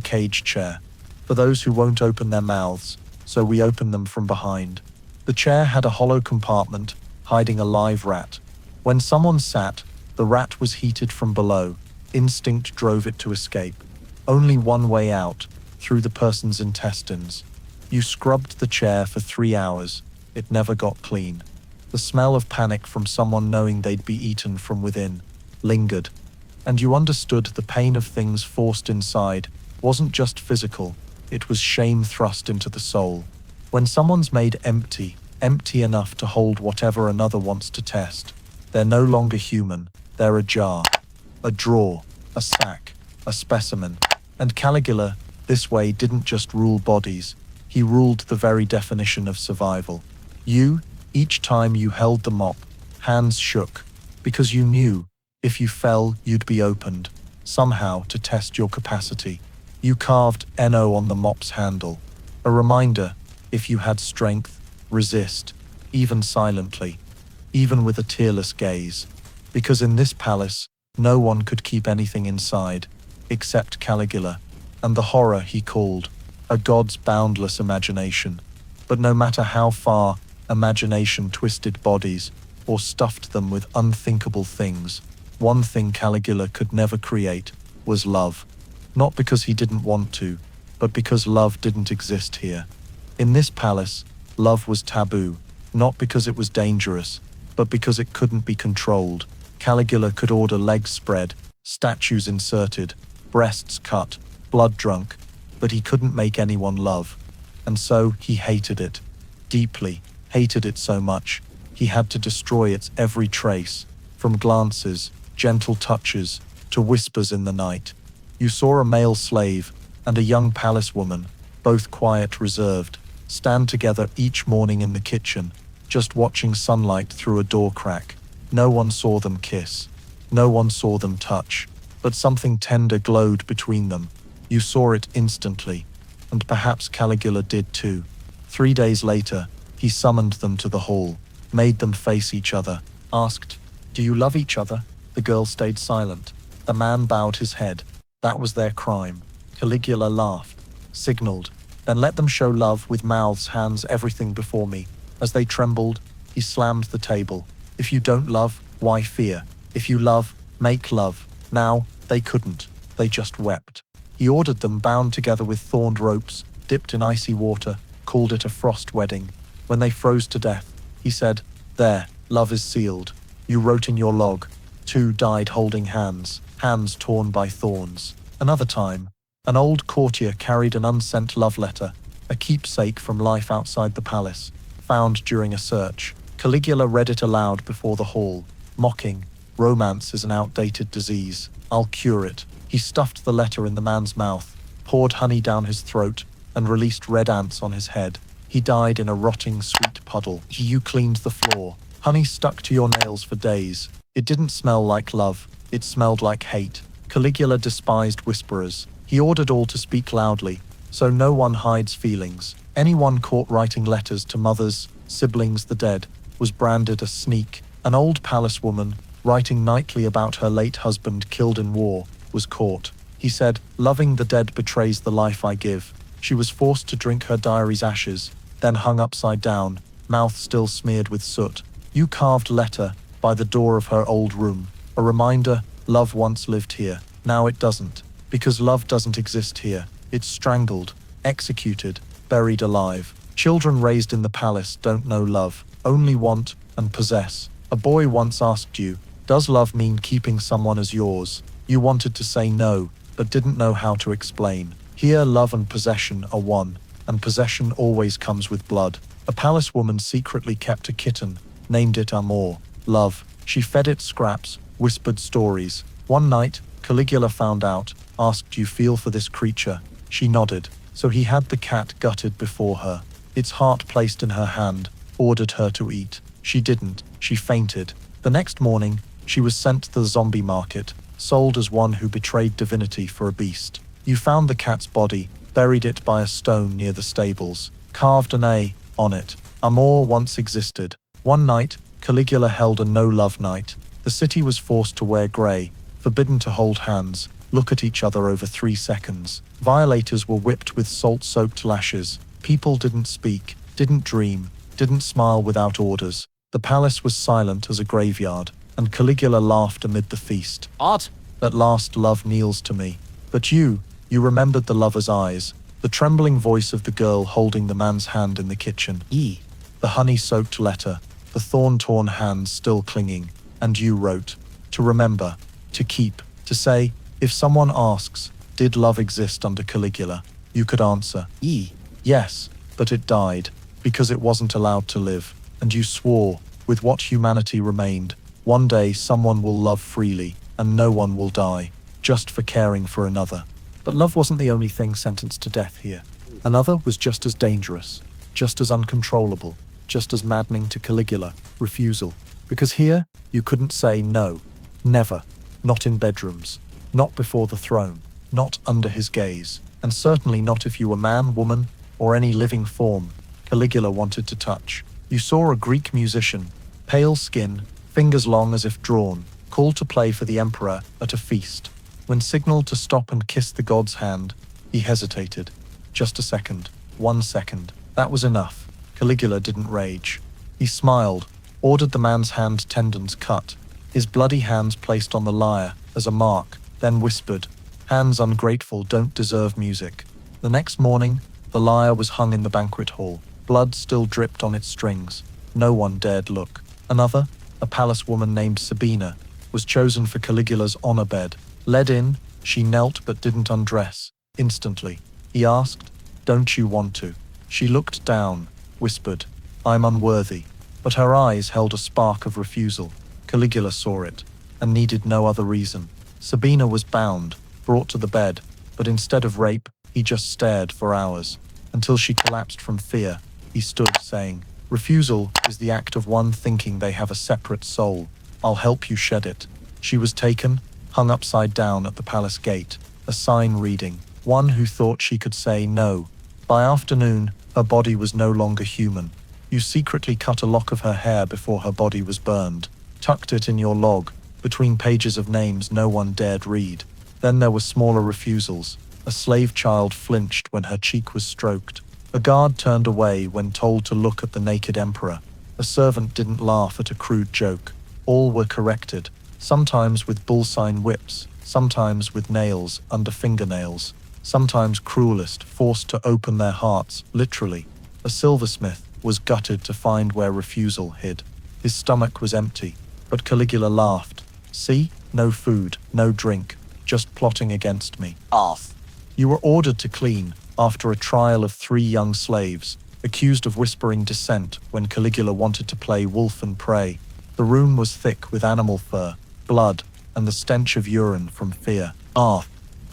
cage chair. For those who won't open their mouths, so we open them from behind." The chair had a hollow compartment, hiding a live rat. When someone sat, the rat was heated from below. Instinct drove it to escape. Only one way out, through the person's intestines. You scrubbed the chair for 3 hours. It never got clean. The smell of panic from someone knowing they'd be eaten from within lingered. And you understood the pain of things forced inside wasn't just physical, it was shame thrust into the soul. When someone's made empty enough to hold whatever another wants to test, they're no longer human, they're a jar, a drawer, a sack, a specimen. And Caligula, this way, didn't just rule bodies, he ruled the very definition of survival. You, each time you held the mop, hands shook, because you knew, if you fell, you'd be opened, somehow to test your capacity. You carved NO on the mop's handle, a reminder, if you had strength, resist, even silently, even with a tearless gaze. Because in this palace, no one could keep anything inside, except Caligula, and the horror he called a god's boundless imagination. But no matter how far imagination twisted bodies or stuffed them with unthinkable things, one thing Caligula could never create was love. Not because he didn't want to, but because love didn't exist here. In this palace, love was taboo, not because it was dangerous, but because it couldn't be controlled. Caligula could order legs spread, statues inserted, breasts cut, blood drunk, but he couldn't make anyone love. And so he hated it. Deeply, hated it so much, he had to destroy its every trace, from glances, gentle touches, to whispers in the night. You saw a male slave and a young palace woman, both quiet, reserved, stand together each morning in the kitchen, just watching sunlight through a door crack. No one saw them kiss. No one saw them touch. But something tender glowed between them. You saw it instantly, and perhaps Caligula did too. 3 days later, he summoned them to the hall, made them face each other, asked, "Do you love each other?" The girl stayed silent. The man bowed his head. That was their crime. Caligula laughed, signaled, then let them show love with mouths, hands, everything before me. As they trembled, he slammed the table. If you don't love, why fear? If you love, make love. Now, they couldn't. They just wept. He ordered them bound together with thorned ropes, dipped in icy water, called it a frost wedding. When they froze to death, he said, "There, love is sealed. You wrote in your log. 2 died holding hands, hands torn by thorns." Another time, an old courtier carried an unsent love letter, a keepsake from life outside the palace, found during a search. Caligula read it aloud before the hall, mocking, "Romance is an outdated disease. I'll cure it." He stuffed the letter in the man's mouth, poured honey down his throat, and released red ants on his head. He died in a rotting sweet puddle. You cleaned the floor. Honey stuck to your nails for days. It didn't smell like love. It smelled like hate. Caligula despised whisperers. He ordered all to speak loudly, so no one hides feelings. Anyone caught writing letters to mothers, siblings, the dead, was branded a sneak. An old palace woman, writing nightly about her late husband killed in war, was caught. He said, "Loving the dead betrays the life I give." She was forced to drink her diary's ashes, then hung upside down, mouth still smeared with soot. You carved letter by the door of her old room, a reminder, love once lived here. Now it doesn't, because love doesn't exist here. It's strangled, executed, buried alive. Children raised in the palace don't know love, only want and possess. A boy once asked you, "Does love mean keeping someone as yours?" You wanted to say no, but didn't know how to explain. Here love and possession are one, and possession always comes with blood. A palace woman secretly kept a kitten, named it Amor, love. She fed it scraps, whispered stories. One night, Caligula found out, asked, "You feel for this creature?" She nodded, so he had the cat gutted before her, its heart placed in her hand, ordered her to eat. She didn't, she fainted. The next morning, she was sent to the zombie market, sold as one who betrayed divinity for a beast. You found the cat's body, buried it by a stone near the stables, carved an A on it. Amor once existed. One night, Caligula held a no-love night. The city was forced to wear grey, forbidden to hold hands, look at each other over 3 seconds. Violators were whipped with salt-soaked lashes. People didn't speak, didn't dream, didn't smile without orders. The palace was silent as a graveyard, and Caligula laughed amid the feast. Art? At last love kneels to me. But you remembered the lover's eyes, the trembling voice of the girl holding the man's hand in the kitchen. The honey-soaked letter, the thorn-torn hands still clinging, and you wrote, to remember, to keep, to say, if someone asks, did love exist under Caligula, you could answer, yes, but it died, because it wasn't allowed to live, and you swore, with what humanity remained, one day someone will love freely, and no one will die, just for caring for another. But love wasn't the only thing sentenced to death here. Another was just as dangerous, just as uncontrollable, just as maddening to Caligula, refusal. Because here, you couldn't say no. Never. Not in bedrooms. Not before the throne. Not under his gaze. And certainly not if you were man, woman, or any living form Caligula wanted to touch. You saw a Greek musician, pale skin, fingers long as if drawn, called to play for the emperor at a feast. When signaled to stop and kiss the god's hand, he hesitated. Just a second. 1 second. That was enough. Caligula didn't rage. He smiled, ordered the man's hand tendons cut, his bloody hands placed on the lyre as a mark, then whispered, hands ungrateful don't deserve music. The next morning, the lyre was hung in the banquet hall. Blood still dripped on its strings. No one dared look. Another, a palace woman named Sabina, was chosen for Caligula's honor bed. Led in, she knelt but didn't undress. Instantly, he asked, don't you want to? She looked down, whispered, I'm unworthy. But her eyes held a spark of refusal. Caligula saw it, and needed no other reason. Sabina was bound, brought to the bed, but instead of rape, he just stared for hours. Until she collapsed from fear, he stood saying, refusal is the act of one thinking they have a separate soul. I'll help you shed it. She was taken, hung upside down at the palace gate, a sign reading, one who thought she could say no. By afternoon, her body was no longer human. You secretly cut a lock of her hair before her body was burned, tucked it in your log, between pages of names no one dared read. Then there were smaller refusals. A slave child flinched when her cheek was stroked. A guard turned away when told to look at the naked emperor. A servant didn't laugh at a crude joke. All were corrected, sometimes with bullsign whips, sometimes with nails under fingernails, sometimes cruelest, forced to open their hearts, literally. A silversmith was gutted to find where refusal hid. His stomach was empty, but Caligula laughed. See? No food, no drink, just plotting against me. Off. You were ordered to clean, after a trial of 3 young slaves, accused of whispering dissent when Caligula wanted to play wolf and prey. The room was thick with animal fur, blood, and the stench of urine from fear.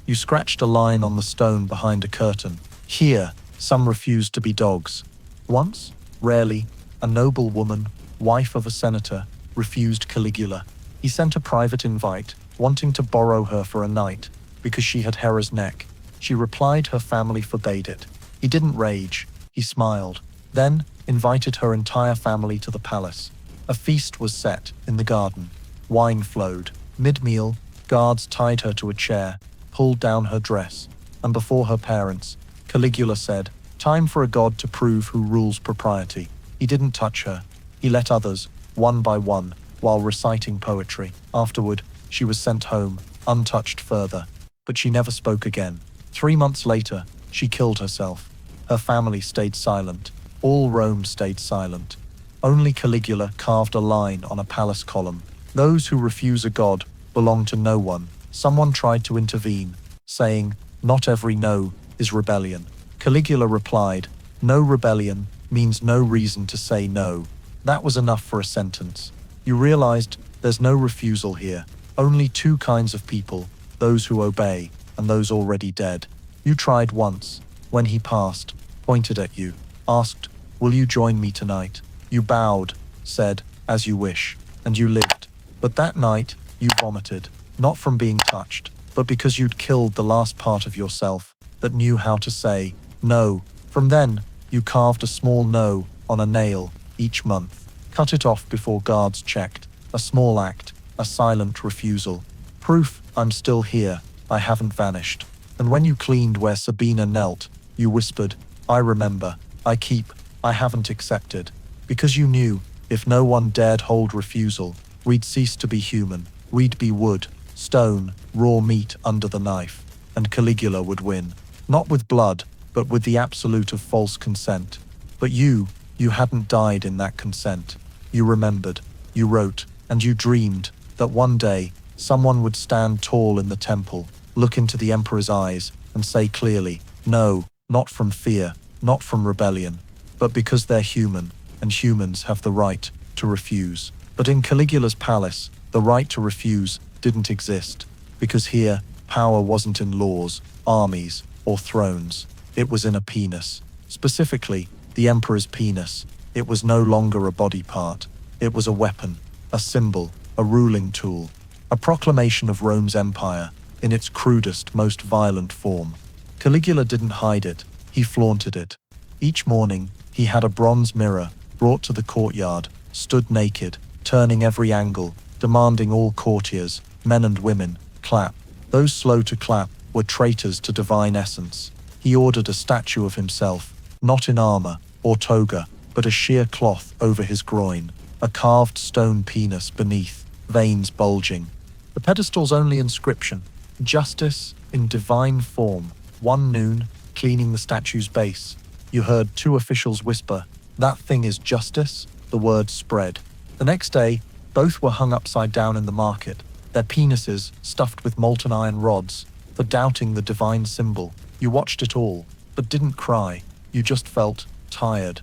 You scratched a line on the stone behind a curtain. Here, some refused to be dogs. Once, rarely, a noble woman, wife of a senator, refused Caligula. He sent a private invite, wanting to borrow her for a night, because she had Hera's neck. She replied her family forbade it. He didn't rage, he smiled, then invited her entire family to the palace. A feast was set in the garden. Wine flowed. Mid-meal, guards tied her to a chair, pulled down her dress, and before her parents, Caligula said, time for a god to prove who rules propriety. He didn't touch her. He let others, one by one, while reciting poetry. Afterward, she was sent home, untouched further. But she never spoke again. 3 months later, she killed herself. Her family stayed silent. All Rome stayed silent. Only Caligula carved a line on a palace column. Those who refuse a god belong to no one. Someone tried to intervene, saying, not every no is rebellion. Caligula replied, no rebellion means no reason to say no. That was enough for a sentence. You realized there's no refusal here. Only 2 kinds of people, those who obey and those already dead. You tried once, when he passed, pointed at you, asked, will you join me tonight? You bowed, said, as you wish, and you lived. But that night, you vomited, not from being touched, but because you'd killed the last part of yourself that knew how to say no. From then, you carved a small no on a nail each month, cut it off before guards checked. A small act, a silent refusal. Proof, I'm still here, I haven't vanished. And when you cleaned where Sabina knelt, you whispered, I remember, I keep, I haven't accepted. Because you knew, If no one dared hold refusal, we'd cease to be human. We'd be wood, stone, raw meat under the knife. And Caligula would win. Not with blood, but with the absolute of false consent. But you hadn't died in that consent. You remembered, you wrote, and you dreamed that one day someone would stand tall in the temple, look into the emperor's eyes, and say clearly, no, not from fear, not from rebellion, but because they're human, and humans have the right to refuse. But in Caligula's palace, the right to refuse didn't exist, because here, power wasn't in laws, armies, or thrones. It was in a penis. Specifically, the emperor's penis. It was no longer a body part. It was a weapon, a symbol, a ruling tool, a proclamation of Rome's empire in its crudest, most violent form. Caligula didn't hide it, he flaunted it. Each morning, he had a bronze mirror brought to the courtyard, stood naked, turning every angle, demanding all courtiers, men and women, clap. Those slow to clap were traitors to divine essence. He ordered a statue of himself, not in armor or toga, but a sheer cloth over his groin, a carved stone penis beneath, veins bulging. The pedestal's only inscription, justice in divine form. One noon, cleaning the statue's base, you heard two officials whisper, "That thing is justice?" The word spread. The next day, both were hung upside down in the market, their penises stuffed with molten iron rods, for doubting the divine symbol. You watched it all, but didn't cry. You just felt tired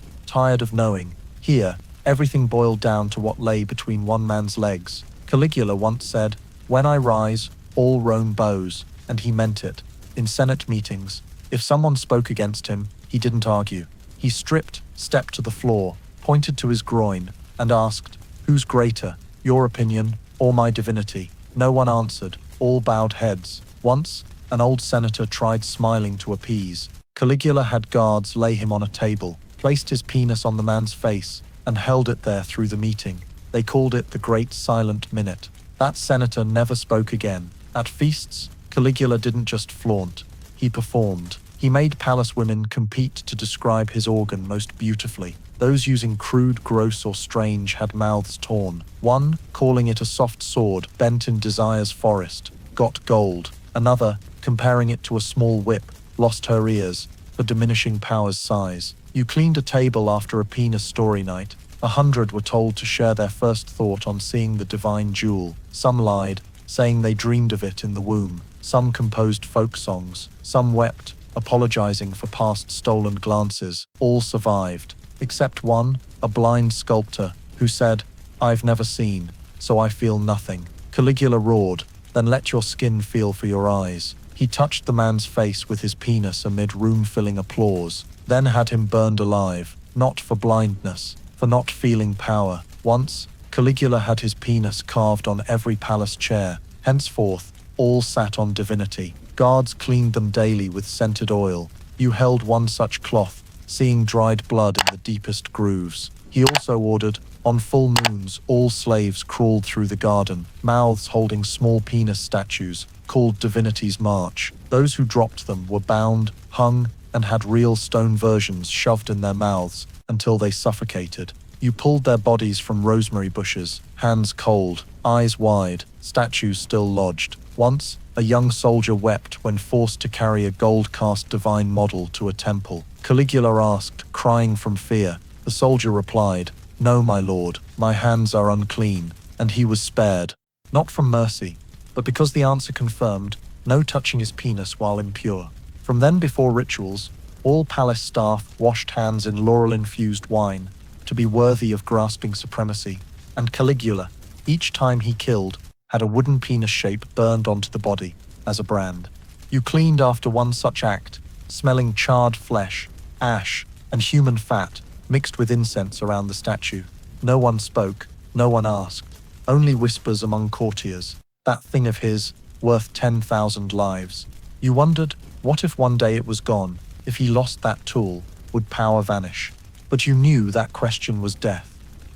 of knowing. Here, everything boiled down to what lay between one man's legs. Caligula once said, "When I rise, all Rome bows," and he meant it. In Senate meetings, if someone spoke against him, he didn't argue. He stripped, stepped to the floor, pointed to his groin, and asked, "Who's greater, your opinion or my divinity?" No one answered, all bowed heads. Once, an old senator tried smiling to appease. Caligula had guards lay him on a table, placed his penis on the man's face, and held it there through the meeting. They called it the Great Silent Minute. That senator never spoke again. At feasts, Caligula didn't just flaunt, he performed. He made palace women compete to describe his organ most beautifully. Those using crude, gross, or strange had mouths torn. One, calling it a soft sword bent in desire's forest, got gold. Another, comparing it to a small whip, lost her ears for diminishing power's size. You cleaned a table after a penis story night. 100 were told to share their first thought on seeing the divine jewel. Some lied, saying they dreamed of it in the womb. Some composed folk songs. Some wept, apologizing for past stolen glances. All survived, except one, a blind sculptor, who said, "I've never seen, so I feel nothing." Caligula roared, "Then let your skin feel for your eyes." He touched the man's face with his penis amid room-filling applause, then had him burned alive, not for blindness, for not feeling power. Once, Caligula had his penis carved on every palace chair. Henceforth, all sat on divinity. Guards cleaned them daily with scented oil. You held one such cloth, seeing dried blood in the deepest grooves. He also ordered, on full moons, all slaves crawled through the garden, mouths holding small penis statues, called Divinity's March. Those who dropped them were bound, hung, and had real stone versions shoved in their mouths until they suffocated. You pulled their bodies from rosemary bushes, hands cold, eyes wide, statues still lodged. Once, a young soldier wept when forced to carry a gold-cast divine model to a temple. Caligula asked, crying from fear. The soldier replied, "No, my lord, my hands are unclean," and he was spared, not from mercy, but because the answer confirmed, no touching his penis while impure. From then before rituals, all palace staff washed hands in laurel-infused wine to be worthy of grasping supremacy, and Caligula, each time he killed, had a wooden penis shape burned onto the body as a brand. You cleaned after one such act, smelling charred flesh, ash, and human fat, mixed with incense around the statue. No one spoke, no one asked, only whispers among courtiers. That thing of his, worth 10,000 lives. You wondered, what if one day it was gone? If he lost that tool, would power vanish? But you knew that question was death,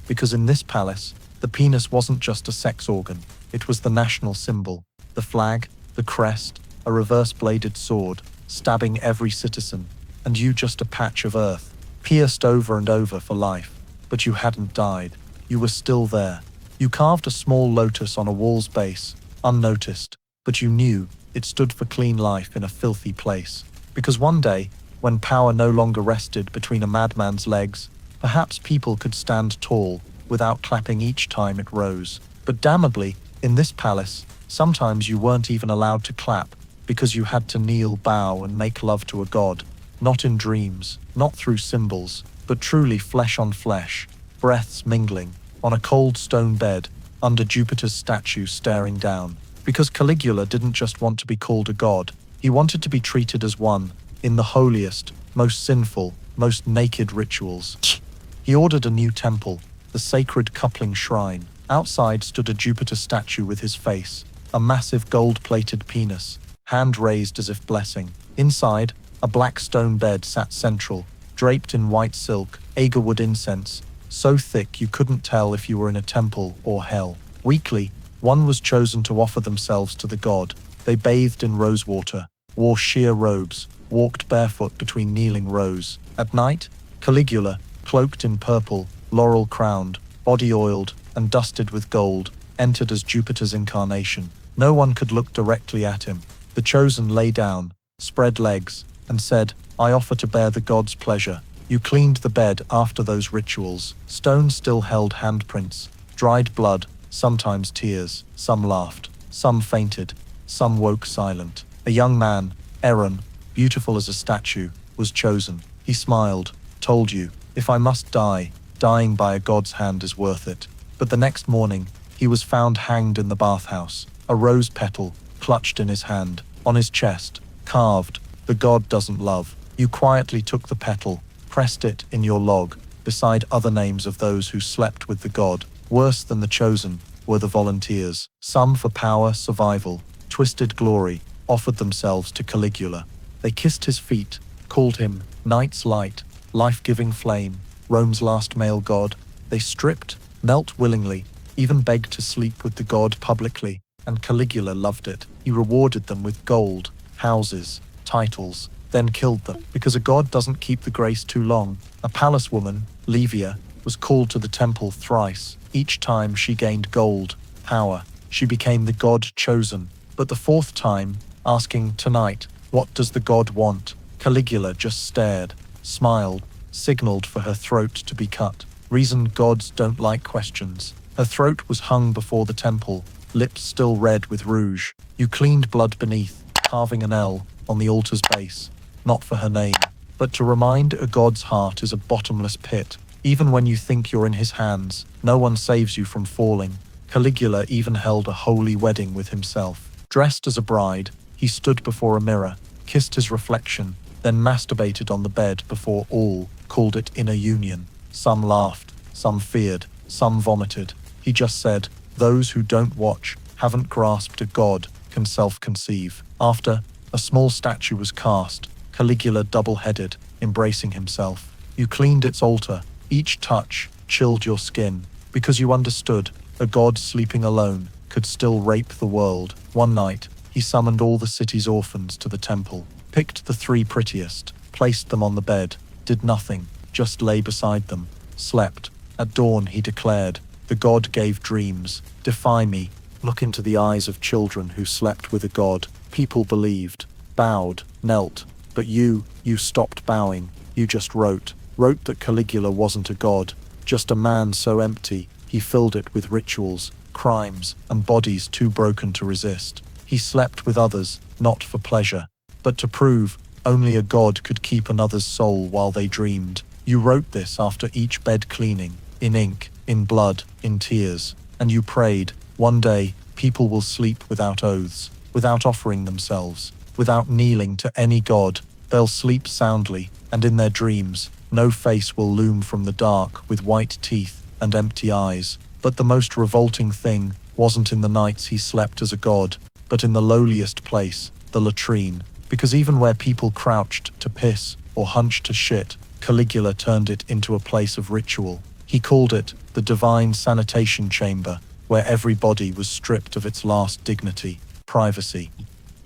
because in this palace, the penis wasn't just a sex organ, it was the national symbol, the flag, the crest, a reverse-bladed sword, stabbing every citizen, and you just a patch of earth, pierced over and over for life. But you hadn't died. you were still there. You carved a small lotus on a wall's base, unnoticed, but you knew it stood for clean life in a filthy place. Because one day, when power no longer rested between a madman's legs, perhaps people could stand tall without clapping each time it rose. But damnably, in this palace, sometimes you weren't even allowed to clap because you had to kneel, bow, and make love to a god. Not in dreams, not through symbols, but truly flesh on flesh, breaths mingling, on a cold stone bed, under Jupiter's statue staring down. Because Caligula didn't just want to be called a god, he wanted to be treated as one, in the holiest, most sinful, most naked rituals. He ordered a new temple, the sacred coupling shrine. Outside stood a Jupiter statue with his face, a massive gold-plated penis, hand raised as if blessing. Inside, a black stone bed sat central, draped in white silk, agarwood incense, so thick you couldn't tell if you were in a temple or hell. Weekly, one was chosen to offer themselves to the god. They bathed in rosewater, wore sheer robes, walked barefoot between kneeling rows. At night, Caligula, cloaked in purple, laurel-crowned, body oiled, and dusted with gold, entered as Jupiter's incarnation. No one could look directly at him. The chosen lay down, spread legs, and said, "I offer to bear the god's pleasure." You cleaned the bed after those rituals. Stone still held handprints, dried blood, sometimes tears. Some laughed, some fainted, some woke silent. A young man, Aaron, beautiful as a statue, was chosen. He smiled, told you, "If I must die, dying by a god's hand is worth it." But the next morning, he was found hanged in the bathhouse, a rose petal clutched in his hand. On his chest, carved, "The god doesn't love." You quietly took the petal, pressed it in your log, beside other names of those who slept with the god. Worse than the chosen were the volunteers. Some for power, survival, twisted glory, offered themselves to Caligula. They kissed his feet, called him night's light, life-giving flame, Rome's last male god. They stripped, knelt willingly, even begged to sleep with the god publicly, and Caligula loved it. He rewarded them with gold, houses, titles, then killed them, because a god doesn't keep the grace too long. A palace woman, Livia, was called to the temple thrice. Each time she gained gold, power, she became the god chosen. But the fourth time, asking, "Tonight, what does the god want?" Caligula just stared, smiled, signaled for her throat to be cut. Reasoned gods don't like questions. Her throat was hung before the temple, lips still red with rouge. You cleaned blood beneath, carving an L on the altar's base. Not for her name, but to remind a god's heart is a bottomless pit. Even when you think you're in his hands, no one saves you from falling. Caligula even held a holy wedding with himself. Dressed as a bride, he stood before a mirror, kissed his reflection, then masturbated on the bed before all, called it inner union. Some laughed, some feared, some vomited. He just said, "Those who don't watch, haven't grasped a god, can self-conceive." After, a small statue was cast, Caligula double-headed, embracing himself. You cleaned its altar. Each touch chilled your skin, because you understood a god sleeping alone could still rape the world. One night, he summoned all the city's orphans to the temple, picked the 3 prettiest, placed them on the bed, did nothing, just lay beside them, slept. At dawn, he declared, "The god gave dreams. Defy me." Look into the eyes of children who slept with a god. People believed, bowed, knelt. But you stopped bowing. You just wrote that Caligula wasn't a god, just a man so empty, he filled it with rituals, crimes, and bodies too broken to resist. He slept with others, not for pleasure, but to prove only a god could keep another's soul while they dreamed. You wrote this after each bed cleaning, in ink, in blood, in tears, and you prayed, one day, people will sleep without oaths, without offering themselves, without kneeling to any god. They'll sleep soundly, and in their dreams, no face will loom from the dark with white teeth and empty eyes. But the most revolting thing wasn't in the nights he slept as a god, but in the lowliest place, the latrine. Because even where people crouched to piss or hunched to shit, Caligula turned it into a place of ritual. He called it the divine sanitation chamber, where every body was stripped of its last dignity, privacy.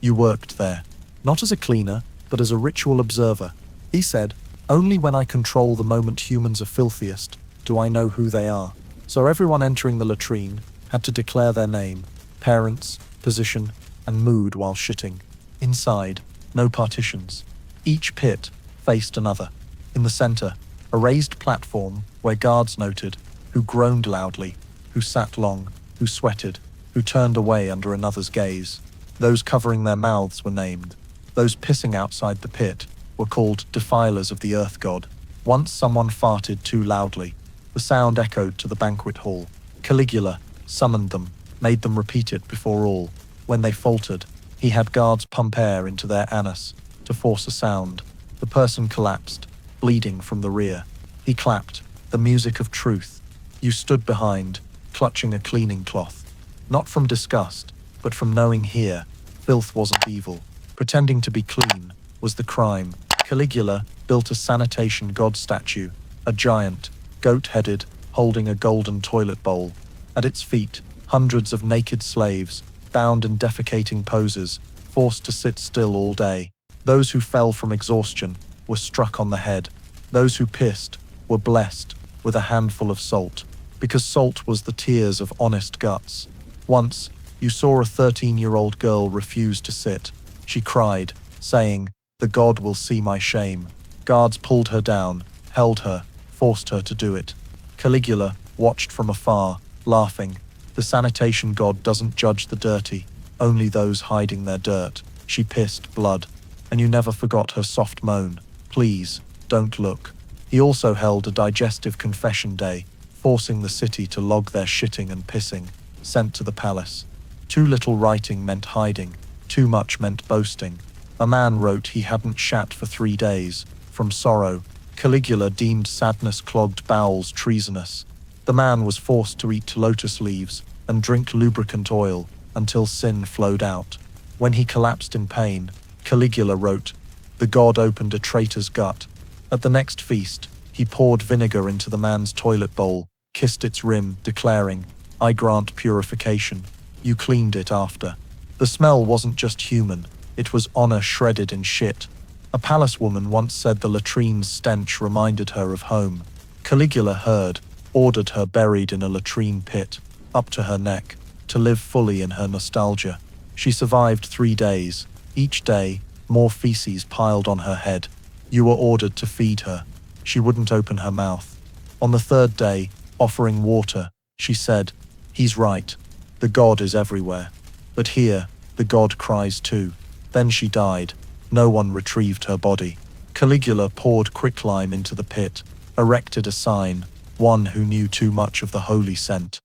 You worked there, not as a cleaner, but as a ritual observer. He said, "Only when I control the moment humans are filthiest do I know who they are." So everyone entering the latrine had to declare their name, parents, position, and mood while shitting. Inside, no partitions. Each pit faced another. In the center, a raised platform where guards noted who groaned loudly, who sat long, who sweated, who turned away under another's gaze. Those covering their mouths were named. Those pissing outside the pit were called defilers of the earth god. Once someone farted too loudly. The sound echoed to the banquet hall. Caligula summoned them, made them repeat it before all. When they faltered, he had guards pump air into their anus to force a sound. The person collapsed, bleeding from the rear. He clapped, the music of truth. You stood behind, clutching a cleaning cloth. Not from disgust, but from knowing here, filth wasn't evil. Pretending to be clean was the crime. Caligula built a sanitation god statue, a giant, goat-headed, holding a golden toilet bowl. At its feet, hundreds of naked slaves, bound in defecating poses, forced to sit still all day. Those who fell from exhaustion were struck on the head. Those who pissed were blessed with a handful of salt, because salt was the tears of honest guts. Once, you saw a 13-year-old girl refuse to sit. She cried, saying, "The god will see my shame." Guards pulled her down, held her, forced her to do it. Caligula watched from afar, laughing. The sanitation god doesn't judge the dirty, only those hiding their dirt. She pissed blood, and you never forgot her soft moan, "Please, don't look." He also held a digestive confession day, forcing the city to log their shitting and pissing, sent to the palace. Too little writing meant hiding, too much meant boasting. A man wrote he hadn't shat for 3 days, from sorrow. Caligula deemed sadness-clogged bowels treasonous. The man was forced to eat lotus leaves and drink lubricant oil until sin flowed out. When he collapsed in pain, Caligula wrote, "The god opened a traitor's gut." At the next feast, he poured vinegar into the man's toilet bowl, kissed its rim, declaring, "I grant purification. You cleaned it after." The smell wasn't just human, it was honor shredded in shit. A palace woman once said the latrine's stench reminded her of home. Caligula heard, ordered her buried in a latrine pit, up to her neck, to live fully in her nostalgia. She survived 3 days. Each day, more feces piled on her head. You were ordered to feed her. She wouldn't open her mouth. On the 3rd day, offering water, she said, "He's right. The god is everywhere. But here, the god cries too." Then she died. No one retrieved her body. Caligula poured quicklime into the pit, erected a sign, one who knew too much of the holy scent.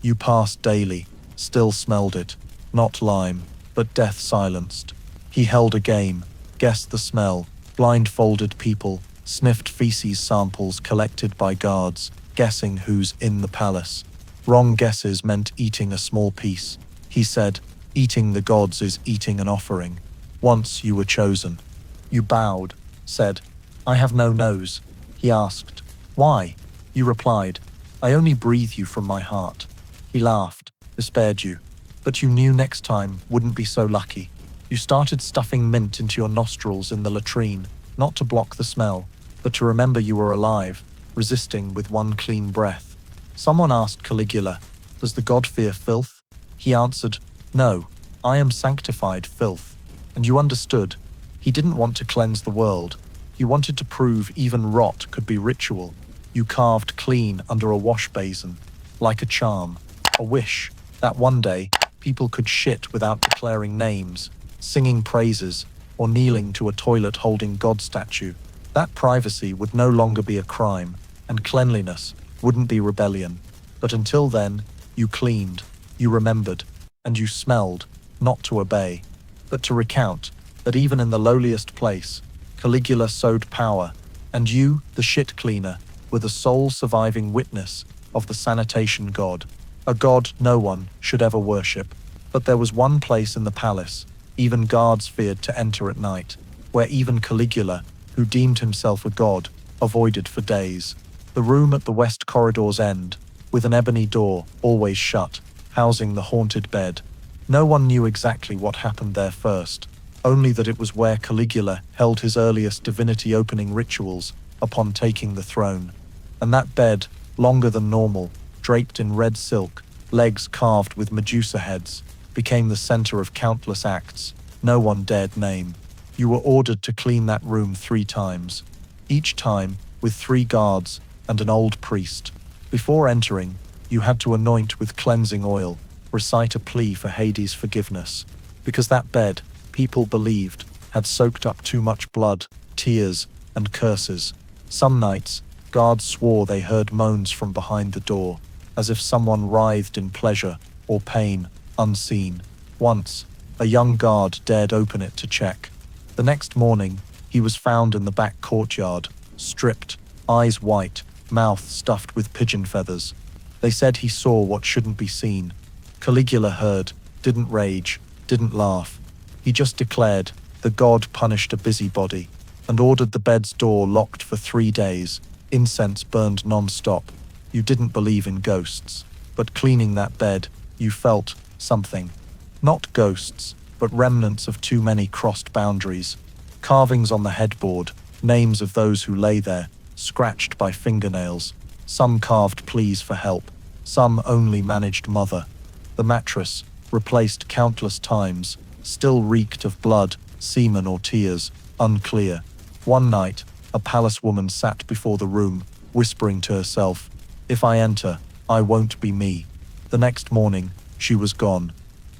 You passed daily, still smelled it, not lime, but death silenced. He held a game, guessed the smell, blindfolded people, sniffed feces samples collected by guards, guessing who's in the palace. Wrong guesses meant eating a small piece. He said, "Eating the gods is eating an offering." Once you were chosen. You bowed, said, "I have no nose." He asked, "Why?" You replied, "I only breathe you from my heart." He laughed, despaired you, but you knew next time wouldn't be so lucky. You started stuffing mint into your nostrils in the latrine, not to block the smell, but to remember you were alive, resisting with one clean breath. Someone asked Caligula, "Does the god fear filth?" He answered, "No, I am sanctified filth." And you understood. He didn't want to cleanse the world. He wanted to prove even rot could be ritual. You carved clean under a wash basin, like a charm, a wish that one day people could shit without declaring names, singing praises, or kneeling to a toilet holding God statue. That privacy would no longer be a crime, and cleanliness wouldn't be rebellion. But until then, you cleaned, you remembered, and you smelled, not to obey, but to recount that even in the lowliest place, Caligula sowed power, and you, the shit cleaner, were the sole surviving witness of the sanitation god, a god no one should ever worship. But there was one place in the palace, even guards feared to enter at night, where even Caligula, who deemed himself a god, avoided for days. The room at the west corridor's end, with an ebony door, always shut, housing the haunted bed. No one knew exactly what happened there first, only that it was where Caligula held his earliest divinity opening rituals upon taking the throne. And that bed, longer than normal, draped in red silk, legs carved with Medusa heads, became the center of countless acts no one dared name. You were ordered to clean that room 3 times, each time with 3 guards and an old priest. Before entering, you had to anoint with cleansing oil, recite a plea for Hades' forgiveness, because that bed, people believed, had soaked up too much blood, tears, and curses. Some nights, guards swore they heard moans from behind the door, as if someone writhed in pleasure or pain, unseen. Once, a young guard dared open it to check. The next morning, he was found in the back courtyard, stripped, eyes white, mouth stuffed with pigeon feathers. They said he saw what shouldn't be seen. Caligula heard, didn't rage, didn't laugh. He just declared the god punished a busybody and ordered the bed's door locked for 3 days. Incense burned non-stop. You didn't believe in ghosts, but cleaning that bed, you felt something. Not ghosts, but remnants of too many crossed boundaries. Carvings on the headboard, names of those who lay there, scratched by fingernails. Some carved pleas for help, some only managed mother. The mattress, replaced countless times, still reeked of blood, semen or tears, unclear. One night, a palace woman sat before the room, whispering to herself, "If I enter, I won't be me." The next morning, she was gone.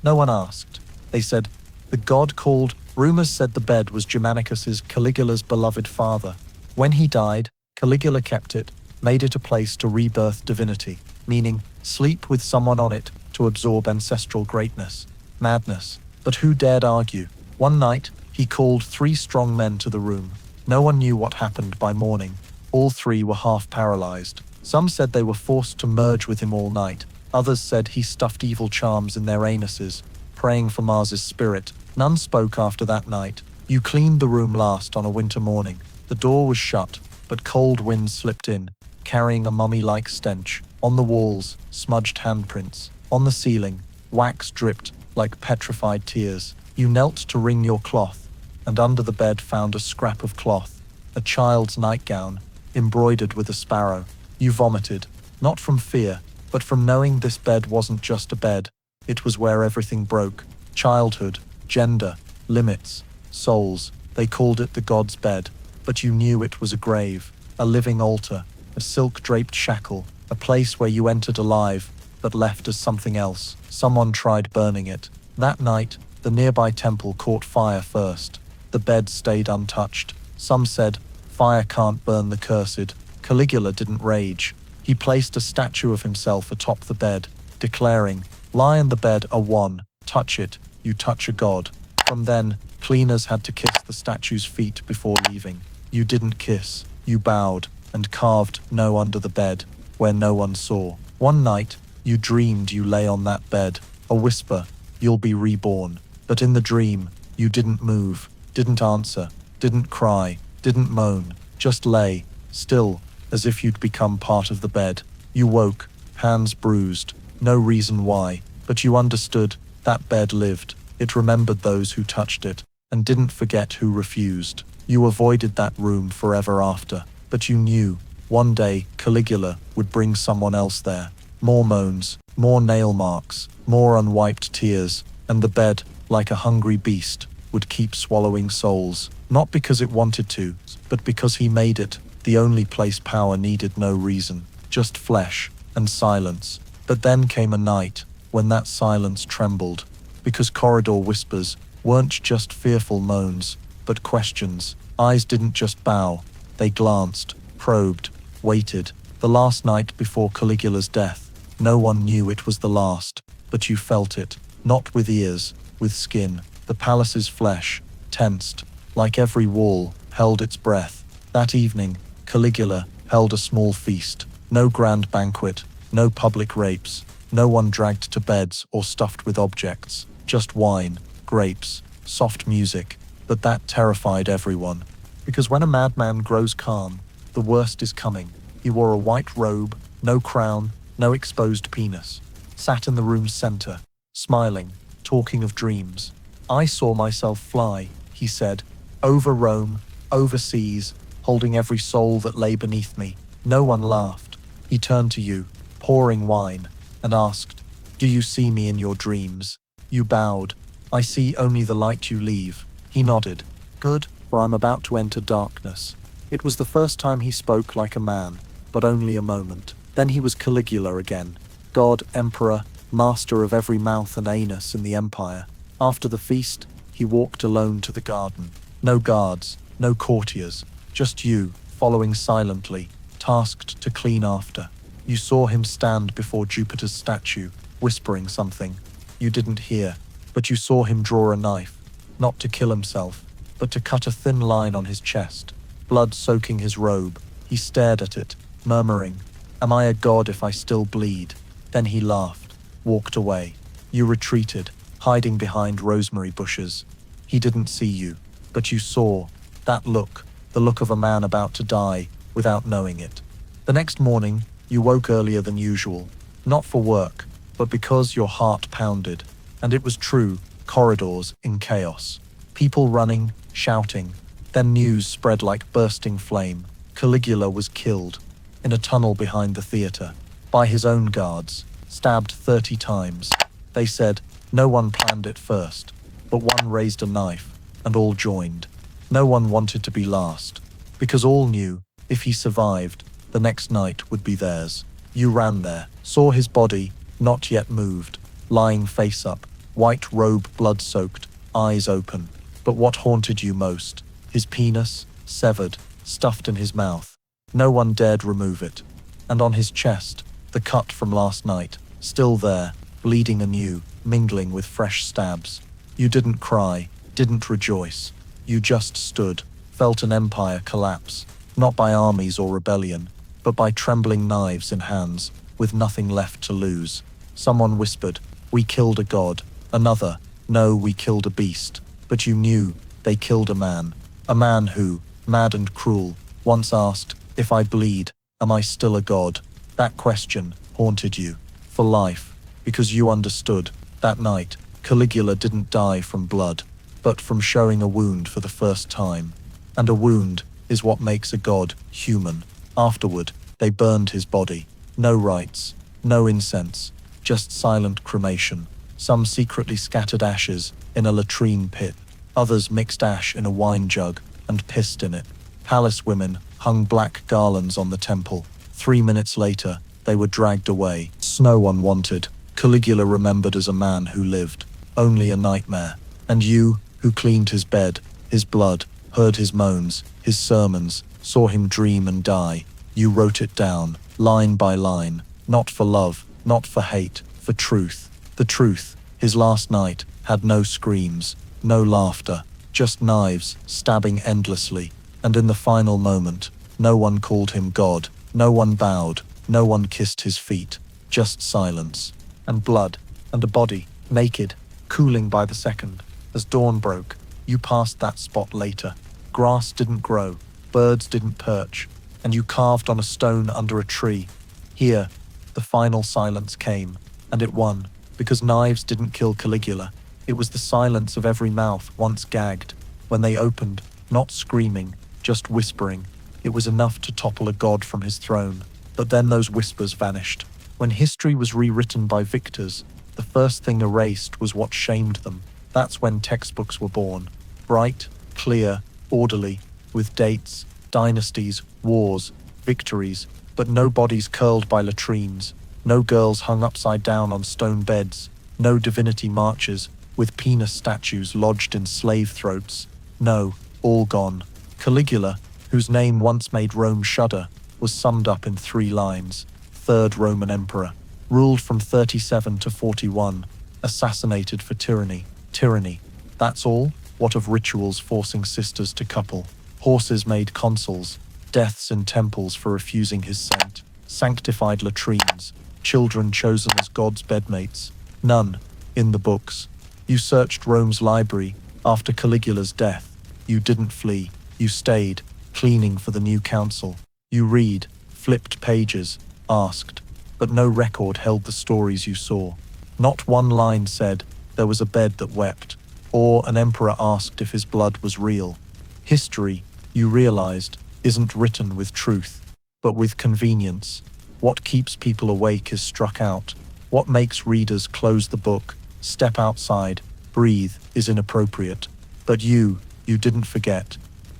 No one asked. They said, the god called. Rumors said the bed was Germanicus's, Caligula's beloved father. When he died, Caligula kept it, made it a place to rebirth divinity, meaning sleep with someone on it to absorb ancestral greatness. Madness. But who dared argue? One night, he called 3 strong men to the room. No one knew what happened by morning. All 3 were half paralyzed. Some said they were forced to merge with him all night. Others said he stuffed evil charms in their anuses, praying for Mars's spirit. None spoke after that night. You cleaned the room last on a winter morning. The door was shut, but cold winds slipped in, carrying a mummy-like stench. On the walls, smudged handprints. On the ceiling, wax dripped like petrified tears. You knelt to wring your cloth, and under the bed found a scrap of cloth, a child's nightgown, embroidered with a sparrow. You vomited, not from fear, but from knowing this bed wasn't just a bed. It was where everything broke. Childhood, gender, limits, souls. They called it the god's bed, but you knew it was a grave, a living altar, a silk-draped shackle, a place where you entered alive, but left as something else. Someone tried burning it. That night, the nearby temple caught fire first. The bed stayed untouched. Some said, fire can't burn the cursed. Caligula didn't rage. He placed a statue of himself atop the bed, declaring, "Lie in the bed are one, touch it, you touch a god." From then, cleaners had to kiss the statue's feet before leaving. You didn't kiss, you bowed, and carved "no" under the bed, where no one saw. One night, you dreamed you lay on that bed, a whisper, "You'll be reborn." But in the dream, you didn't move, didn't answer, didn't cry, didn't moan, just lay, still, as if you'd become part of the bed. You woke, hands bruised, no reason why, but you understood that bed lived. It remembered those who touched it, and didn't forget who refused. You avoided that room forever after, but you knew, one day Caligula would bring someone else there. More moans, more nail marks, more unwiped tears, and the bed, like a hungry beast, would keep swallowing souls, not because it wanted to, but because he made it, the only place power needed no reason, just flesh and silence. But then came a night when that silence trembled, because corridor whispers weren't just fearful moans, but questions. Eyes didn't just bow, they glanced, probed, waited. The last night before Caligula's death, no one knew it was the last, but you felt it, not with ears, with skin. The palace's flesh, tensed, like every wall, held its breath. That evening, Caligula held a small feast. No grand banquet, no public rapes, no one dragged to beds or stuffed with objects. Just wine, grapes, soft music. But that terrified everyone. Because when a madman grows calm, the worst is coming. He wore a white robe, no crown, no exposed penis. Sat in the room's center, smiling, talking of dreams. "I saw myself fly," he said, "over Rome, overseas, holding every soul that lay beneath me." No one laughed. He turned to you. pouring wine, and asked, "Do you see me in your dreams?" You bowed. "I see only the light you leave." He nodded. "Good, for I'm about to enter darkness." It was the first time he spoke like a man, but only a moment. Then he was Caligula again, god, emperor, master of every mouth and anus in the empire. After the feast, he walked alone to the garden. No guards, no courtiers, just you, following silently, tasked to clean after. You saw him stand before Jupiter's statue, whispering something. You didn't hear, but you saw him draw a knife, not to kill himself, but to cut a thin line on his chest, blood soaking his robe. He stared at it, murmuring, "Am I a god if I still bleed?" Then he laughed, walked away. You retreated, hiding behind rosemary bushes. He didn't see you, but you saw that look, the look of a man about to die without knowing it. The next morning, you woke earlier than usual, not for work, but because your heart pounded. And it was true, corridors in chaos. People running, shouting. Then news spread like bursting flame. Caligula was killed, in a tunnel behind the theater, by his own guards, stabbed 30 times. They said, no one planned it first, but one raised a knife, and all joined. No one wanted to be last, because all knew, if he survived, the next night would be theirs. You ran there, saw his body, not yet moved, lying face up, white robe blood-soaked, eyes open. But what haunted you most? His penis, severed, stuffed in his mouth. No one dared remove it. And on his chest, the cut from last night, still there, bleeding anew, mingling with fresh stabs. You didn't cry, didn't rejoice. You just stood, felt an empire collapse, not by armies or rebellion, but by trembling knives in hands, with nothing left to lose. Someone whispered, "We killed a god." Another, "No, we killed a beast." But you knew, they killed a man who, mad and cruel, once asked, "If I bleed, am I still a god?" That question haunted you, for life, because you understood, that night, Caligula didn't die from blood, but from showing a wound for the first time. And a wound is what makes a god human. Afterward, they burned his body. No rites, no incense, just silent cremation. Some secretly scattered ashes in a latrine pit. Others mixed ash in a wine jug and pissed in it. Palace women hung black garlands on the temple. 3 minutes later, they were dragged away. No one wanted. Caligula remembered as a man who lived, only a nightmare. And you, who cleaned his bed, his blood, heard his moans, his sermons, saw him dream and die. You wrote it down, line by line, not for love, not for hate, for truth. The truth, his last night, had no screams, no laughter, just knives stabbing endlessly. And in the final moment, no one called him God, no one bowed, no one kissed his feet, just silence. And blood, and a body, naked, cooling by the second. As dawn broke, you passed that spot later. Grass didn't grow, birds didn't perch, and you carved on a stone under a tree. Here, the final silence came, and it won, because knives didn't kill Caligula. It was the silence of every mouth once gagged. When they opened, not screaming, just whispering, it was enough to topple a god from his throne. But then those whispers vanished. When history was rewritten by victors, the first thing erased was what shamed them. That's when textbooks were born. Bright, clear, orderly, with dates, dynasties, wars, victories, but no bodies curled by latrines, no girls hung upside down on stone beds, no divinity marches, with penis statues lodged in slave throats. No, all gone. Caligula, whose name once made Rome shudder, was summed up in 3 lines. Third Roman emperor, ruled from 37 to 41, assassinated for tyranny. Tyranny. That's all? What of rituals forcing sisters to couple? Horses made consuls, deaths in temples for refusing his scent, sanctified latrines, children chosen as God's bedmates. None, in the books. You searched Rome's library after Caligula's death. You didn't flee. You stayed, cleaning for the new council. You read, flipped pages, asked, but no record held the stories you saw. Not one line said, there was a bed that wept, or an emperor asked if his blood was real. History, you realized, isn't written with truth, but with convenience. What keeps people awake is struck out. What makes readers close the book, step outside, breathe is inappropriate. But you didn't forget,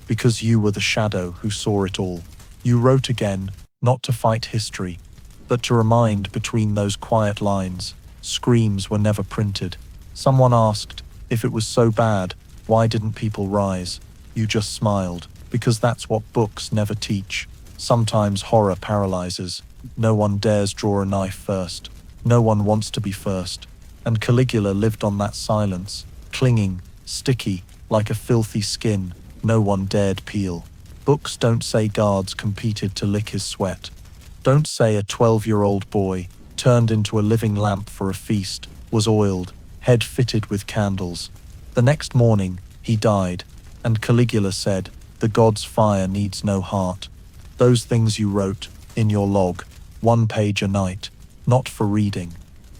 because you were the shadow who saw it all. You wrote again, not to fight history, but to remind between those quiet lines. Screams were never printed. Someone asked, if it was so bad, why didn't people rise? You just smiled, because that's what books never teach. Sometimes horror paralyzes. No one dares draw a knife first. No one wants to be first. And Caligula lived on that silence, clinging, sticky, like a filthy skin no one dared peel. Books don't say guards competed to lick his sweat. Don't say a 12-year-old boy, turned into a living lamp for a feast, was oiled, head fitted with candles. The next morning, he died, and Caligula said, the god's fire needs no heart. Those things you wrote, in your log, 1 page a night, not for reading.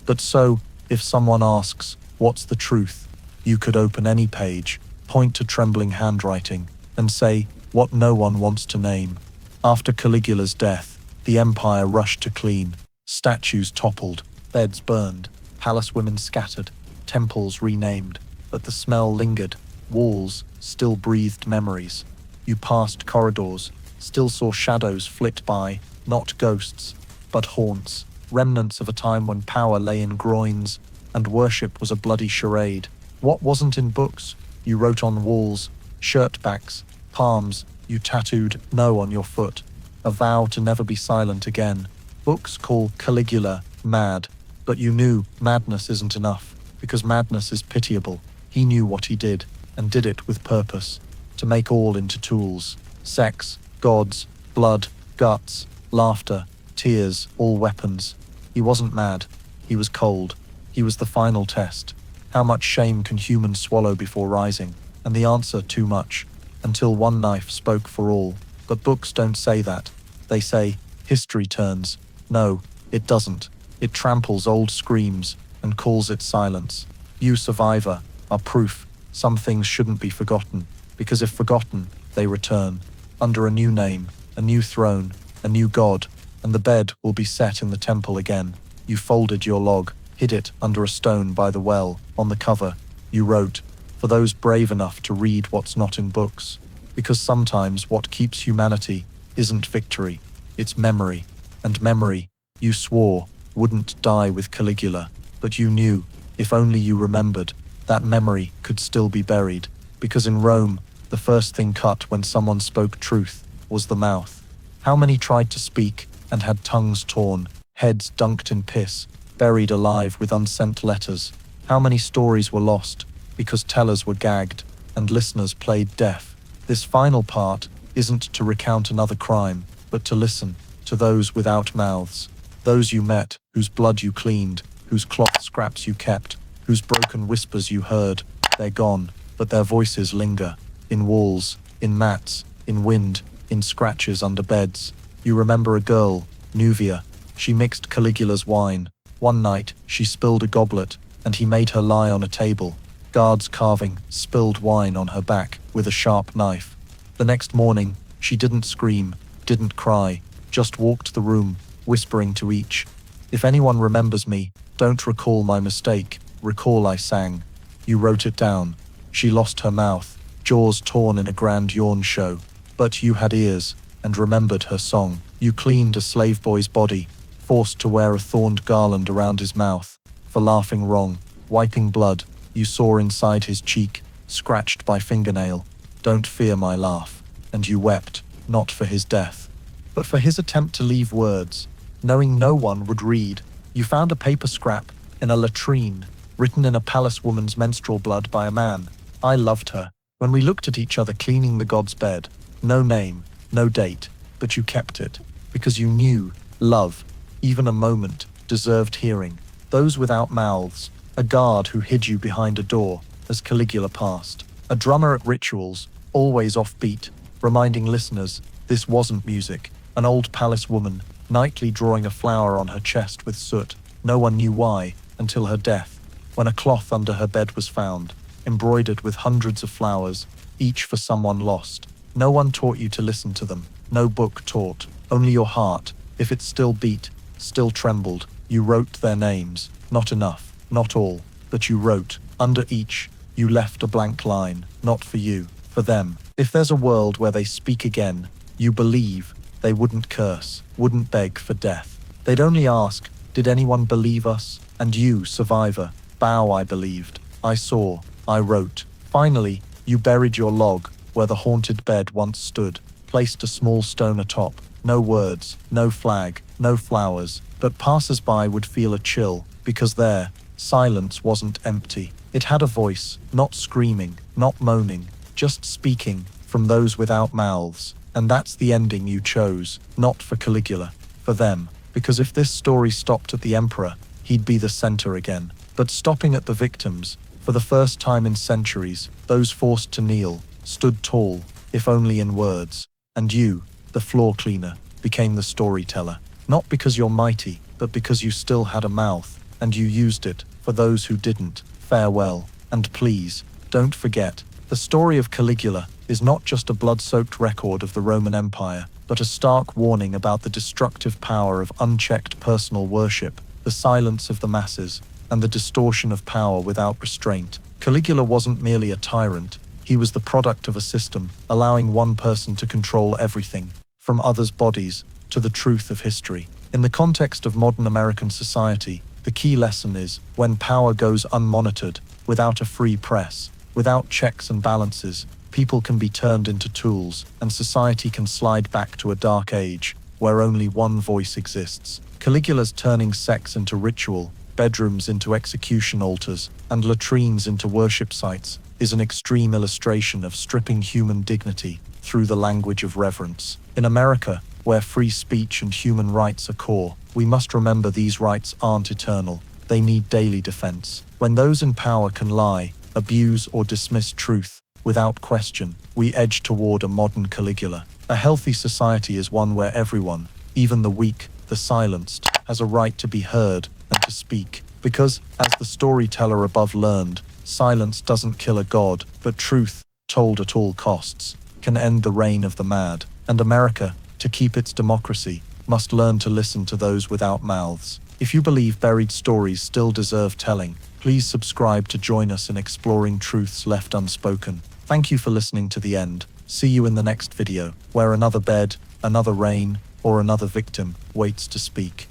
But so, if someone asks, what's the truth? You could open any page, point to trembling handwriting, and say, what no one wants to name. After Caligula's death, the empire rushed to clean. Statues toppled, beds burned, palace women scattered, temples renamed, but the smell lingered. Walls still breathed memories. You passed corridors, still saw shadows flit by, not ghosts, but haunts, remnants of a time when power lay in groins, and worship was a bloody charade. What wasn't in books, you wrote on walls, shirt backs, palms, you tattooed no on your foot, a vow to never be silent again. Books call Caligula mad, but you knew madness isn't enough, because madness is pitiable. He knew what he did, and did it with purpose, to make all into tools. Sex, gods, blood, guts, laughter, tears, all weapons. He wasn't mad, he was cold. He was the final test. How much shame can humans swallow before rising? And the answer, too much, until one knife spoke for all. But books don't say that. They say, history turns. No, it doesn't. It tramples old screams and calls it silence. You, survivor, are proof some things shouldn't be forgotten, because if forgotten, they return, under a new name, a new throne, a new god, and the bed will be set in the temple again. You folded your log, hid it under a stone by the well. On the cover, you wrote, for those brave enough to read what's not in books, because sometimes what keeps humanity isn't victory, it's memory. And memory, you swore, wouldn't die with Caligula, but you knew, if only you remembered, that memory could still be buried, because in Rome, the first thing cut when someone spoke truth was the mouth. How many tried to speak and had tongues torn, heads dunked in piss, buried alive with unsent letters? How many stories were lost because tellers were gagged and listeners played deaf? This final part isn't to recount another crime, but to listen to those without mouths, those you met, whose blood you cleaned, whose cloth scraps you kept, whose broken whispers you heard. They're gone, but their voices linger, in walls, in mats, in wind, in scratches under beds. You remember a girl, Nuvia. She mixed Caligula's wine. One night, she spilled a goblet, and he made her lie on a table, guards carving spilled wine on her back with a sharp knife. The next morning, she didn't scream, didn't cry, just walked the room, whispering to each, if anyone remembers me, don't recall my mistake, recall I sang. You wrote it down. She lost her mouth, jaws torn in a grand yawn show, but you had ears, and remembered her song. You cleaned a slave boy's body, forced to wear a thorned garland around his mouth, for laughing wrong, wiping blood, you saw inside his cheek, scratched by fingernail. Don't fear my laugh. And you wept, not for his death, but for his attempt to leave words, knowing no one would read. You found a paper scrap in a latrine, written in a palace woman's menstrual blood by a man. I loved her. When we looked at each other cleaning the god's bed, no name, no date, but you kept it, because you knew love, even a moment, deserved hearing. Those without mouths, a guard who hid you behind a door as Caligula passed, a drummer at rituals, always offbeat, reminding listeners this wasn't music, an old palace woman, nightly drawing a flower on her chest with soot. No one knew why, until her death, when a cloth under her bed was found, embroidered with hundreds of flowers, each for someone lost. No one taught you to listen to them, no book taught, only your heart, If it still beat, still trembled, you wrote their names. Not enough, not all, but you wrote. Under each, you left a blank line, not for you, for them. If there's a world where they speak again, you believe, they wouldn't curse, wouldn't beg for death. They'd only ask, did anyone believe us? And you, survivor, bow. I believed, I saw, I wrote. Finally, you buried your log where the haunted bed once stood, placed a small stone atop. No words, no flag, no flowers, but passers-by would feel a chill, because there, silence wasn't empty. It had a voice, not screaming, not moaning, just speaking from those without mouths. And that's the ending you chose, not for Caligula, for them. Because if this story stopped at the emperor, he'd be the center again. But stopping at the victims, for the first time in centuries, those forced to kneel, stood tall, if only in words. And you, the floor cleaner, became the storyteller. Not because you're mighty, but because you still had a mouth, and you used it, for those who didn't. Farewell, and please, don't forget, the story of Caligula is not just a blood-soaked record of the Roman Empire, but a stark warning about the destructive power of unchecked personal worship, the silence of the masses, and the distortion of power without restraint. Caligula wasn't merely a tyrant, he was the product of a system, allowing one person to control everything, from others' bodies to the truth of history. In the context of modern American society, the key lesson is, when power goes unmonitored, without a free press, without checks and balances, people can be turned into tools, and society can slide back to a dark age, where only one voice exists. Caligula's turning sex into ritual, bedrooms into execution altars, and latrines into worship sites is an extreme illustration of stripping human dignity through the language of reverence. In America, where free speech and human rights are core, we must remember these rights aren't eternal. They need daily defense. When those in power can lie, abuse, or dismiss truth without question, we edge toward a modern Caligula. A healthy society is one where everyone, even the weak, the silenced, has a right to be heard and to speak. Because, as the storyteller above learned, silence doesn't kill a god, but truth, told at all costs, can end the reign of the mad. And America, to keep its democracy, must learn to listen to those without mouths. If you believe buried stories still deserve telling, please subscribe to join us in exploring truths left unspoken. Thank you for listening to the end. See you in the next video, where another bed, another reign, or another victim waits to speak.